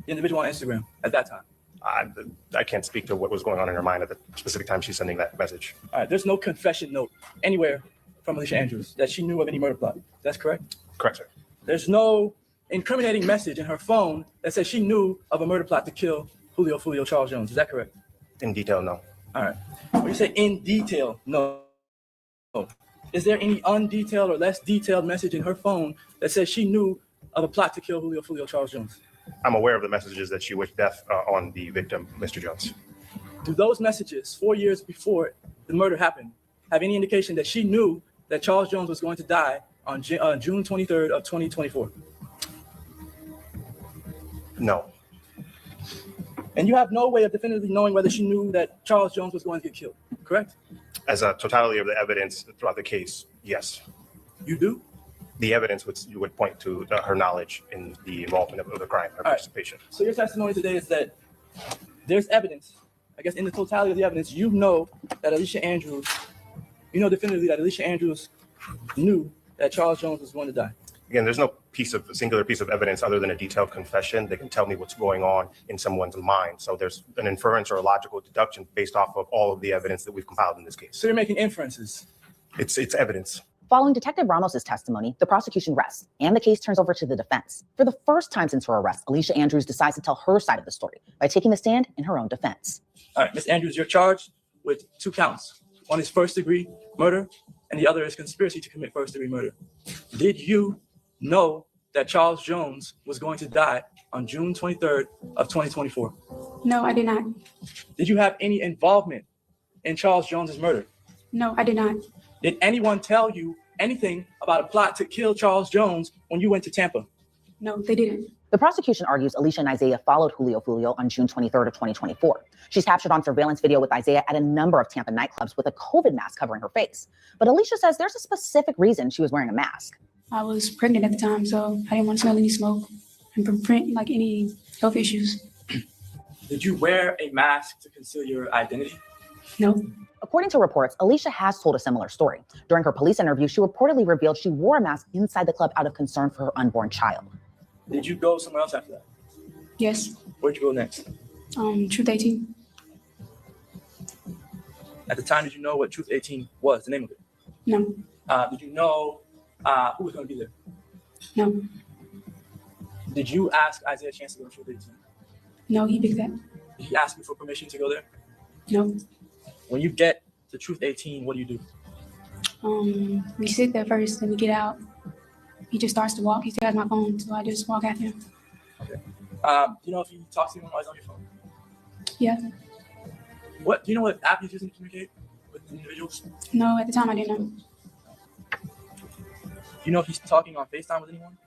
the individual on Instagram at that time. I can't speak to what was going on in her mind at the specific time she's sending that message. All right. There's no confession note anywhere from Alicia Andrews that she knew of any murder plot. That's correct? Correct, sir. There's no incriminating message in her phone that says she knew of a murder plot to kill Julio Charles Jones. Is that correct? In detail, no. All right. When you say in detail, no. Is there any undetailed or less detailed message in her phone that says she knew of a plot to kill Julio Charles Jones? I'm aware of the messages that she wished death on the victim, Mr. Jones. Do those messages 4 years before the murder happened have any indication that she knew that Charles Jones was going to die on June 23rd of 2024? No. And you have no way of definitively knowing whether she knew that Charles Jones was going to get killed, correct? As a totality of the evidence throughout the case, yes. You do? The evidence would point to her knowledge in the involvement of the crime, her participation. So your testimony today is that there's evidence, I guess in the totality of the evidence, you know that Alicia Andrews, you know definitively that Alicia Andrews knew that Charles Jones was going to die. Again, there's no singular piece of evidence other than a detailed confession that can tell me what's going on in someone's mind. So there's an inference or a logical deduction based off of all of the evidence that we've compiled in this case. So you're making inferences? It's evidence. Following Detective Ramos's testimony, the prosecution rests and the case turns over to the defense. For the first time since her arrest, Alicia Andrews decides to tell her side of the story by taking the stand in her own defense. All right, Ms. Andrews, you're charged with 2 counts. One is first-degree murder, and the other is conspiracy to commit first-degree murder. Did you know that Charles Jones was going to die on June 23rd of 2024? No, I did not. Did you have any involvement in Charles Jones's murder? No, I did not. Did anyone tell you anything about a plot to kill Charles Jones when you went to Tampa? No, they didn't. The prosecution argues Alicia and Isaiah followed Julio on June 23rd of 2024. She's captured on surveillance video with Isaiah at a number of Tampa nightclubs with a COVID mask covering her face. But Alicia says there's a specific reason she was wearing a mask. I was pregnant at the time, so I didn't want to smell any smoke and prevent like any health issues. Did you wear a mask to conceal your identity? No. According to reports, Alicia has told a similar story. During her police interview, she reportedly revealed she wore a mask inside the club out of concern for her unborn child. Did you go somewhere else after that? Yes. Where'd you go next? Truth 18. At the time, did you know what Truth 18 was, the name of it? No. Did you know who was going to be there? No. Did you ask Isaiah a chance to go to Truth 18? No, he picked that. Did he ask you for permission to go there? No. When you get to Truth 18, what do you do? We sit there first, then we get out. He just starts to walk. He still has my phone, so I just walk after him. Okay. Do you know if you talk to anyone while he's on your phone? Yeah. Do you know what app he's using to communicate with individuals? No, at the time I didn't know. Do you know if he's talking on FaceTime with anyone?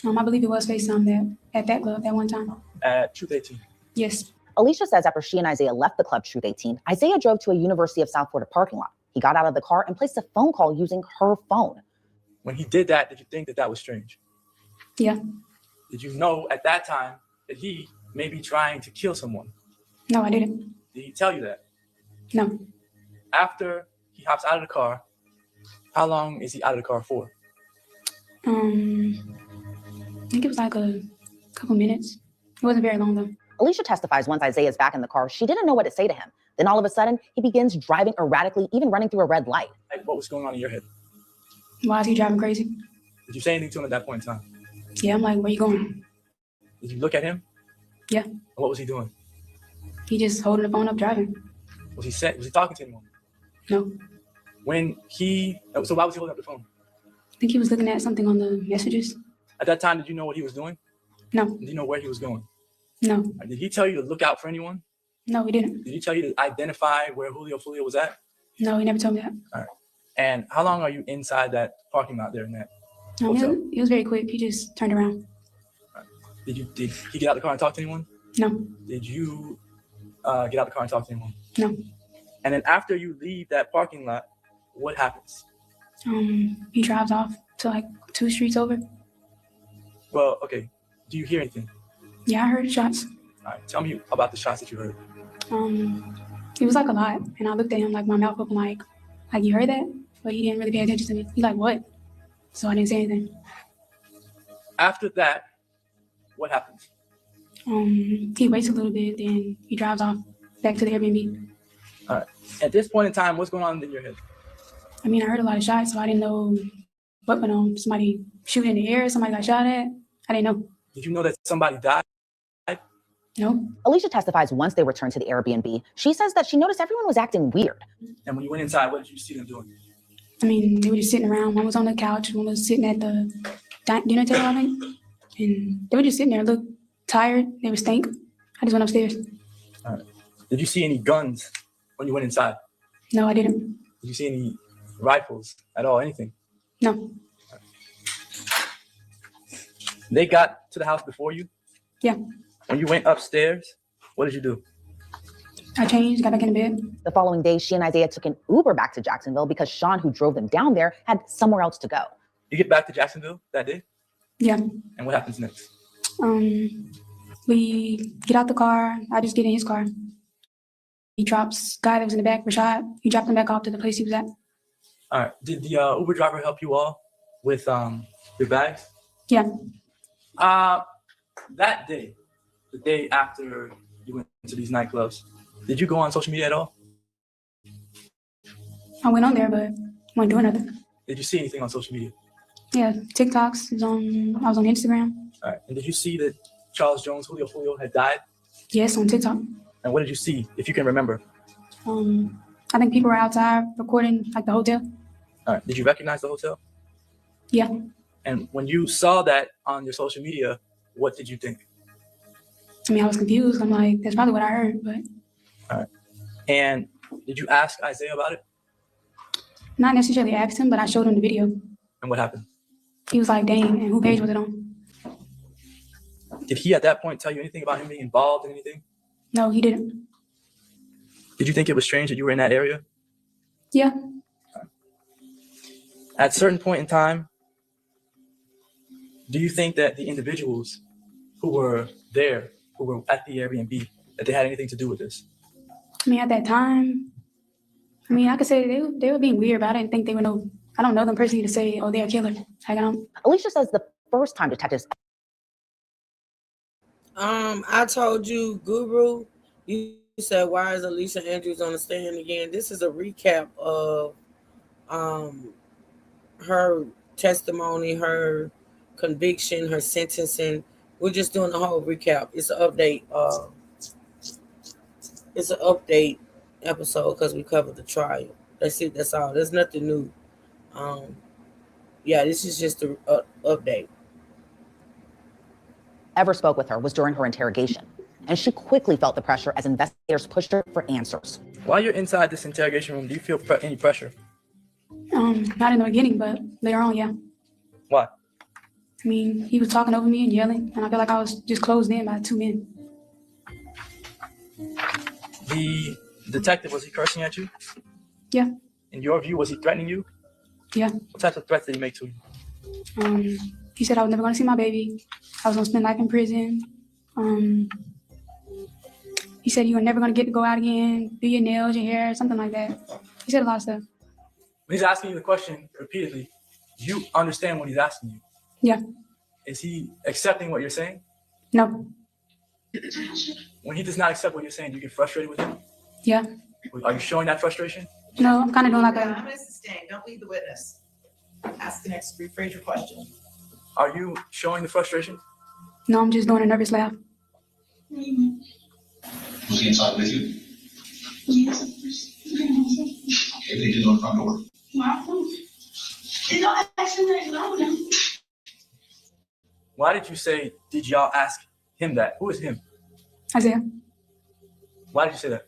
I believe it was FaceTime there at that club that one time. At Truth 18? Yes. Alicia says after she and Isaiah left the club Truth 18, Isaiah drove to a University of South Florida parking lot. He got out of the car and placed a phone call using her phone. When he did that, did you think that that was strange? Yeah. Did you know at that time that he may be trying to kill someone? No, I didn't. Did he tell you that? No. After he hops out of the car, how long is he out of the car for? I think it was like a couple minutes. It wasn't very long though. Alicia testifies once Isaiah is back in the car, she didn't know what to say to him. Then all of a sudden, he begins driving erratically, even running through a red light. Like, what was going on in your head? Why is he driving crazy? Did you say anything to him at that point in time? Yeah, I'm like, where you going? Did you look at him? Yeah. And what was he doing? He just holding the phone up driving. Was he talking to anyone? No. So why was he holding up the phone? I think he was looking at something on the messages. At that time, did you know what he was doing? No. Did you know where he was going? No. Did he tell you to look out for anyone? No, he didn't. Did he tell you to identify where Julio was at? No, he never told me that. All right. And how long are you inside that parking lot there in that hotel? He was very quick. He just turned around. Right. Did he get out of the car and talk to anyone? No. Did you get out of the car and talk to anyone? No. And then after you leave that parking lot, what happens? He drives off to like 2 streets over. Well, okay. Do you hear anything? Yeah, I heard shots. All right. Tell me about the shots that you heard. It was like a lot. And I looked at him like my mouth open like you heard that? But he didn't really pay attention to me. He like, what? So I didn't say anything. After that, what happens? He waits a little bit, then he drives off back to the Airbnb. All right. At this point in time, what's going on in your head? I mean, I heard a lot of shots, so I didn't know what went on. Somebody shooting in the air, somebody got shot at. I didn't know. Did you know that somebody died? No. Alicia testifies once they returned to the Airbnb. She says that she noticed everyone was acting weird. And when you went inside, what did you see them doing? I mean, they were just sitting around. One was on the couch, one was sitting at the dinner table, I think. And they were just sitting there, looked tired. They were stink. I just went upstairs. All right. Did you see any guns when you went inside? No, I didn't. Did you see any rifles at all, anything? No. They got to the house before you? Yeah. When you went upstairs, what did you do? I changed, got back in bed. The following day, she and Isaiah took an Uber back to Jacksonville because Sean, who drove them down there, had somewhere else to go. You get back to Jacksonville that day? Yeah. And what happens next? We get out the car. I just get in his car. He drops guy that was in the back, Rashad. He dropped him back off to the place he was at. All right. Did the Uber driver help you all with your bags? Yeah. That day, the day after you went to these nightclubs, did you go on social media at all? I went on there, but wasn't doing nothing. Did you see anything on social media? Yeah, TikToks. I was on Instagram. All right. And did you see that Charles Jones, Julio had died? Yes, on TikTok. And what did you see, if you can remember? I think people were outside recording, like the hotel. All right. Did you recognize the hotel? Yeah. And when you saw that on your social media, what did you think? I mean, I was confused. I'm like, that's probably what I heard, but. All right. And did you ask Isaiah about it? Not necessarily asked him, but I showed him the video. And what happened? He was like, dang, and who page was it on? Did he at that point tell you anything about him being involved in anything? No, he didn't. Did you think it was strange that you were in that area? Yeah. At a certain point in time, do you think that the individuals who were there, who were at the Airbnb, that they had anything to do with this? I mean, at that time, I mean, I could say they were being weird, but I didn't think they would know. I don't know them personally to say, oh, they're a killer. I don't. Alicia says the first time detectives. I told you, Guru, you said, why is Alicia Andrews on the stand again? This is a recap of her testimony, her conviction, her sentencing. We're just doing the whole recap. It's an update. It's an update episode because we covered the trial. That's it. That's all. There's nothing new. Yeah, this is just an update. Ever spoke with her was during her interrogation, and she quickly felt the pressure as investigators pushed her for answers. While you're inside this interrogation room, do you feel any pressure? Not in the beginning, but later on, yeah. Why? I mean, he was talking over me and yelling, and I felt like I was just closed in by two men. The detective, was he cursing at you? Yeah. In your view, was he threatening you? Yeah. What types of threats did he make to you? He said I was never going to see my baby. I was going to spend life in prison. He said you were never going to get to go out again, do your nails, your hair, something like that. He said a lot of stuff. When he's asking you the question repeatedly, you understand what he's asking you. Yeah. Is he accepting what you're saying? No. When he does not accept what you're saying, do you get frustrated with him? Yeah. Are you showing that frustration? No, I'm kind of doing like a... Mrs. Sting, don't leave the witness. Ask the next, rephrase your question. Are you showing the frustration? No, I'm just doing a nervous laugh. Was he inside with you? Yes. Okay, they didn't know the front door. Why did you say, did y'all ask him that? Who is him? Isaiah. Why did you say that?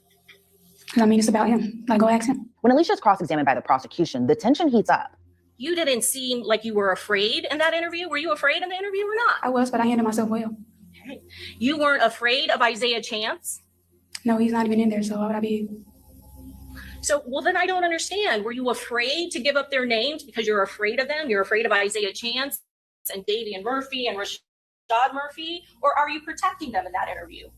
Because I mean, it's about him. Like, go ask him. When Alicia is cross-examined by the prosecution, the tension heats up. You didn't seem like you were afraid in that interview. Were you afraid in the interview or not? I was, but I handled myself well. Okay. You weren't afraid of Isaiah Chance? No, he's not even in there, so why would I be? So, well, then I don't understand. Were you afraid to give up their names because you're afraid of them? You're afraid of Isaiah Chance and Davian Murphy and Rashad Murphy? Or are you protecting them in that interview?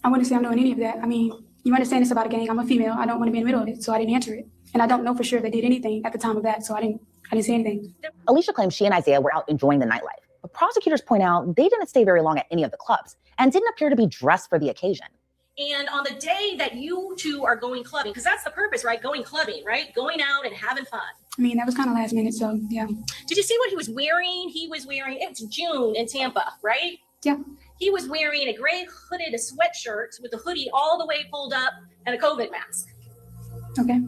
I wouldn't say I'm doing any of that. I mean, you understand it's about a gang. I'm a female. I don't want to be in the middle of it, so I didn't answer it. And I don't know for sure they did anything at the time of that, so I didn't say anything. Alicia claims she and Isaiah were out enjoying the nightlife, but prosecutors point out they didn't stay very long at any of the clubs and didn't appear to be dressed for the occasion. And on the day that you two are going clubbing, because that's the purpose, right? Going clubbing, right? Going out and having fun. I mean, that was kind of last minute, so yeah. Did you see what he was wearing? He was wearing, it's June in Tampa, right? Yeah. He was wearing a gray hooded sweatshirt with the hoodie all the way pulled up and a COVID mask. Okay.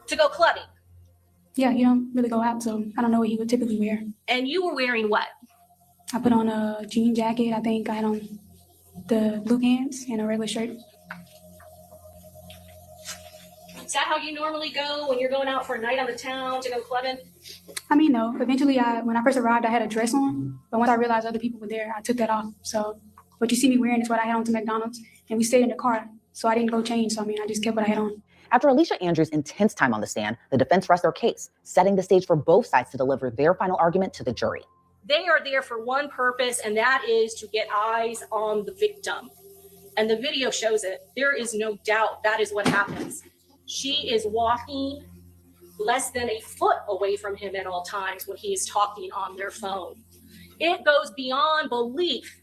To go clubbing. Yeah, you don't really go out, so I don't know what he would typically wear. And you were wearing what? I put on a jean jacket. I think I had on the blue pants and a regular shirt. Is that how you normally go when you're going out for a night on the town to go clubbing? I mean, no. Eventually, when I first arrived, I had a dress on. But once I realized other people were there, I took that off. So what you see me wearing is what I had on to McDonald's. And we stayed in the car. So I didn't go change. So, I mean, I just kept what I had on. After Alicia Andrews' intense time on the stand, the defense rests their case, setting the stage for both sides to deliver their final argument to the jury. They are there for one purpose, and that is to get eyes on the victim. And the video shows it. There is no doubt that is what happens. She is walking less than a foot away from him at all times when he is talking on their phone. It goes beyond belief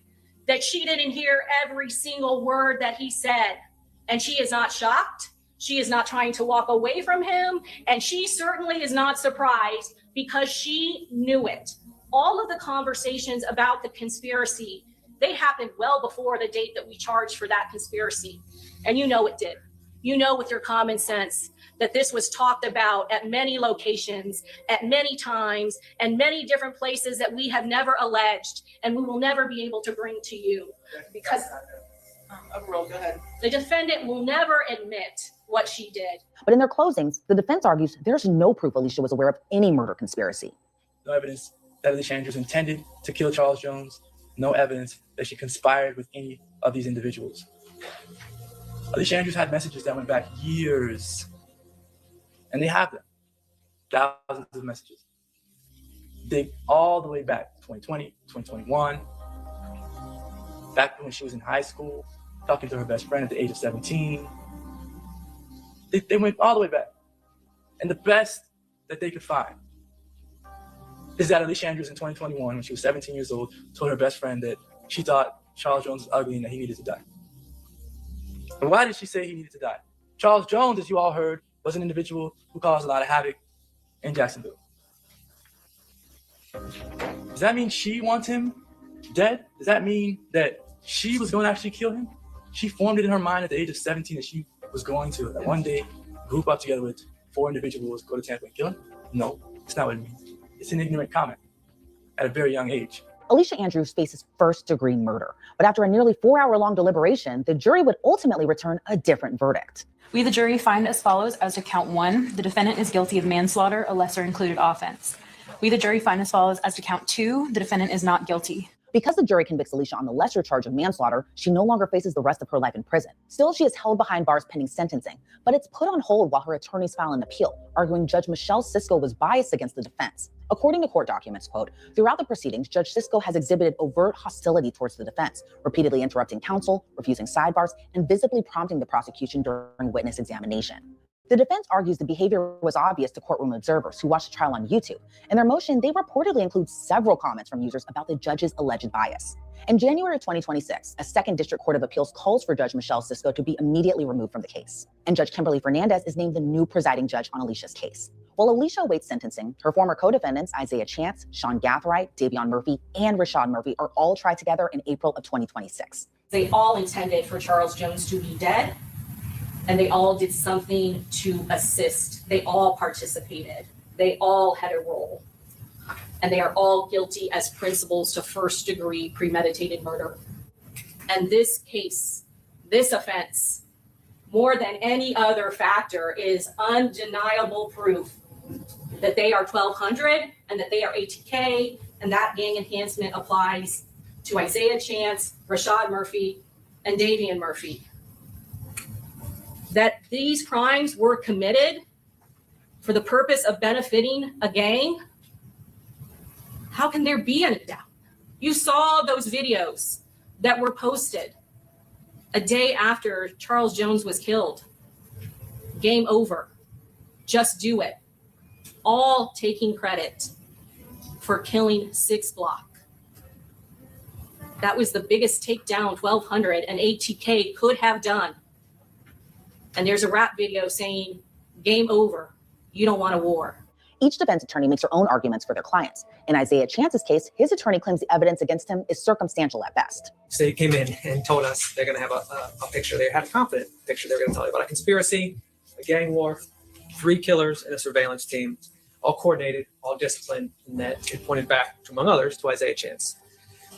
that she didn't hear every single word that he said. And she is not shocked. She is not trying to walk away from him. And she certainly is not surprised because she knew it. All of the conversations about the conspiracy, they happened well before the date that we charged for that conspiracy. And you know it did. You know with your common sense that this was talked about at many locations, at many times, and many different places that we have never alleged and we will never be able to bring to you. Because Overruled, go ahead. The defendant will never admit what she did. But in their closings, the defense argues there's no proof Alicia was aware of any murder conspiracy. No evidence that Alicia Andrews intended to kill Charles Jones. No evidence that she conspired with any of these individuals. Alicia Andrews had messages that went back years, and they have them, thousands of messages. Dig all the way back, 2020, 2021, back when she was in high school, talking to her best friend at the age of 17. They went all the way back. And the best that they could find is that Alicia Andrews in 2021, when she was 17 years old, told her best friend that she thought Charles Jones was ugly and that he needed to die. And why did she say he needed to die? Charles Jones, as you all heard, was an individual who caused a lot of havoc in Jacksonville. Does that mean she wants him dead? Does that mean that she was going to actually kill him? She formed it in her mind at the age of 17 that she was going to one day group up together with 4 individuals, go to Tampa and kill him? No. It's not what it means. It's an ignorant comment at a very young age. Alicia Andrews faces first-degree murder, but after a nearly 4-hour-long deliberation, the jury would ultimately return a different verdict. We, the jury, find as follows as to count 1, the defendant is guilty of manslaughter, a lesser included offense. We, the jury, find as follows as to count 2, the defendant is not guilty. Because the jury convicts Alicia on the lesser charge of manslaughter, she no longer faces the rest of her life in prison. Still, she is held behind bars pending sentencing, but it's put on hold while her attorneys file an appeal, arguing Judge Michelle Cisco was biased against the defense. According to court documents, quote, throughout the proceedings, Judge Cisco has exhibited overt hostility towards the defense, repeatedly interrupting counsel, refusing sidebars, and visibly prompting the prosecution during witness examination. The defense argues the behavior was obvious to courtroom observers who watched the trial on YouTube. In their motion, they reportedly include several comments from users about the judge's alleged bias. In January of 2026, a second district court of appeals calls for Judge Michelle Cisco to be immediately removed from the case. And Judge Kimberly Fernandez is named the new presiding judge on Alicia's case. While Alicia awaits sentencing, her former co-defendants, Isaiah Chance, Sean Gathright, Davion Murphy, and Rashad Murphy are all tried together in April of 2026. They all intended for Charles Jones to be dead, and they all did something to assist. They all participated. They all had a role. And they are all guilty as principals to first-degree premeditated murder. And this case, this offense, more than any other factor, is undeniable proof that they are 1200 and that they are ATK, and that gang enhancement applies to Isaiah Chance, Rashad Murphy, and Davion Murphy. That these crimes were committed for the purpose of benefiting a gang, how can there be any doubt? You saw those videos that were posted a day after Charles Jones was killed. Game over. Just do it. All taking credit for killing 6 Block. That was the biggest takedown 1200 and ATK could have done. And there's a rap video saying, game over. You don't want a war. Each defense attorney makes their own arguments for their clients. In Isaiah Chance's case, his attorney claims the evidence against him is circumstantial at best. State came in and told us they're going to have a picture. They had a confident picture. They're going to tell you about a conspiracy, a gang war, 3 killers, and a surveillance team, all coordinated, all disciplined, and that it pointed back, to, among others, to Isaiah Chance.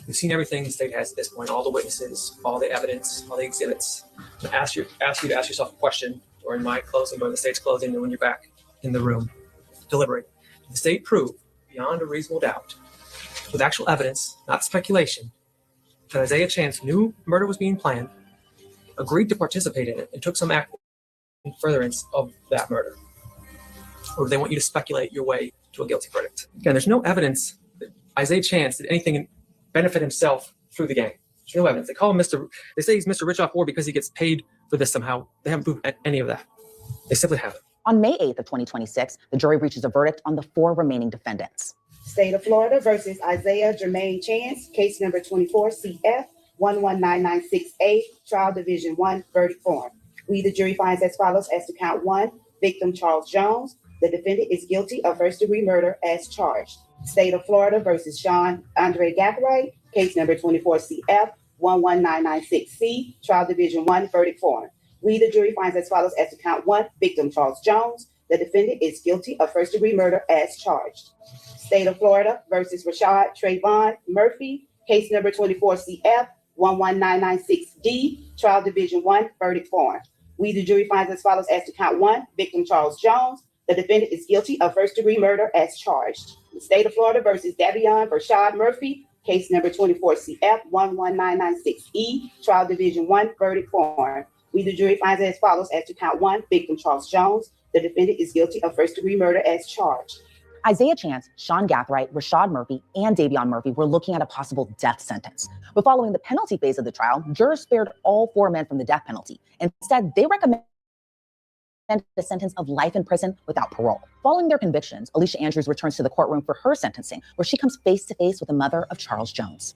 We've seen everything the state has at this point, all the witnesses, all the evidence, all the exhibits. I ask you to ask yourself a question during my closing, during the state's closing, and when you're back in the room, deliberate. Did the state prove beyond a reasonable doubt, with actual evidence, not speculation, that Isaiah Chance knew murder was being planned, agreed to participate in it, and took some act in furtherance of that murder? Or do they want you to speculate your way to a guilty verdict? Again, there's no evidence that Isaiah Chance did anything benefit himself through the gang. There's no evidence. They call him they say he's Mr. Rich off war because he gets paid for this somehow. They haven't proved any of that. They simply haven't. On May 8th of 2026, the jury reaches a verdict on the 4 remaining defendants. State of Florida versus Isaiah Jermaine Chance, case number 24 CF 11996A, trial division 1, verdict form. We, the jury, finds as follows as to count 1, victim Charles Jones. The defendant is guilty of first-degree murder as charged. State of Florida versus Sean Andre Gathright, case number 24 CF 11996C, trial division 1, verdict form. We, the jury, finds as follows as to count 1, victim Charles Jones. The defendant is guilty of first-degree murder as charged. State of Florida versus Rashad Trayvon Murphy, case number 24 CF 11996D, trial division 1, verdict form. We, the jury, finds as follows as to count 1, victim Charles Jones. The defendant is guilty of first-degree murder as charged. The State of Florida versus Davion Rashad Murphy, case number 24 CF 11996E, trial division 1, verdict form. We, the jury, finds as follows as to count 1, victim Charles Jones. The defendant is guilty of first-degree murder as charged. Isaiah Chance, Sean Gathright, Rashad Murphy, and Davion Murphy were looking at a possible death sentence. But following the penalty phase of the trial, jurors spared all 4 men from the death penalty. Instead, they recommended a sentence of life in prison without parole. Following their convictions, Alicia Andrews returns to the courtroom for her sentencing, where she comes face to face with the mother of Charles Jones.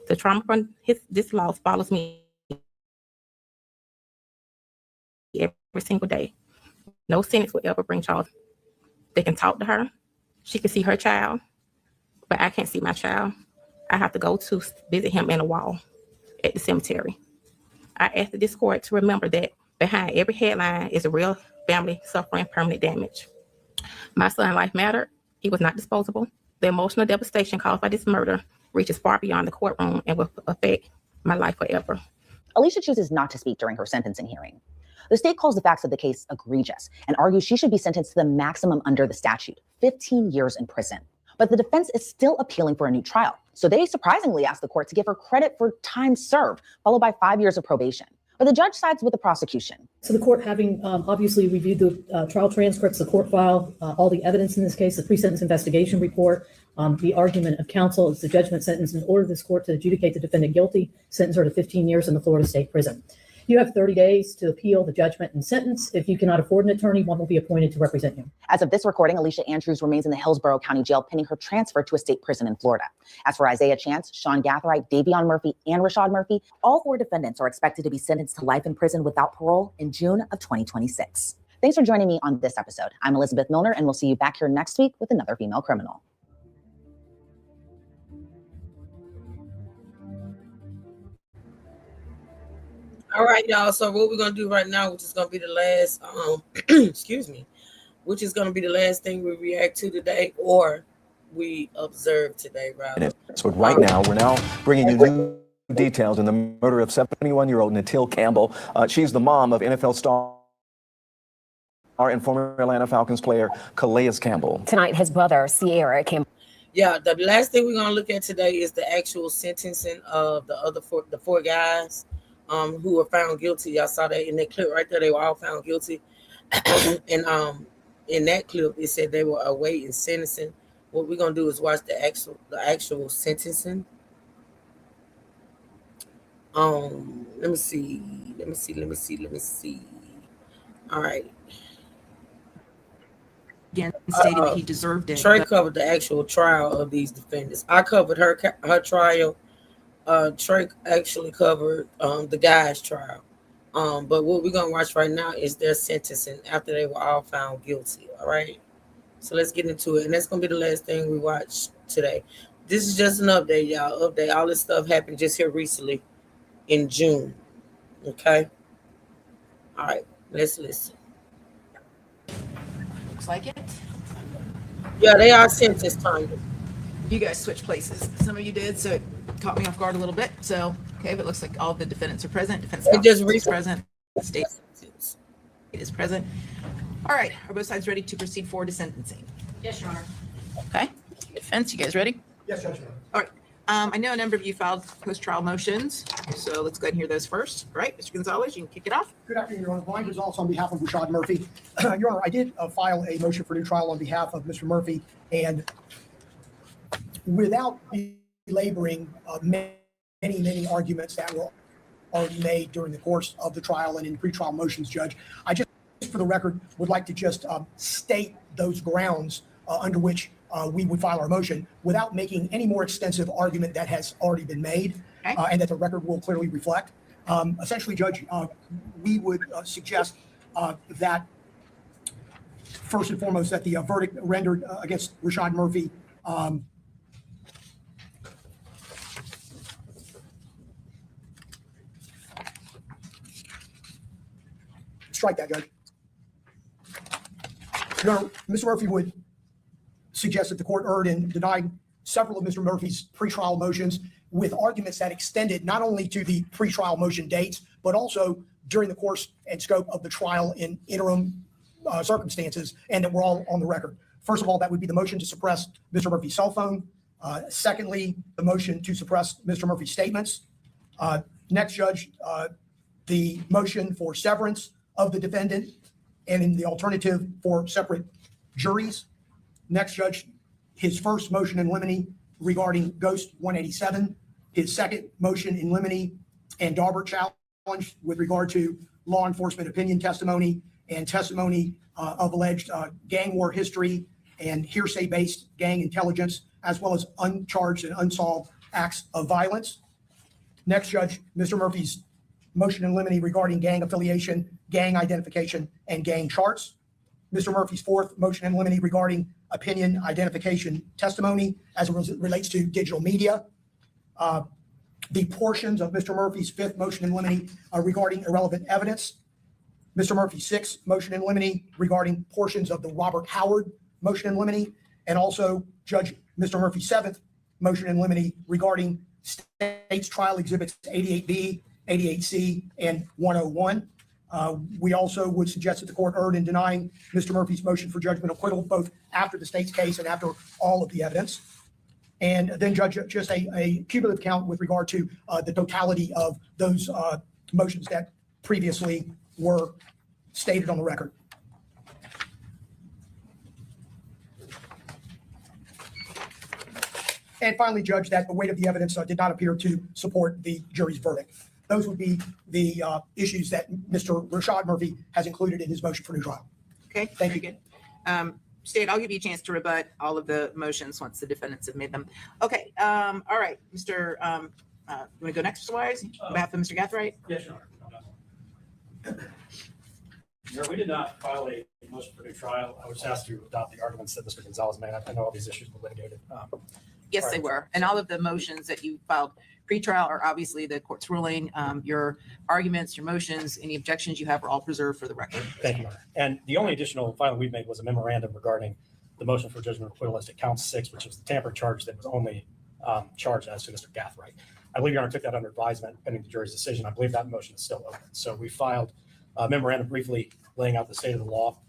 The trauma from this loss follows me every single day. No sentence will ever bring Charles. They can talk to her. She can see her child, but I can't see my child. I have to go to visit him in a wall at the cemetery. I ask this court to remember that behind every headline is a real family suffering permanent damage. My son's life mattered, He was not disposable. The emotional devastation caused by this murder reaches far beyond the courtroom and will affect my life forever. Alicia chooses not to speak during her sentencing hearing. The state calls the facts of the case egregious and argues she should be sentenced to the maximum under the statute, 15 years in prison. But the defense is still appealing for a new trial. So they surprisingly asked the court to give her credit for time served, followed by 5 years of probation. But the judge sides with the prosecution. So the court, having obviously reviewed the trial transcripts, the court file, all the evidence in this case, the pre-sentence investigation report, the argument of counsel, is the judgment sentence and order this court to adjudicate the defendant guilty, sentence her to 15 years in the Florida State Prison. You have 30 days to appeal the judgment and sentence. If you cannot afford an attorney, one will be appointed to represent you. As of this recording, Alicia Andrews remains in the Hillsborough County Jail pending her transfer to a state prison in Florida. As for Isaiah Chance, Sean Gatherite, Davion Murphy, and Rashad Murphy, all 4 defendants are expected to be sentenced to life in prison without parole in June of 2026. Thanks for joining me on this episode. I'm Elizabeth Milner, and we'll see you back here next week with another female criminal. All right, y'all. So what we're gonna do right now, which is gonna be the last, excuse me, which is gonna be the last thing we react to today, or we observe today, rather. So right now, we're now bringing you new details in the murder of 71-year-old Natil Campbell. She's the mom of NFL star and former Atlanta Falcons player Calais Campbell. Tonight, his brother, Sierra, came. Yeah, the last thing we're gonna look at today is the actual sentencing of the four guys who were found guilty. Y'all saw that in that clip right there. They were all found guilty. And in that clip, it said they were awaiting sentencing. What we're gonna do is watch the actual sentencing. Let me see. All right. Again, stating that he deserved it. Trey covered the actual trial of these defendants. I covered her trial. Trey actually covered the guy's trial. But what we're gonna watch right now is their sentencing after they were all found guilty. All right. So let's get into it. And that's gonna be the last thing we watch today. This is just an update, y'all. Update. All this stuff happened just here recently in June. Okay. All right, let's listen. Looks like it. Yeah, they are sentenced time. You guys switched places. Some of you did, so it caught me off guard a little bit. So, okay, but it looks like all the defendants are present. Defense counsel is present. The state is present. All right, are both sides ready to proceed forward to sentencing? Yes, Your Honor. Okay. Defense, you guys ready? Yes, Judge. All right. I know a number of you filed post-trial motions, so let's go ahead and hear those first. All right, Mr. Gonzalez, you can kick it off. Good afternoon, Your Honor. Brian Gonzalez on behalf of Rashad Murphy. Your Honor, I did file a motion for new trial on behalf of Mr. Murphy, and without belaboring many arguments that were already made during the course of the trial and in pretrial motions, Judge, I just, for the record, would like to just state those grounds under which we would file our motion without making any more extensive argument that has already been made, and that the record will clearly reflect. Essentially, Judge, we would suggest that first and foremost that the verdict rendered against Rashad Murphy strike that, Judge. Your Honor, Mr. Murphy would suggest that the court erred in denying several of Mr. Murphy's pretrial motions with arguments that extended not only to the pretrial motion dates, but also during the course and scope of the trial in interim circumstances, and that were all on the record. First of all, that would be the motion to suppress Mr. Murphy's cell phone. Secondly, the motion to suppress Mr. Murphy's statements. Next, Judge, the motion for severance of the defendant and in the alternative for separate juries. Next, Judge, his first motion in limine regarding Ghost 187, his second motion in limine and Daubert challenge with regard to law enforcement opinion testimony and testimony of alleged gang war history and hearsay-based gang intelligence, as well as uncharged and unsolved acts of violence. Next, Judge, Mr. Murphy's motion in limine regarding gang affiliation, gang identification, and gang charts. Mr. Murphy's fourth motion in limine regarding opinion identification testimony as it relates to digital media. The portions of Mr. Murphy's fifth motion in limine regarding irrelevant evidence. Mr. Murphy's sixth motion in limine regarding portions of the Robert Howard motion in limine. And also Judge Mr. Murphy's seventh motion in limine regarding state's trial exhibits 88B, 88C, and 101. We also would suggest that the court erred in denying Mr. Murphy's motion for judgment of acquittal, both after the state's case and after all of the evidence. And then, Judge, just a cumulative count with regard to the totality of those motions that previously were stated on the record. And finally, Judge, that the weight of the evidence did not appear to support the jury's verdict. Those would be the issues that Mr. Rashad Murphy has included in his motion for new trial. Okay, Thank you. very good. State, I'll give you a chance to rebut all of the motions once the defendants have made them. Okay, all right, Mr. You want to go next, Mr. Wise, on behalf of Mr. Gathright? Yes, Your Honor. Your Honor, we did not file a motion for new trial. I was asked to adopt the arguments that Mr. Gonzalez made. I know all these issues were litigated. Yes, they were. And all of the motions that you filed pre-trial are obviously the court's ruling. Your arguments, your motions, any objections you have are all preserved for the record. Thank you, Your Honor. And the only additional filing we made was a memorandum regarding the motion for judgment of acquittal as to count 6, which was the tampering charge that was only charged as to Mr. Gathright. I believe Your Honor took that under advisement pending the jury's decision. I believe that motion is still open. So we filed a memorandum briefly laying out the state of the law.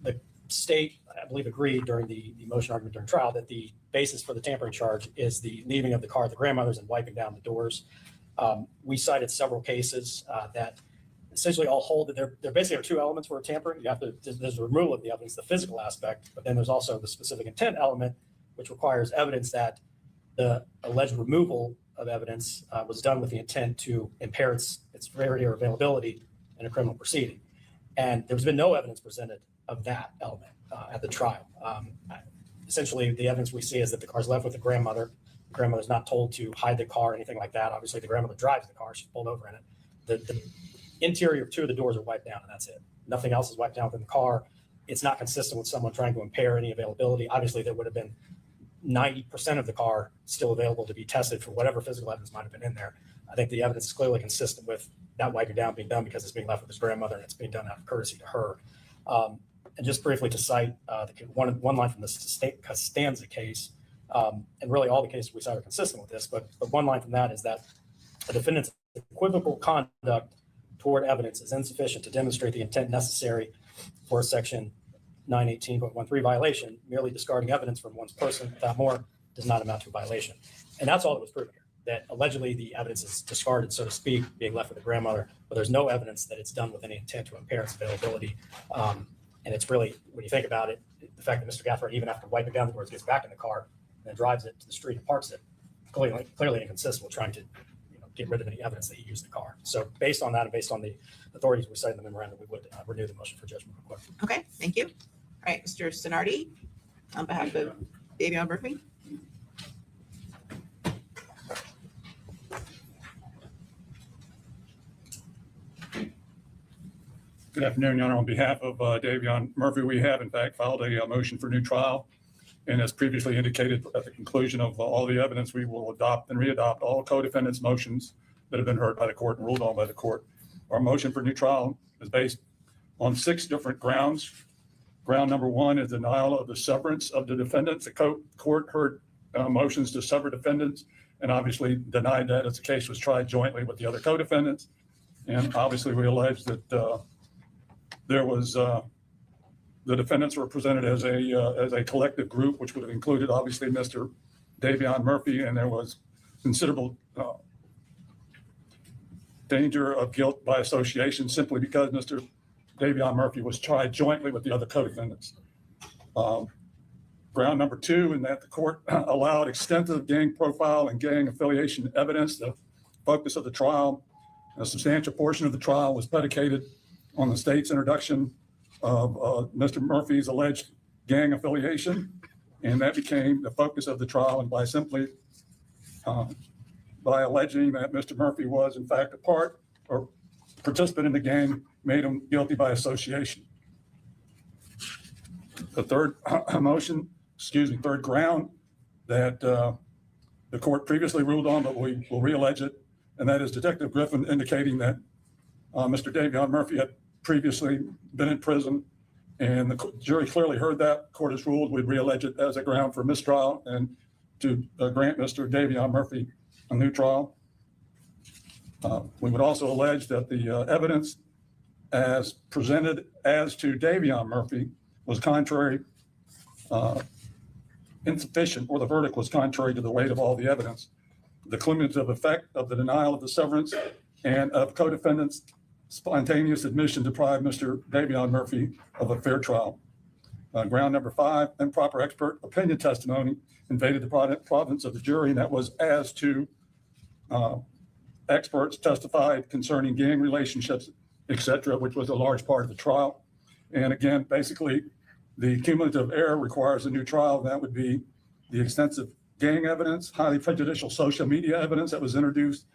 The state, I believe, agreed during the motion argument during trial that the basis for the tampering charge is the leaving of the car at the grandmother's and wiping down the doors. We cited several cases that essentially all hold that there basically are two elements for tampering. You have to, there's the removal of the evidence, the physical aspect, but then there's also the specific intent element, which requires evidence that the alleged removal of evidence was done with the intent to impair its rarity or availability in a criminal proceeding. And there's been no evidence presented of that element at the trial. Essentially, the evidence we see is that the car's left with the grandmother. The grandmother's not told to hide the car or anything like that. Obviously, the grandmother drives the car. She's pulled over in it. The interior of 2 of the doors are wiped down, and that's it. Nothing else is wiped down within the car. It's not consistent with someone trying to impair any availability. Obviously, there would have been 90% of the car still available to be tested for whatever physical evidence might have been in there. I think the evidence is clearly consistent with that wiping down being done because it's being left with his grandmother and it's being done out of courtesy to her. And just briefly to cite one line from the Costanza case, and really all the cases we cite are consistent with this, but one line from that is that a defendant's equivocal conduct toward evidence is insufficient to demonstrate the intent necessary for a section 918.13 violation. Merely discarding evidence from one's person without more does not amount to a violation. And that's all that was proven here, that allegedly the evidence is discarded, so to speak, being left with the grandmother, but there's no evidence that it's done with any intent to impair its availability. And it's really, when you think about it, the fact that Mr. Gathright, even after wiping down the doors, gets back in the car and then drives it to the street and parks it, clearly inconsistent with trying to get rid of any evidence that he used the car. So based on that and based on the authorities we cited in the memorandum, we would renew the motion for judgment of acquittal. Okay, thank you. All right, Mr. Sonardi, on behalf of Davion Murphy. Good afternoon, Your Honor. On behalf of Davion Murphy, we have in fact filed a motion for new trial. And as previously indicated, at the conclusion of all the evidence, we will adopt and readopt all co-defendants' motions that have been heard by the court and ruled on by the court. Our motion for new trial is based on 6 different grounds. Ground number 1 is denial of the severance of the defendants. The court heard motions to sever defendants and obviously denied that as the case was tried jointly with the other co-defendants. And obviously we allege that there was the defendants were presented as a collective group, which would have included obviously Mr. Davion Murphy, and there was considerable danger of guilt by association simply because Mr. Davion Murphy was tried jointly with the other co-defendants. Ground number 2, in that the court allowed extensive gang profile and gang affiliation evidence. The focus of the trial, a substantial portion of the trial was predicated on the state's introduction of Mr. Murphy's alleged gang affiliation, and that became the focus of the trial. And by simply by alleging that Mr. Murphy was in fact a part or participant in the gang, made him guilty by association. The third third ground that the court previously ruled on, but we will re-allege it, and that is Detective Griffin indicating that Mr. Davion Murphy had previously been in prison And the jury clearly heard that. Court has ruled we'd reallege it as a ground for mistrial and to grant Mr. Davion Murphy a new trial. We would also allege that the evidence as presented as to Davion Murphy was contrary, insufficient, or the verdict was contrary to the weight of all the evidence. The cumulative effect of the denial of the severance and of co-defendants' spontaneous admission deprived Mr. Davion Murphy of a fair trial. Ground number 5, improper expert opinion testimony invaded the province of the jury, and that was as to experts testified concerning gang relationships, etc., which was a large part of the trial. And again, basically, the cumulative error requires a new trial. That would be the extensive gang evidence, highly prejudicial social media evidence that was introduced,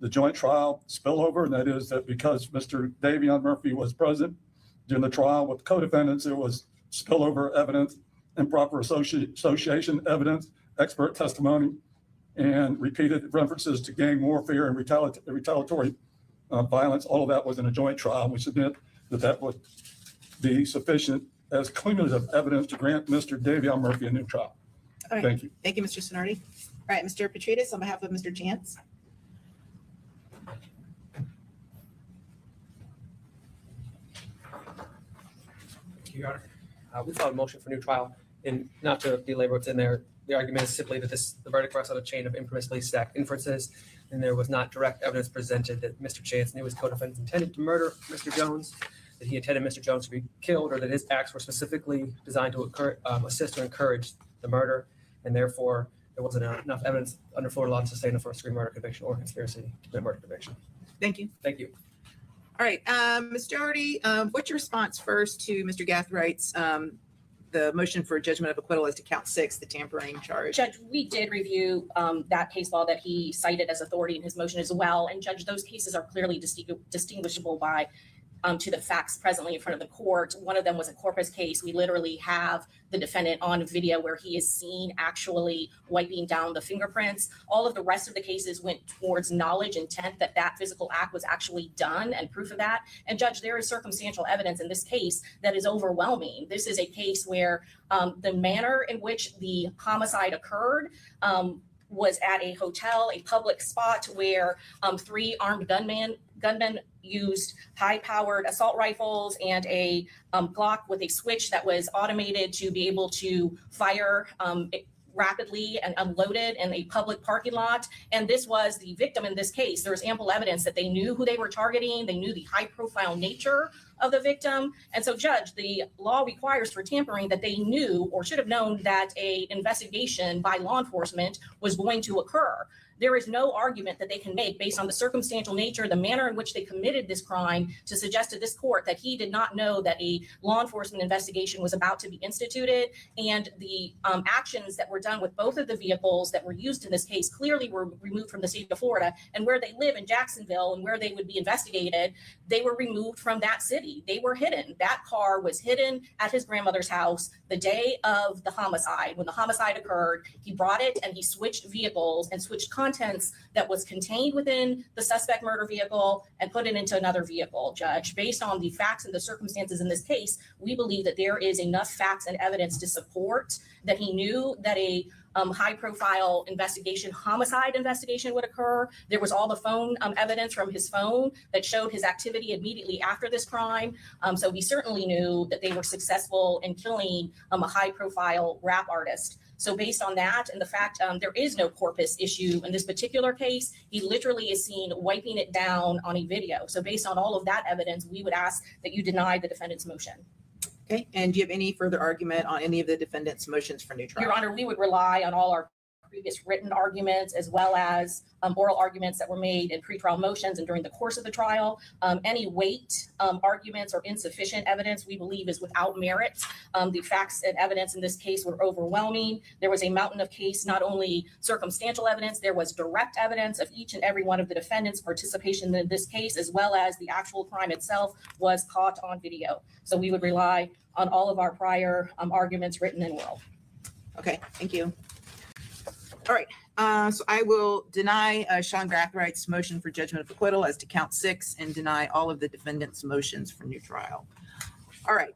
the joint trial spillover, and that is that because Mr. Davion Murphy was present during the trial with co-defendants, there was spillover evidence, improper association evidence, expert testimony, and repeated references to gang warfare and retaliatory violence. All of that was in a joint trial. We submit that that would be sufficient as cumulative evidence to grant Mr. Davion Murphy a new trial. All right. Thank you. Thank you, Mr. Sonardi. All right, Mr. Petridis, on behalf of Mr. Chance. Thank you, Your Honor. We filed a motion for new trial, and not to belabor what's in there, the argument is simply that the verdict rests on a chain of impermissibly stacked inferences, and there was not direct evidence presented that Mr. Chance knew his co-defendants intended to murder Mr. Jones, that he intended Mr. Jones to be killed, or that his acts were specifically designed to assist or encourage the murder, and therefore there wasn't enough evidence under Florida law to sustain a first-degree murder conviction or conspiracy to commit murder conviction. Thank you. Thank you. All right, Ms. Doherty, what's your response first to Mr. Gathwright's the motion for judgment of acquittal as to count 6, the tampering charge? Judge, we did review that case law that he cited as authority in his motion as well. And Judge, those cases are clearly distinguishable by to the facts presently in front of the court. One of them was a Corpus case. We literally have the defendant on video where he is seen actually wiping down the fingerprints. All of the rest of the cases went towards knowledge, intent that that physical act was actually done and proof of that. And Judge, there is circumstantial evidence in this case that is overwhelming. This is a case where the manner in which the homicide occurred was at a hotel, a public spot where 3 armed gunmen used high-powered assault rifles and a Glock with a switch that was automated to be able to fire rapidly and unloaded in a public parking lot. And this was the victim in this case. There was ample evidence that they knew who they were targeting. They knew the high-profile nature of the victim. And so, Judge, the law requires for tampering that they knew or should have known that an investigation by law enforcement was going to occur. There is no argument that they can make based on the circumstantial nature, the manner in which they committed this crime, to suggest to this court that he did not know that a law enforcement investigation was about to be instituted. And the actions that were done with both of the vehicles that were used in this case clearly were removed from the state of Florida. And where they live in Jacksonville and where they would be investigated, they were removed from that city. They were hidden. That car was hidden at his grandmother's house the day of the homicide. When the homicide occurred, he brought it and he switched vehicles and switched contents that was contained within the suspect murder vehicle and put it into another vehicle. Judge, based on the facts and the circumstances in this case, we believe that there is enough facts and evidence to support that he knew that a high-profile investigation, homicide investigation, would occur. There was all the phone evidence from his phone that showed his activity immediately after this crime. So we certainly knew that they were successful in killing a high-profile rap artist. So based on that and the fact there is no corpus issue in this particular case, he literally is seen wiping it down on a video. So based on all of that evidence, we would ask that you deny the defendant's motion. Okay, and do you have any further argument on any of the defendant's motions for new trial? Your Honor, we would rely on all our previous written arguments as well as oral arguments that were made in pretrial motions and during the course of the trial. Any weight arguments or insufficient evidence we believe is without merit. The facts and evidence in this case were overwhelming. There was a mountain of case, not only circumstantial evidence, there was direct evidence of each and every one of the defendants' participation in this case, as well as the actual crime itself was caught on video. So we would rely on all of our prior arguments, written and oral. Okay, thank you. All right, so I will deny Sean Gathwright's motion for judgment of acquittal as to count 6 and deny all of the defendant's motions for new trial. All right,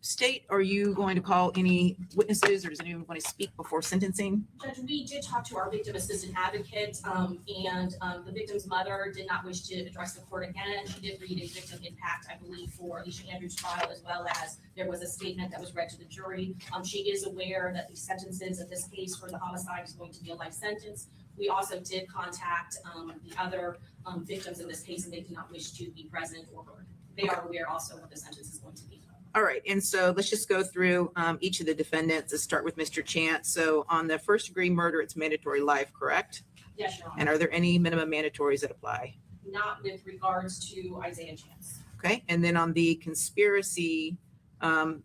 State, are you going to call any witnesses or does anyone want to speak before sentencing? Judge, we did talk to our victim assistant advocate, and the victim's mother did not wish to address the court again. She did read a victim impact, I believe, for Alicia Andrews' trial, as well as there was a statement that was read to the jury. She is aware that the sentences in this case for the homicide is going to be a life sentence. We also did contact the other victims in this case, and they did not wish to be present or heard. They are aware also what the sentence is going to be. All right, and so let's just go through each of the defendants. Let's start with Mr. Chance. So on the first degree murder, it's mandatory life, correct? Yes, Your Honor. And are there any minimum mandatories that apply? Not with regards to Isaiah Chance. Okay, and then on the conspiracy to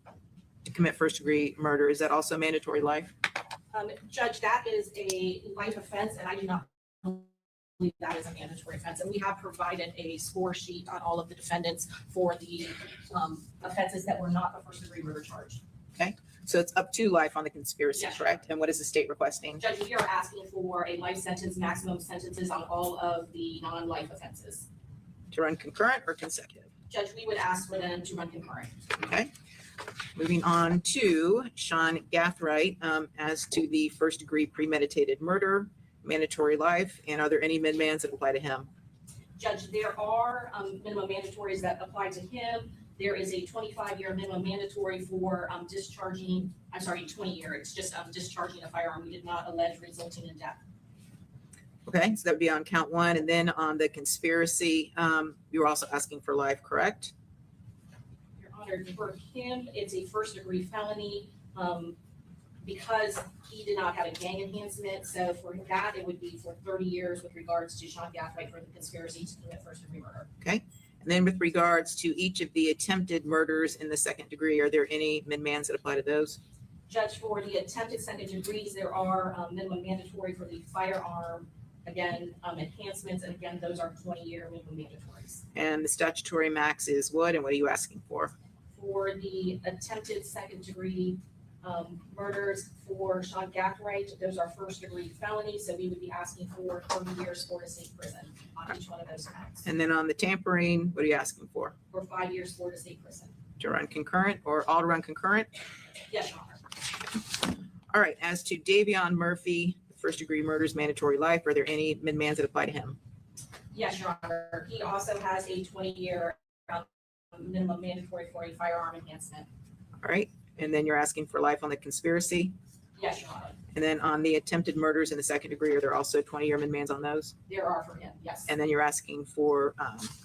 commit first degree murder, is that also mandatory life? Judge, that is a life offense, and I do not believe that is a mandatory offense. And we have provided a score sheet on all of the defendants for the offenses that were not a first degree murder charge. Okay, so it's up to life on the conspiracy, Yes. correct? And what is the state requesting? Judge, we are asking for a life sentence, maximum sentences on all of the non-life offenses. To run concurrent or consecutive? Judge, we would ask for them to run concurrent. Okay. Moving on to Sean Gathright, as to the first degree premeditated murder, mandatory life, and are there any min-mans that apply to him? Judge, there are minimum mandatories that apply to him. There is a 25-year minimum mandatory for 20-year. It's just discharging a firearm. We did not allege resulting in death. Okay, so that would be on count one. And then on the conspiracy, you were also asking for life, correct? Your Honor, for him, it's a first degree felony because he did not have a gang enhancement. So for that, it would be for 30 years with regards to Sean Gathright for the conspiracy to commit first degree murder. Okay. And then with regards to each of the attempted murders in the second degree, are there any min-mans that apply to those? Judge, for the attempted second degrees, there are minimum mandatory for the firearm, again, enhancements, and again, those are 20-year minimum mandatories. And the statutory max is what, and what are you asking for? For the attempted second degree murders for Sean Gathright, those are first degree felonies, so we would be asking for 30 years Florida State Prison on each one of those counts. And then on the tampering, what are you asking for? For 5 years Florida State Prison. To run concurrent or all to run concurrent? Yes, Your Honor. All right, as to Davion Murphy, first degree murders, mandatory life, are there any min-mans that apply to him? Yes, Your Honor. He also has a 20-year minimum mandatory for a firearm enhancement. All right, and then you're asking for life on the conspiracy? Yes, Your Honor. And then on the attempted murders in the second degree, are there also 20-year min-mans on those? There are for him, yes. And then you're asking for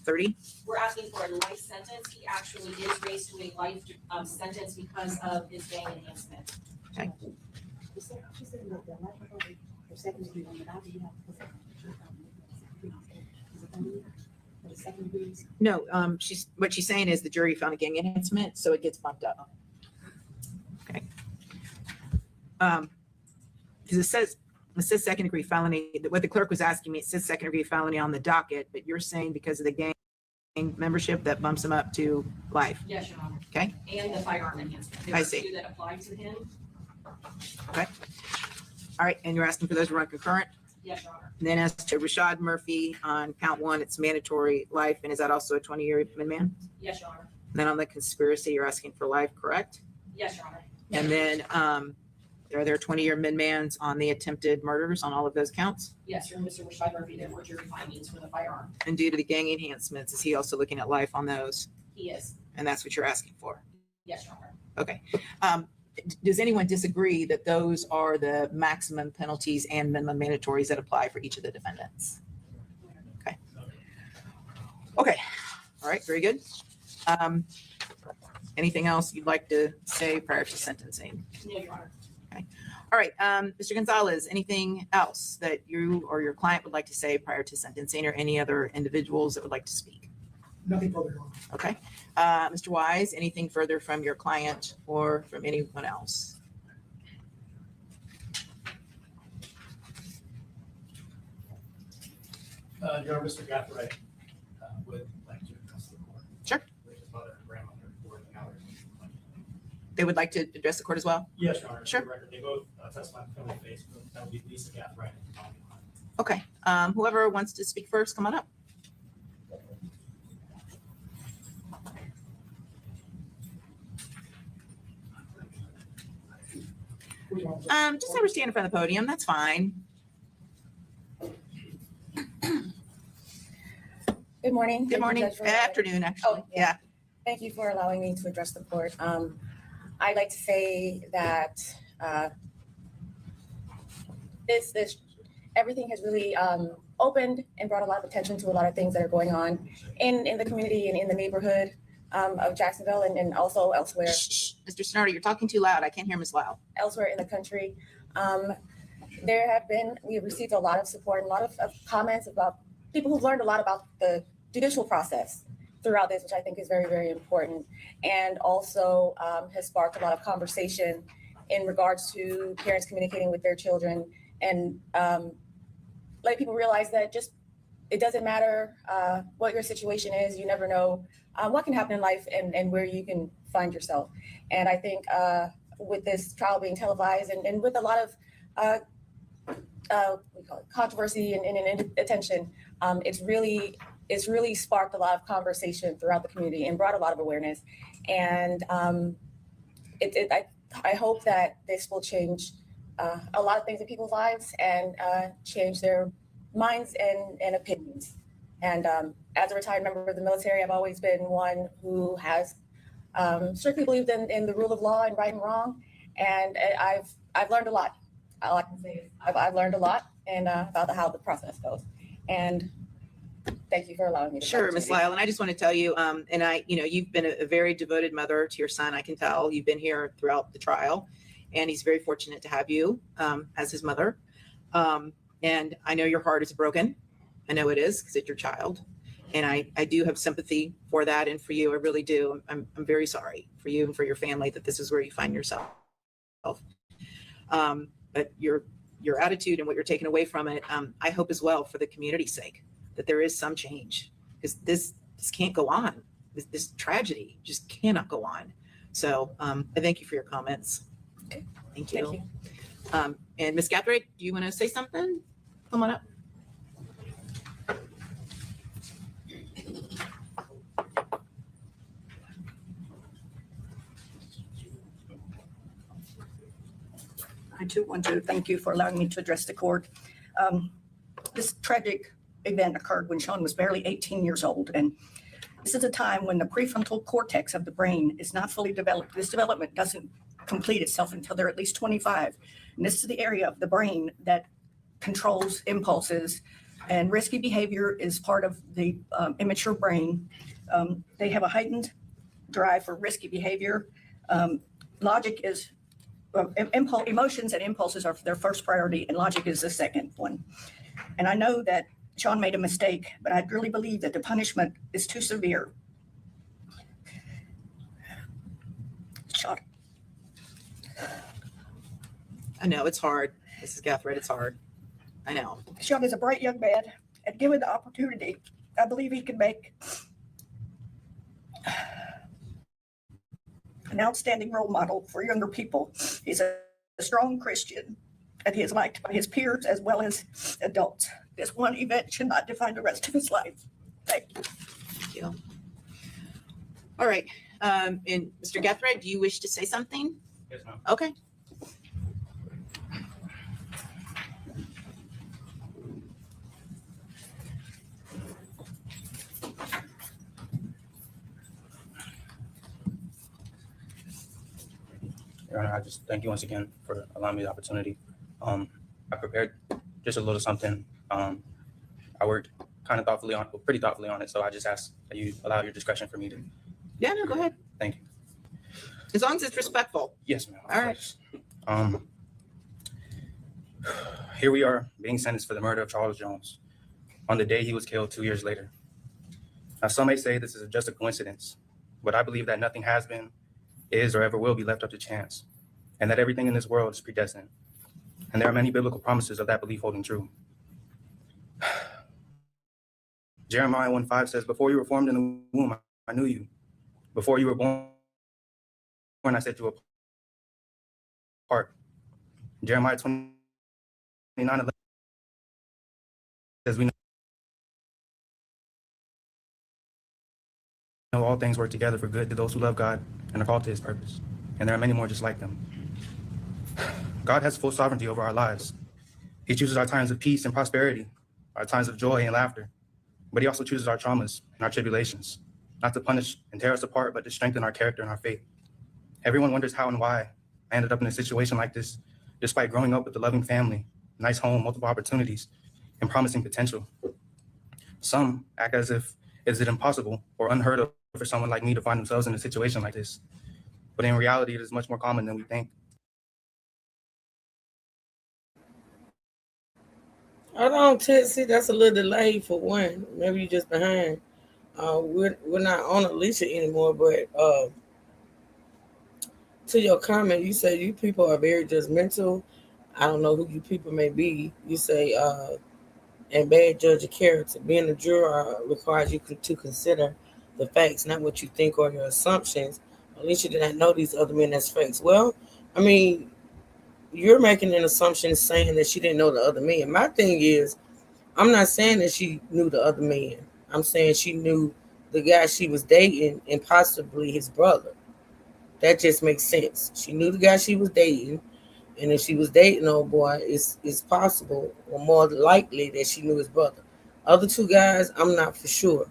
30? We're asking for a life sentence. He actually is raised to a life sentence because of his gang enhancement. Okay. No, what she's saying is the jury found a gang enhancement, so it gets bumped up. Okay. Because it says second degree felony. What the clerk was asking me, it says second degree felony on the docket, but you're saying because of the gang membership that bumps him up to life. Yes, Your Honor. Okay. And the firearm enhancement. There I are see. two that apply to him. Okay. All right, and you're asking for those to run concurrent? Yes, Your Honor. And then as to Rashad Murphy on count one, it's mandatory life, and is that also a 20-year min-man? Yes, Your Honor. And then on the conspiracy, you're asking for life, correct? Yes, Your Honor. And then are there 20-year min-mans on the attempted murders on all of those counts? Yes, Your Honor. Mr. Rashad Murphy, there were jury findings for the firearm. And due to the gang enhancements, is he also looking at life on those? He is. And that's what you're asking for? Yes, Your Honor. Okay. Does anyone disagree that those are the maximum penalties and minimum mandatories that apply for each of the defendants? Okay. Okay. All right. Very good. Anything else you'd like to say prior to sentencing? No, Your Honor. Okay. All right. Mr. Gonzalez, anything else that you or your client would like to say prior to sentencing, or any other individuals that would like to speak? Nothing further, Your Honor. Okay. Mr. Wise, anything further from your client or from anyone else? Your Honor, Mr. Gathright would like to address the court. Sure. With his mother and grandmother for the hours. They would like to address the court as well? Yes, Your Honor. Sure. For the record, they both testified in the face, but that would be Lisa Gathright and Tommy Hunt. Okay. Whoever wants to speak first, come on up. Just have her stand in front of the podium. That's fine. Good morning. Good morning. Afternoon, actually. Oh, yeah. Thank you for allowing me to address the court. I'd like to say that this everything has really opened and brought a lot of attention to a lot of things that are going on in the community and in the neighborhood of Jacksonville and also elsewhere. Mr. Snarder, you're talking too loud. I can't hear Ms. Lau. Elsewhere in the country. We have received a lot of support and a lot of comments about people who've learned a lot about the judicial process throughout this, which I think is very, very important. And also has sparked a lot of conversation in regards to parents communicating with their children and let people realize that it doesn't matter what your situation is. You never know what can happen in life and where you can find yourself. And I think with this trial being televised and with a lot of controversy and attention, it's really sparked a lot of conversation throughout the community and brought a lot of awareness. And I hope that this will change a lot of things in people's lives and change their minds and opinions. And as a retired member of the military, I've always been one who has strictly believed in the rule of law and right and wrong. And I've learned a lot. All I can say is I've learned a lot and about how the process goes. And thank you for allowing me to. Sure, Ms. Lyle, and I just want to tell you, you've been a very devoted mother to your son. I can tell you've been here throughout the trial, and he's very fortunate to have you as his mother. And I know your heart is broken. I know it is because it's your child. And I do have sympathy for that and for you. I really do. I'm very sorry for you and for your family that this is where you find yourself. But your attitude and what you're taking away from it, I hope as well for the community's sake that there is some change, because this can't go on. This tragedy just cannot go on. So I thank you for your comments. Okay. Thank you. Thank you. And Ms. Gathright, do you want to say something? Come on up. I too want to thank you for allowing me to address the court. This tragic event occurred when Sean was barely 18 years old, and this is a time when the prefrontal cortex of the brain is not fully developed. This development doesn't complete itself until they're at least 25. And this is the area of the brain that controls impulses, and risky behavior is part of the immature brain. They have a heightened drive for risky behavior. Logic is emotions and impulses are their first priority, and logic is the second one. And I know that Sean made a mistake, but I really believe that the punishment is too severe. Sean. I know it's hard, Mrs. Gathright, it's hard. I know. Sean is a bright young man, and given the opportunity, I believe he can make an outstanding role model for younger people. He's a strong Christian, and he is liked by his peers as well as adults. This one event should not define the rest of his life. Thank you. Thank you. All right. And Mr. Gathright, do you wish to say something? Yes, ma'am. Okay. Your Honor, I just thank you once again for allowing me the opportunity. I prepared just a little something. I worked pretty thoughtfully on it. So I just ask that you allow your discretion for me to. Yeah, no, go ahead. Thank you. As long as it's respectful. Yes, ma'am. All right. Here we are being sentenced for the murder of Charles Jones on the day he was killed 2 years later. Now, some may say this is just a coincidence, but I believe that nothing has been, is, or ever will be left up to chance, and that everything in this world is predestined. And there are many biblical promises of that belief holding true. Jeremiah 1:5 says, "Before you were formed in the womb, I knew you. Before you were born, I set you apart." Jeremiah 29:11 says, "We know all things work together for good to those who love God and are called to his purpose." And there are many more just like them. God has full sovereignty over our lives. He chooses our times of peace and prosperity, our times of joy and laughter, but he also chooses our traumas and our tribulations, not to punish and tear us apart, but to strengthen our character and our faith. Everyone wonders how and why I ended up in a situation like this, despite growing up with a loving family, nice home, multiple opportunities, and promising potential. Some act as if is it impossible or unheard of for someone like me to find themselves in a situation like this. But in reality, it is much more common than we think. Hold on, Titsy. That's a little delayed for one. Maybe you're just behind. We're not on Alicia anymore, but to your comment, you say you people are very judgmental. I don't know who you people may be. You say and bad judge of character. Being a juror requires you to consider the facts, not what you think or your assumptions. Alicia did not know these other men as fakes. Well, I mean, you're making an assumption saying that she didn't know the other men. My thing is, I'm not saying that she knew the other man. I'm saying she knew the guy she was dating and possibly his brother. That just makes sense. She knew the guy she was dating, and if she was dating old boy, it's possible or more likely that she knew his brother. Other two guys, I'm not for sure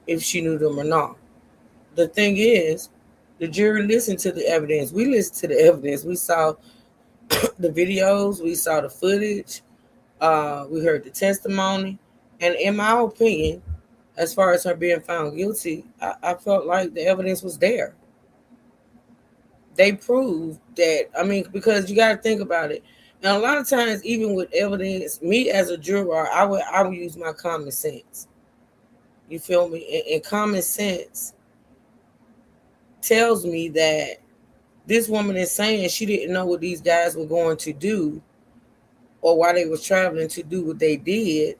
if she knew them or not. The thing is, the jury listened to the evidence. We listened to the evidence. We saw the videos. We saw the footage. We heard the testimony. And in my opinion, as far as her being found guilty, I felt like the evidence was there. They proved that, I mean, because you got to think about it. And a lot of times, even with evidence, me as a juror, I would use my common sense. You feel me? And common sense tells me that this woman is saying she didn't know what these guys were going to do or why they were traveling to do what they did.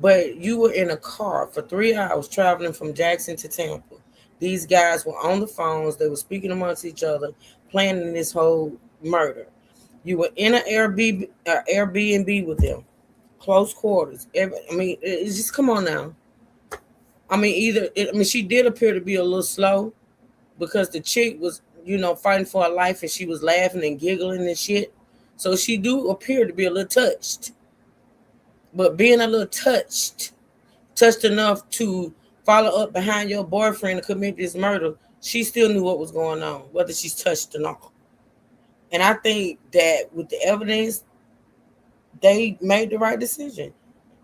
But you were in a car for 3 hours traveling from Jackson to Tampa. These guys were on the phones. They were speaking amongst each other, planning this whole murder. You were in an Airbnb with them, close quarters. It's just, come on now. She did appear to be a little slow because the chick was, fighting for her life and she was laughing and giggling and shit. So she do appear to be a little touched. But being a little touched enough to follow up behind your boyfriend to commit this murder, she still knew what was going on, whether she's touched or not. And I think that with the evidence, they made the right decision.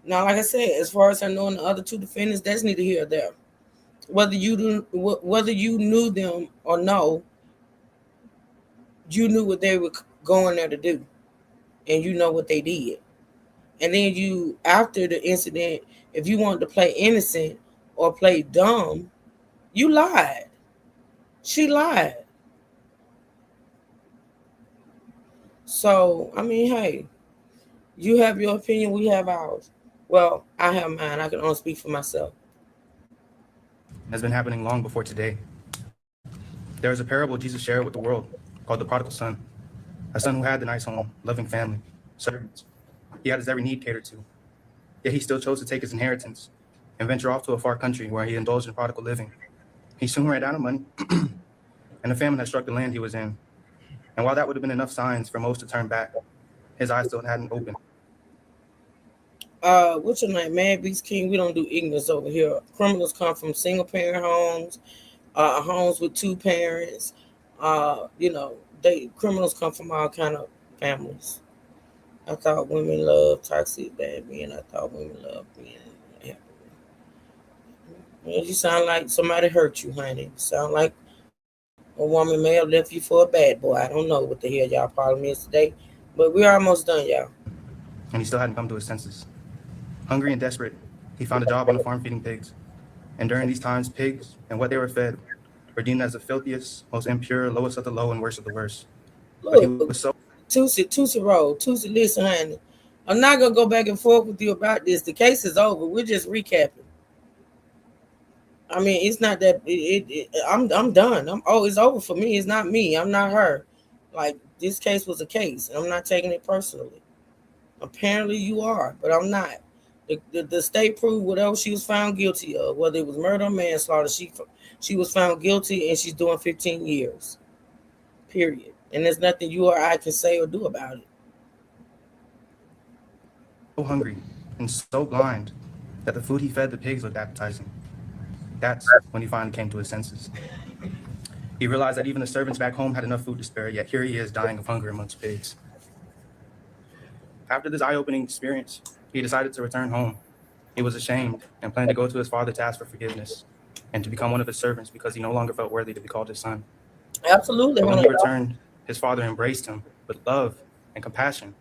Now, like I said, as far as her knowing the other two defendants, that's neither here or there. Whether you knew them or no, you knew what they were going there to do, and you know what they did. And then you, after the incident, if you wanted to play innocent or play dumb, you lied. She lied. So, hey, you have your opinion, we have ours. Well, I have mine. I can only speak for myself. Has been happening long before today. There is a parable Jesus shared with the world called the prodigal son, a son who had the nice home, loving family, servants. He had his every need catered to, yet he still chose to take his inheritance and venture off to a far country where he indulged in prodigal living. He soon ran out of money, and a famine had struck the land he was in. And while that would have been enough signs for most to turn back, his eyes still hadn't opened. What's your name? Mad Beast King. We don't do ignorance over here. Criminals come from single parent homes, homes with two parents. Criminals come from all kind of families. I thought women love toxic bad men. I thought women love being happy. You sound like somebody hurt you, honey. You sound like a woman may have left you for a bad boy. I don't know what the hell y'all problem is today, but we're almost done, y'all. And he still hadn't come to his senses. Hungry and desperate, he found a job on a farm feeding pigs. And during these times, pigs and what they were fed were deemed as the filthiest, most impure, lowest of the low, and worst of the worst. But he was so... Tusi, listen, honey. I'm not going to go back and forth with you about this. The case is over. We're just recapping. It's not that... I'm done. It's over for me. It's not me. I'm not her. Like, this case was a case. And I'm not taking it personally. Apparently you are, but I'm not. The state proved whatever she was found guilty of, whether it was murder or manslaughter, she was found guilty and she's doing 15 years. period. And there's nothing you or I can say or do about it. So hungry and so blind that the food he fed the pigs looked appetizing. That's when he finally came to his senses. He realized that even the servants back home had enough food to spare, yet here he is dying of hunger amongst pigs. After this eye-opening experience, he decided to return home. He was ashamed and planned to go to his father to ask for forgiveness and to become one of his servants because he no longer felt worthy to be called his son. Absolutely. But when he returned, his father embraced him with love and compassion,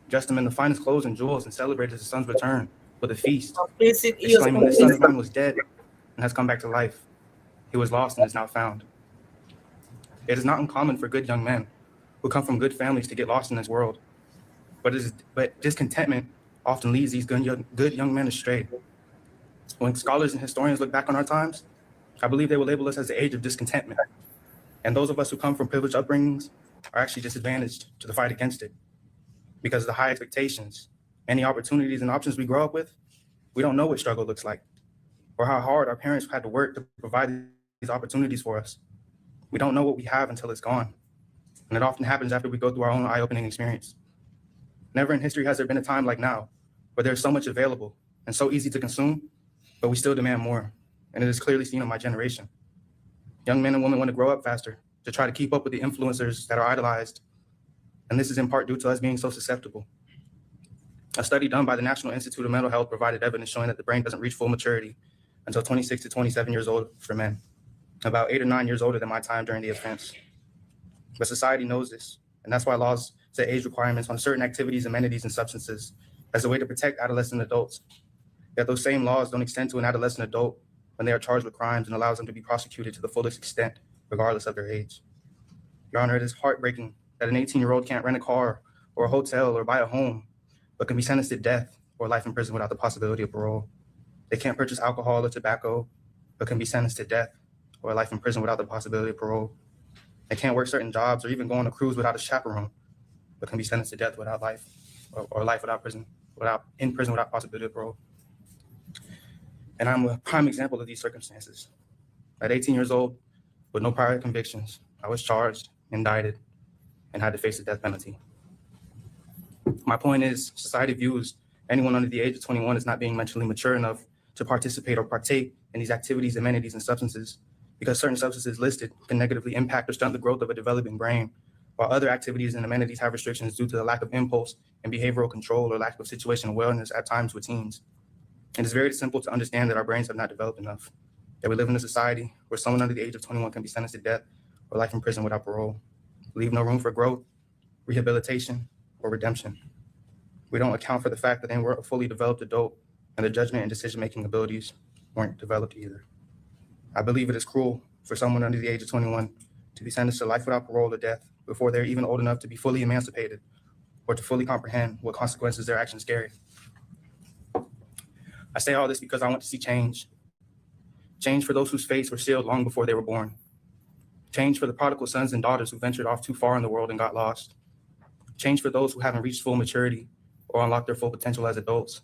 dressed him in the finest clothes and jewels, and celebrated his son's return with a feast, exclaiming, "This son of mine was dead and has come back to life. He was lost and is now found." It is not uncommon for good young men who come from good families to get lost in this world, but discontentment often leads these good young men astray. When scholars and historians look back on our times, I believe they will label us as the age of discontentment. And those of us who come from privileged upbringings are actually disadvantaged to the fight against it. Because of the high expectations and the opportunities and options we grow up with, we don't know what struggle looks like or how hard our parents had to work to provide these opportunities for us. We don't know what we have until it's gone. And it often happens after we go through our own eye-opening experience. Never in history has there been a time like now where there's so much available and so easy to consume, but we still demand more. And it is clearly seen in my generation. Young men and women want to grow up faster to try to keep up with the influencers that are idolized. And this is in part due to us being so susceptible. A study done by the National Institute of Mental Health provided evidence showing that the brain doesn't reach full maturity until 26 to 27 years old for men, about 8 or 9 years older than my time during the offense. But society knows this, and that's why laws set age requirements on certain activities, amenities, and substances as a way to protect adolescent adults. Yet those same laws don't extend to an adolescent adult when they are charged with crimes and allows them to be prosecuted to the fullest extent, regardless of their age. Your Honor, it is heartbreaking that an 18-year-old can't rent a car or a hotel or buy a home, but can be sentenced to death or life in prison without the possibility of parole. They can't purchase alcohol or tobacco, but can be sentenced to death or life in prison without the possibility of parole. They can't work certain jobs or even go on a cruise without a chaperone, but can be sentenced to death without life or life without prison, in prison without possibility of parole. And I'm a prime example of these circumstances. At 18 years old, with no prior convictions, I was charged, indicted, and had to face the death penalty. My point is, society views anyone under the age of 21 as not being mentally mature enough to participate or partake in these activities, amenities, and substances, because certain substances listed can negatively impact or stunt the growth of a developing brain, while other activities and amenities have restrictions due to the lack of impulse and behavioral control or lack of situational awareness at times with teens. It is very simple to understand that our brains have not developed enough, that we live in a society where someone under the age of 21 can be sentenced to death or life in prison without parole, leave no room for growth, rehabilitation, or redemption. We don't account for the fact that they were a fully developed adult and their judgment and decision-making abilities weren't developed either. I believe it is cruel for someone under the age of 21 to be sentenced to life without parole or death before they're even old enough to be fully emancipated or to fully comprehend what consequences their actions carry. I say all this because I want to see change. Change for those whose fates were sealed long before they were born. Change for the prodigal sons and daughters who ventured off too far in the world and got lost. Change for those who haven't reached full maturity or unlocked their full potential as adults.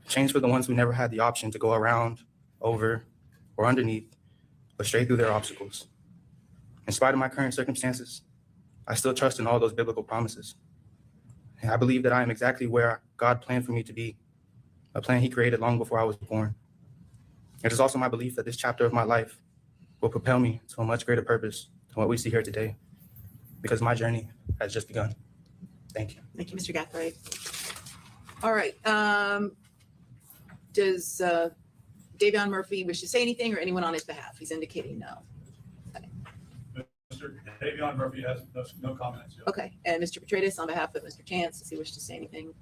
Change for the ones who never had the option to go around, over, or underneath, but straight through their obstacles. In spite of my current circumstances, I still trust in all those biblical promises. And I believe that I am exactly where God planned for me to be, a plan He created long before I was born. It is also my belief that this chapter of my life will propel me to a much greater purpose than what we see here today, because my journey has just begun. Thank you. Thank you, Mr. Gathright. All right. Does Davion Murphy wish to say anything, or anyone on his behalf? He's indicating no. Mr. Davion Murphy has no comments. Yet. Okay. And Mr. Petratus, on behalf of Mr. Chance, does he wish to say anything?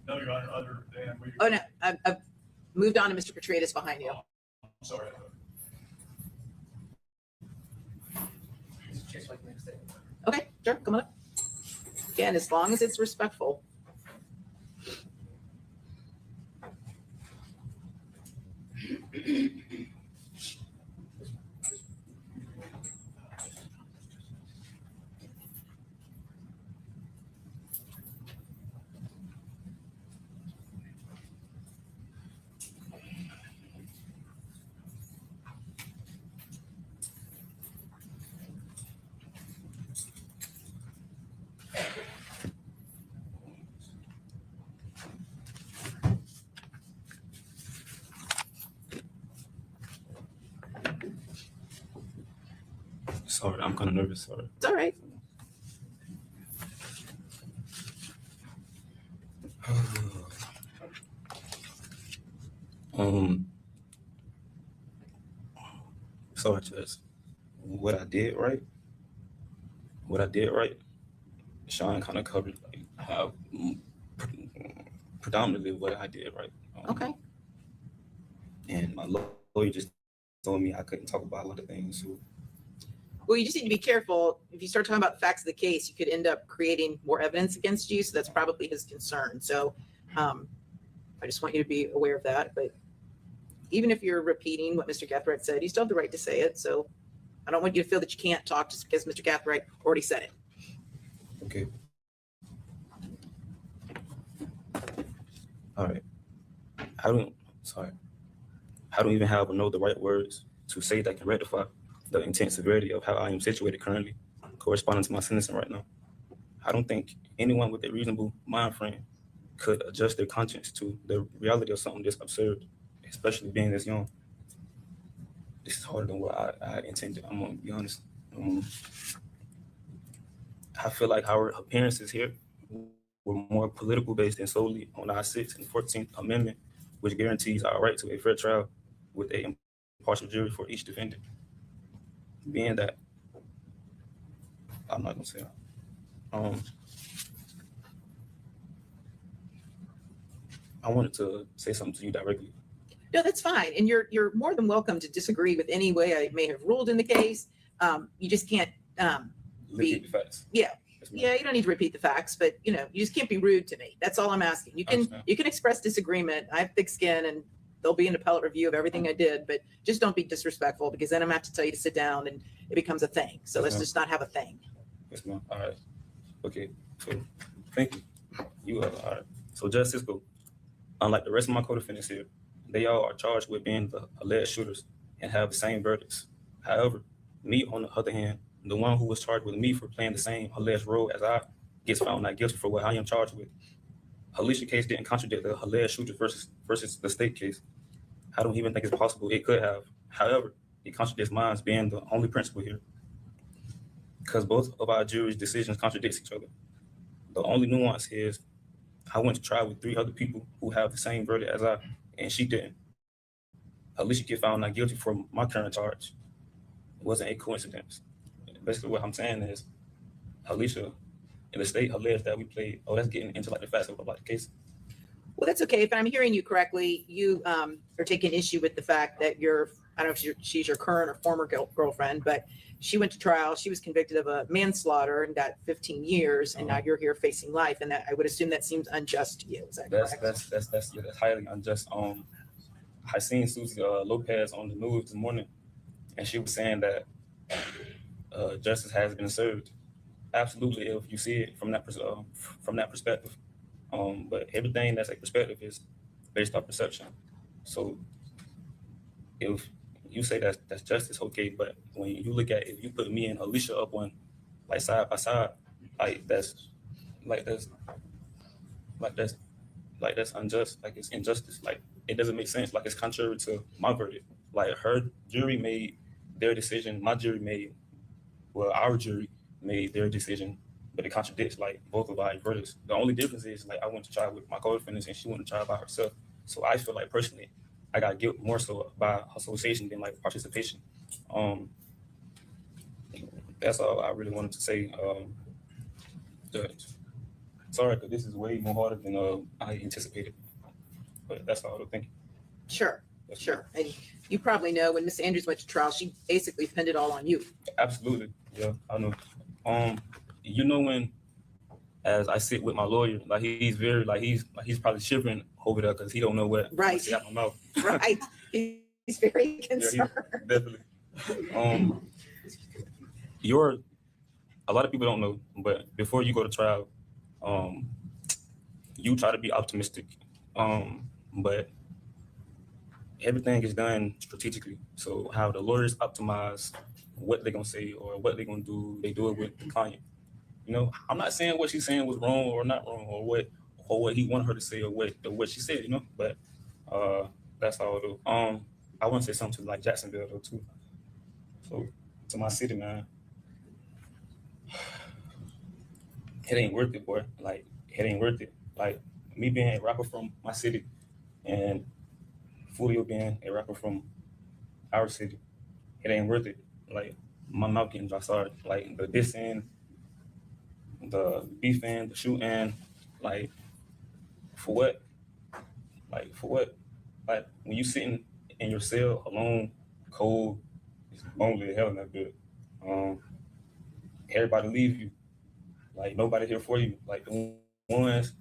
No, Your Honor, other than we. Oh, no. I've moved on to Mr. Petratus behind you. I'm sorry. Okay, sure. Come on up. Again, as long as it's respectful. Sorry, I'm kind of nervous. Sorry. It's all right. So just what I did right. Sean kind of covered like how predominantly what I did right. Okay. And my lawyer just told me I couldn't talk about a lot of things. So Well, you just need to be careful. If you start talking about the facts of the case, you could end up creating more evidence against you. So that's probably his concern. So I just want you to be aware of that. But even if you're repeating what Mr. Gathright said, you still have the right to say it. So I don't want you to feel that you can't talk just because Mr. Gathright already said it. okay. All right. I don't even know the right words to say that can rectify the intense severity of how I am situated currently, corresponding to my sentencing right now. I don't think anyone with a reasonable mind frame could adjust their conscience to the reality of something this absurd, especially being this young. This is harder than what I intended. I'm gonna be honest. I feel like our appearances here were more political based than solely on our 6th and 14th Amendment, which guarantees our right to a fair trial with a impartial jury for each defendant. Being that, I'm not gonna say that. I wanted to say something to you directly. No, that's fine. And you're more than welcome to disagree with any way I may have ruled in the case. You just can't Repeat the facts. Yeah. Yeah, you don't need to repeat the facts, but you just can't be rude to me. That's all I'm asking. You can express disagreement. I have thick skin and there'll be an appellate review of everything I did, but just don't be disrespectful because then I'm gonna have to tell you to sit down and it becomes a thing. So let's just not have a thing. Yes, ma'am. All right. Okay. So thank you. You are all right. So Judge Cisco, unlike the rest of my co-defendants here, they all are charged with being the alleged shooters and have the same verdicts. However, me on the other hand, the one who was charged with me for playing the same alleged role as I gets found not guilty for what I am charged with. Alicia's case didn't contradict the alleged shooter versus the state case. I don't even think it's possible it could have. However, it contradicts mine being the only principle here. Because both of our jury's decisions contradict each other. The only nuance is I went to trial with 3 other people who have the same verdict as I, and she didn't. Alicia get found not guilty for my current charge. It wasn't a coincidence. Basically what I'm saying is Alicia and the state alleged that we played, that's getting into like the facts of like the case. Well, that's okay. If I'm hearing you correctly, you are taking issue with the fact that I don't know if she's your current or former girlfriend, but she went to trial. She was convicted of a manslaughter and got 15 years, and now you're here facing life. And that I would assume that seems unjust to you. Is that correct? That's highly unjust. I seen Susie Lopez on the news this morning, and she was saying that justice has been served. Absolutely, if you see it from that perspective. But everything that's a perspective is based off perception. So if you say that's justice, okay, but when you look at if you put me and Alicia up on like side by side, that's unjust, like it's injustice, like it doesn't make sense, like it's contrary to my verdict. Like her jury made their decision, our jury made their decision, but it contradicts like both of our verdicts. The only difference is like I went to trial with my co-defendants and she went to trial by herself. So I feel like personally, I got guilt more so by association than like participation. That's all I really wanted to say. Sorry, because this is way more harder than I anticipated. But that's all. Thank you. Sure. And you probably know when Miss Andrews went to trial, she basically pinned it all on you. Absolutely. Yeah, I know. When as I sit with my lawyer, like he's very he's probably shivering over there because he don't know what right. I see out my mouth. Right. He's very concerned. Yeah, definitely. A lot of people don't know, but before you go to trial, you try to be optimistic. But everything is done strategically. So how the lawyers optimize what they're gonna say or what they're gonna do, they do it with the client. I'm not saying what she's saying was wrong or not wrong, or what he wanted her to say or what she said, but that's all though. I want to say something to like Jacksonville though too. So to my city, man, it ain't worth it, boy. Like, it ain't worth it. Like, me being a rapper from my city and Fulio being a rapper from our city, it ain't worth it. Like, my mouth getting dry, sorry. Like, the dissing, the beefing, the shooting, like, for what? Like, for what? Like, when you sitting in your cell alone, cold, it's lonely as hell not good. Everybody leave you. Like, nobody here for you. Like, the ones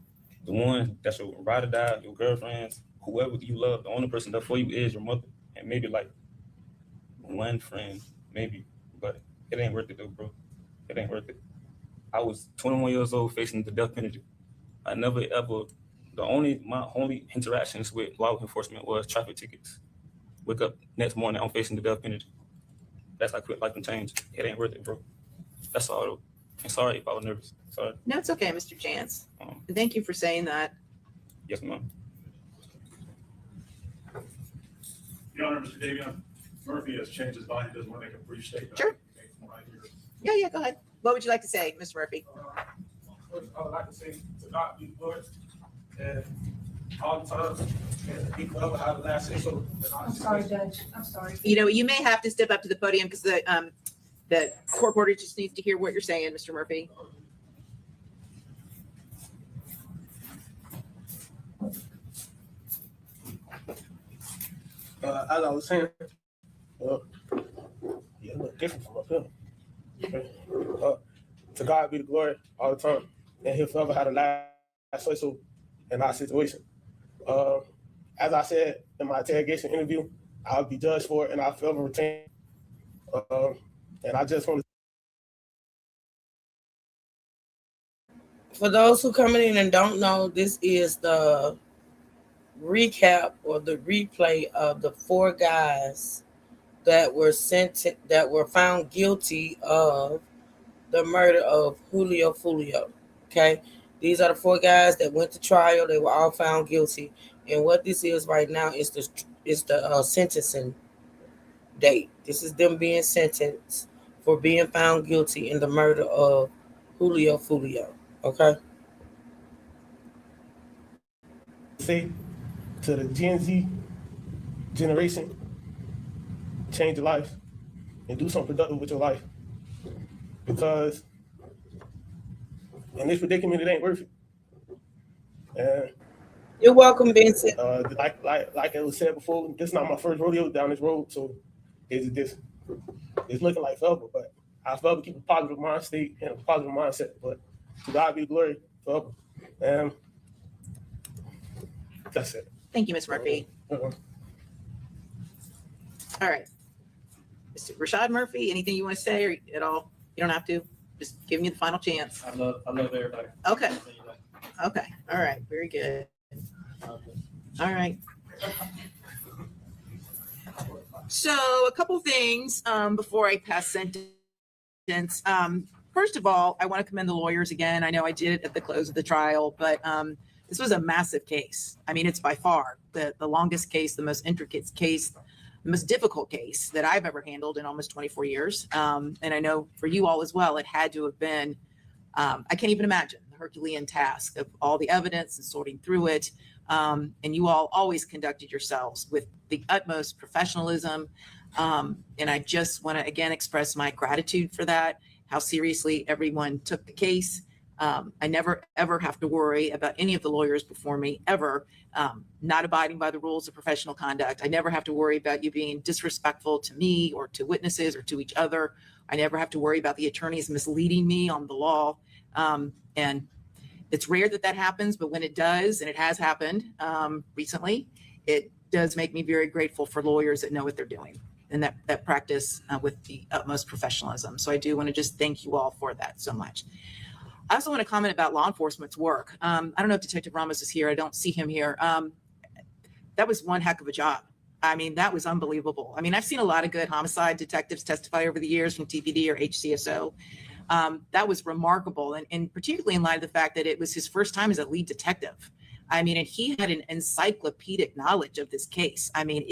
that's your ride or die, your girlfriends, whoever you love, the only person there for you is your mother. And maybe like one friend, maybe. But it ain't worth it though, bro. It ain't worth it. I was 21 years old facing the death penalty. I never ever, my only interactions with law enforcement was traffic tickets. Wake up next morning, I'm facing the death penalty. That's like quit life and change. It ain't worth it, bro. That's all though. And sorry if I was nervous. Sorry. No, it's okay, Mr. Chance. Thank you for saying that. Yes, ma'am. Your Honor, Mr. Davion Murphy has changed his mind. He doesn't want to make a brief statement. Sure. Yeah, go ahead. What would you like to say, Mr. Murphy? I would like to say to God be the glory and all the time and people ever have the last say so. I'm sorry, Judge. I'm sorry. You know, you may have to step up to the podium because the court reporter just needs to hear what you're saying, Mr. Murphy. As I was saying, yeah, look different from up here. To God be the glory all the time, and He'll forever have the last say so in our situation. As I said in my interrogation interview, I'll be judged for it, and I'll forever retain. And I just want to. For those who coming in and don't know, this is the recap or the replay of the 4 guys that were found guilty of the murder of Julio Fulio. Okay, these are the 4 guys that went to trial. They were all found guilty, and what this is right now is the sentencing date. This is them being sentenced for being found guilty in the murder of Julio Fulio. Okay. Say to the Gen Z generation, change your life and do something productive with your life. Because in this predicament, it ain't worth it. And you're welcome, Vincent. Like it was said before, this is not my first rodeo down this road, so it's looking like forever. But I forever keep a positive mind state and a positive mindset. But to God be the glory forever. And that's it. Thank you, Ms. Murphy. All right. Mr. Rashad Murphy, anything you want to say or at all? You don't have to. Just giving you the final chance. I love everybody. Okay. Okay. All right. Very good. All right. So a couple things before I pass sentence. First of all, I want to commend the lawyers again. I know I did it at the close of the trial, but this was a massive case. I mean, it's by far the longest case, the most intricate case, the most difficult case that I've ever handled in almost 24 years. And I know for you all as well, it had to have been, I can't even imagine the Herculean task of all the evidence and sorting through it. And you all always conducted yourselves with the utmost professionalism. And I just want to again express my gratitude for that, how seriously everyone took the case. I never, ever have to worry about any of the lawyers before me ever not abiding by the rules of professional conduct. I never have to worry about you being disrespectful to me or to witnesses or to each other. I never have to worry about the attorneys misleading me on the law. And it's rare that happens, but when it does, and it has happened recently, it does make me very grateful for lawyers that know what they're doing and that practice with the utmost professionalism. So I do want to just thank you all for that so much. I also want to comment about law enforcement's work. I don't know if Detective Ramos is here. I don't see him here. That was one heck of a job. I mean, that was unbelievable. I mean, I've seen a lot of good homicide detectives testify over the years from TPD or HCSO. That was remarkable. And particularly in light of the fact that it was his first time as a lead detective. I mean, and he had an encyclopedic knowledge of this case. I mean,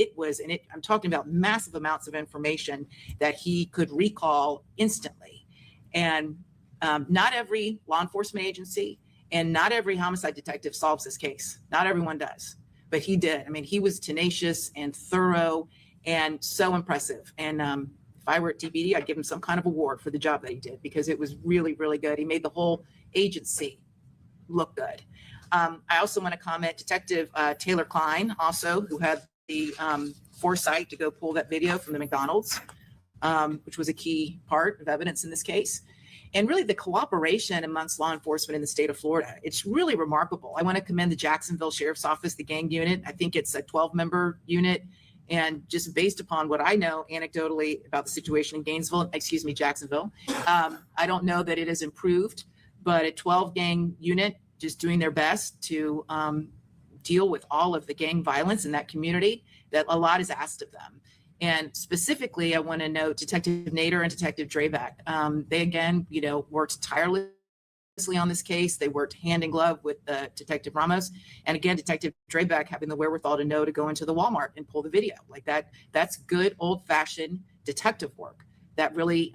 I'm talking about massive amounts of information that he could recall instantly. And Not every law enforcement agency and not every homicide detective solves this case. Not everyone does, but he did. I mean, he was tenacious and thorough and so impressive. And if I were at DPD, I'd give him some kind of award for the job that he did, because it was really, really good. He made the whole agency look good. I also want to comment, Detective Taylor Klein, also, who had the foresight to go pull that video from the McDonald's, which was a key part of evidence in this case. And really the cooperation amongst law enforcement in the state of Florida, it's really remarkable. I want to commend the Jacksonville Sheriff's Office, the gang unit. I think it's a 12-member unit. And just based upon what I know anecdotally about the situation in Jacksonville, I don't know that it has improved, but a 12-gang unit just doing their best to deal with all of the gang violence in that community, that a lot is asked of them. And specifically, I want to note Detective Nader and Detective Draback. They, again, worked tirelessly on this case. They worked hand in glove with Detective Ramos. And again, Detective Draback having the wherewithal to know to go into the Walmart and pull the video like that. That's good old-fashioned detective work that really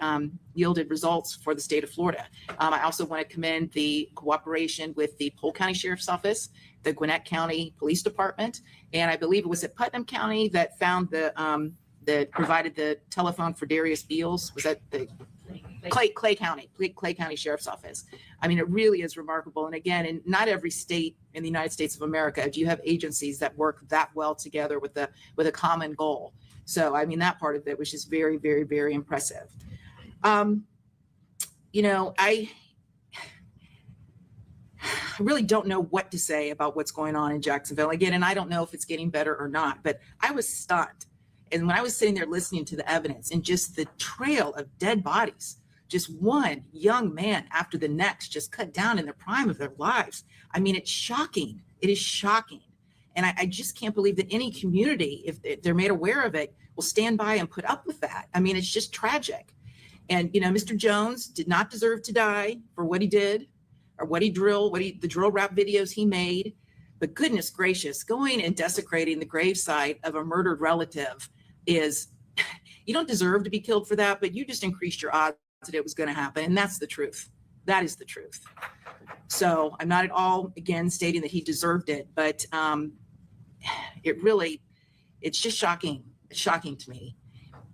yielded results for the state of Florida. I also want to commend the cooperation with the Polk County Sheriff's Office, the Gwinnett County Police Department, and I believe it was at Putnam County that found that provided the telephone for Darius Beals. Was that the Clay County Sheriff's Office? I mean, it really is remarkable. And again, in not every state in the United States of America do you have agencies that work that well together with a common goal. So, I mean, that part of it was just very, very, very impressive. I really don't know what to say about what's going on in Jacksonville again, and I don't know if it's getting better or not, but I was stunned. And when I was sitting there listening to the evidence and just the trail of dead bodies, just one young man after the next, just cut down in the prime of their lives. I mean, it's shocking. It is shocking. And I just can't believe that any community, if they're made aware of it, will stand by and put up with that. I mean, it's just tragic. And, Mr. Jones did not deserve to die for what he did or what he the drill rap videos he made. But goodness gracious, going and desecrating the gravesite of a murdered relative is, you don't deserve to be killed for that, but you just increased your odds that it was going to happen. And that's the truth. That is the truth. So I'm not at all, again, stating that he deserved it, but it's just shocking. It's shocking to me.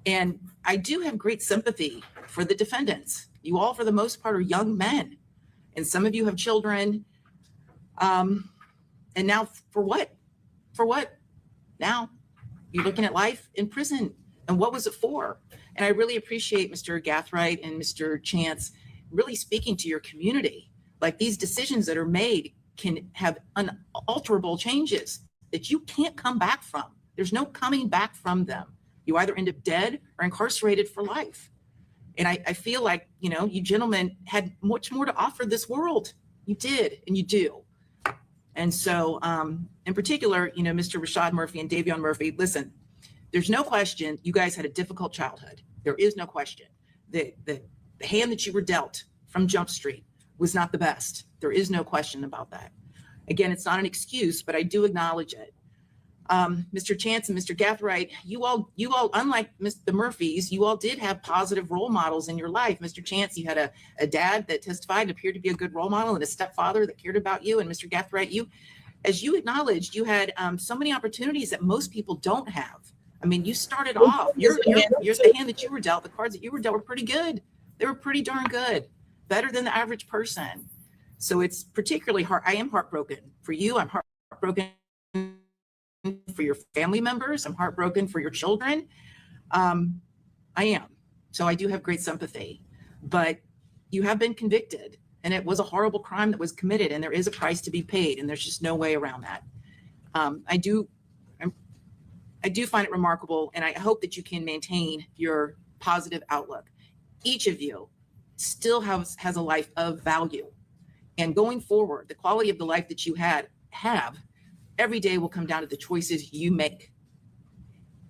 And I do have great sympathy for the defendants. You all, for the most part, are young men. And some of you have children. And now for what? For what? Now you're looking at life in prison. And what was it for? And I really appreciate Mr. Gathright and Mr. Chance really speaking to your community. Like, these decisions that are made can have unalterable changes that you can't come back from. There's no coming back from them. You either end up dead or incarcerated for life. And I feel like, you gentlemen had much more to offer this world. You did, and you do. And so, in particular, Mr. Rashad Murphy and Davion Murphy, listen, there's no question you guys had a difficult childhood. There is no question. The hand that you were dealt from Jump Street was not the best. There is no question about that. Again, it's not an excuse, but I do acknowledge it. Mr. Chance and Mr. Gathright, you all, unlike the Murphys, you all did have positive role models in your life. Mr. Chance, you had a dad that testified and appeared to be a good role model, and a stepfather that cared about you. And Mr. Gathright, as you acknowledged, you had so many opportunities that most people don't have. I mean, you started off, you're the hand that you were dealt, the cards that you were dealt were pretty good. They were pretty darn good, better than the average person. So it's particularly hard. I am heartbroken for you. I'm heartbroken for your family members. I'm heartbroken for your children. I am. So I do have great sympathy, but you have been convicted, and it was a horrible crime that was committed, and there is a price to be paid, and there's just no way around that. I do find it remarkable, and I hope that you can maintain your positive outlook. Each of you still has a life of value. And going forward, the quality of the life that you have every day will come down to the choices you make.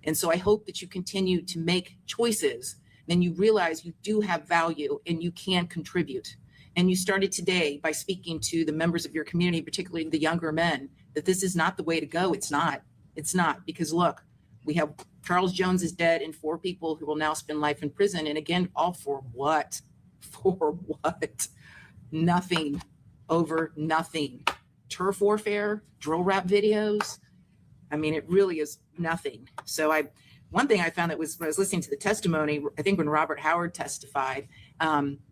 And so I hope that you continue to make choices, and you realize you do have value and you can contribute. And you started today by speaking to the members of your community, particularly the younger men, that this is not the way to go. It's not. It's not, because look, we have Charles Jones is dead and 4 people who will now spend life in prison. And again, all for what? For what? Nothing. Over nothing. Turf warfare, drill rap videos. I mean, it really is nothing. So one thing I found that was when I was listening to the testimony, I think when Robert Howard testified,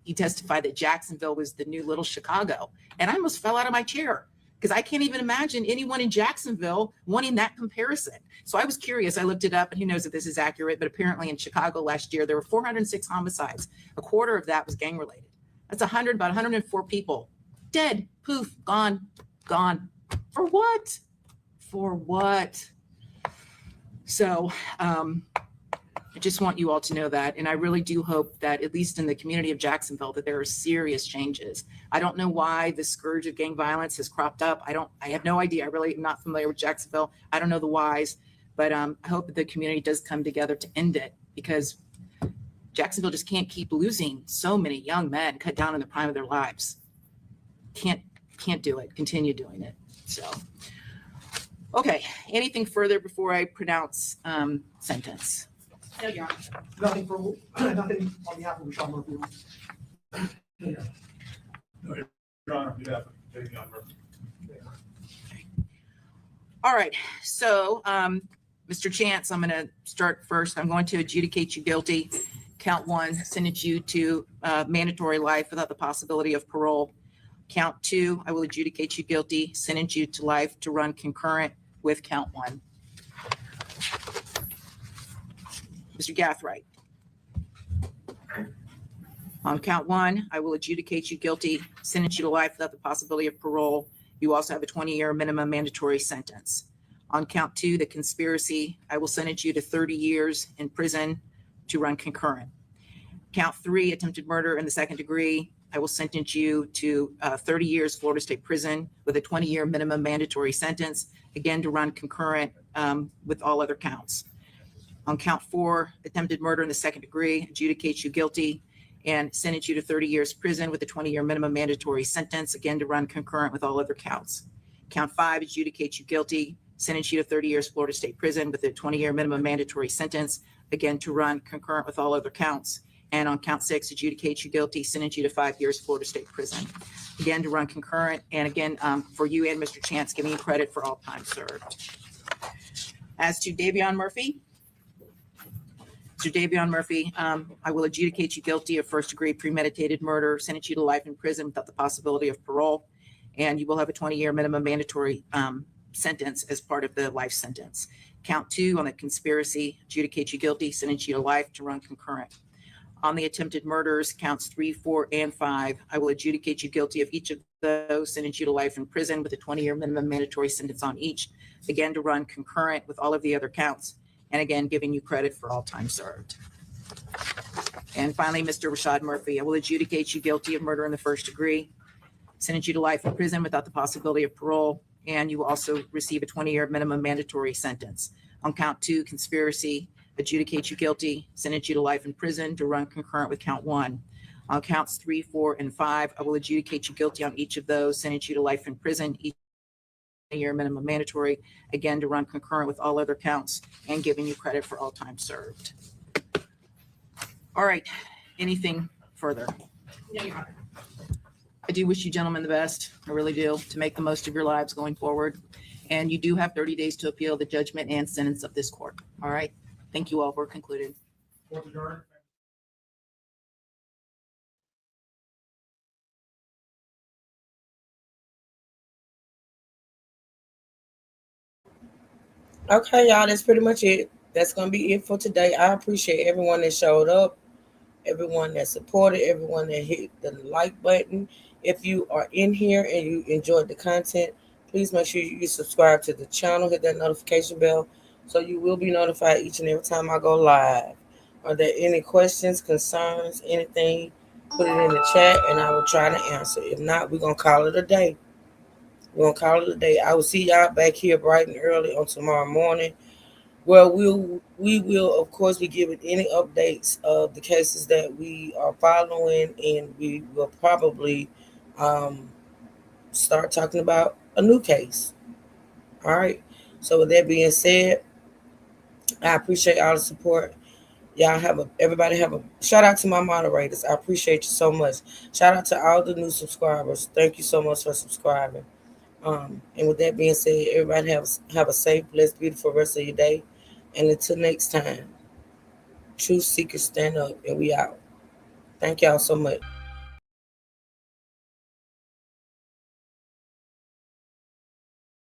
he testified that Jacksonville was the new little Chicago. And I almost fell out of my chair because I can't even imagine anyone in Jacksonville wanting that comparison. So I was curious. I looked it up, and who knows if this is accurate, but apparently in Chicago last year, there were 406 homicides. A quarter of that was gang related. That's about 104 people dead, poof, gone. For what? For what? So I just want you all to know that. And I really do hope that, at least in the community of Jacksonville, that there are serious changes. I don't know why the scourge of gang violence has cropped up. I have no idea. I really am not familiar with Jacksonville. I don't know the whys, but I hope that the community does come together to end it, because Jacksonville just can't keep losing so many young men cut down in the prime of their lives. Can't do it. Continue doing it. So, okay. Anything further before I pronounce sentence? No, Your Honor. Nothing on behalf of Rashawn Murphy. No, Your Honor, on behalf of Davion Murphy. All right. So, Mr. Chance, I'm going to start first. I'm going to adjudicate you guilty. Count 1, sentence you to mandatory life without the possibility of parole. Count 2, I will adjudicate you guilty, sentence you to life to run concurrent with count 1. Mr. Gathright. On count 1, I will adjudicate you guilty, sentence you to life without the possibility of parole. You also have a 20-year minimum mandatory sentence. On count 2, the conspiracy, I will sentence you to 30 years in prison to run concurrent. Count 3, attempted murder in the second degree, I will sentence you to 30 years Florida State Prison with a 20-year minimum mandatory sentence, again to run concurrent with all other counts. On count 4, attempted murder in the second degree, adjudicate you guilty and sentence you to 30 years prison with a 20-year minimum mandatory sentence, again to run concurrent with all other counts. Count 5, adjudicate you guilty, sentence you to 30 years Florida State Prison with a 20-year minimum mandatory sentence, again to run concurrent with all other counts. And on count 6, adjudicate you guilty, sentence you to 5 years Florida State Prison, again to run concurrent. And again, for you and Mr. Chance, giving you credit for all time served. As to Davion Murphy, I will adjudicate you guilty of first-degree premeditated murder, sentence you to life in prison without the possibility of parole, and you will have a 20-year minimum mandatory sentence as part of the life sentence. Count 2 on the conspiracy, adjudicate you guilty, sentence you to life to run concurrent. On the attempted murders, counts 3, 4, and 5, I will adjudicate you guilty of each of those, sentence you to life in prison with a 20-year minimum mandatory sentence on each, again to run concurrent with all of the other counts, and again, giving you credit for all time served. And finally, Mr. Rashad Murphy, I will adjudicate you guilty of murder in the first degree, sentence you to life in prison without the possibility of parole, and you will also receive a 20-year minimum mandatory sentence. On count 2, conspiracy, adjudicate you guilty, sentence you to life in prison to run concurrent with count 1. On counts 3, 4, and 5, I will adjudicate you guilty on each of those, sentence you to life in prison, each year minimum mandatory, again to run concurrent with all other counts, and giving you credit for all time served. All right, anything further? No, Your Honor. I do wish you gentlemen the best. I really do, to make the most of your lives going forward. And you do have 30 days to appeal the judgment and sentence of this court. All right. Thank you all. We're concluded. Okay, y'all, that's pretty much it. That's going to be it for today. I appreciate everyone that showed up, everyone that supported, everyone that hit the like button. If you are in here and you enjoyed the content, please make sure you subscribe to the channel, hit that notification bell so you will be notified each and every time I go live. Are there any questions, concerns, anything? Put it in the chat and I will try to answer. If not, we're going to call it a day. I will see y'all back here bright and early on tomorrow morning. Well, we will, of course, be giving any updates of the cases that we are following, and we will probably start talking about a new case. All right. So with that being said, I appreciate all the support. Everybody have a shout out to my moderators. I appreciate you so much. Shout out to all the new subscribers. Thank you so much for subscribing. And with that being said, everybody have a safe, blessed, beautiful rest of your day. And until next time, truth seekers stand up, and we out. Thank y'all so much.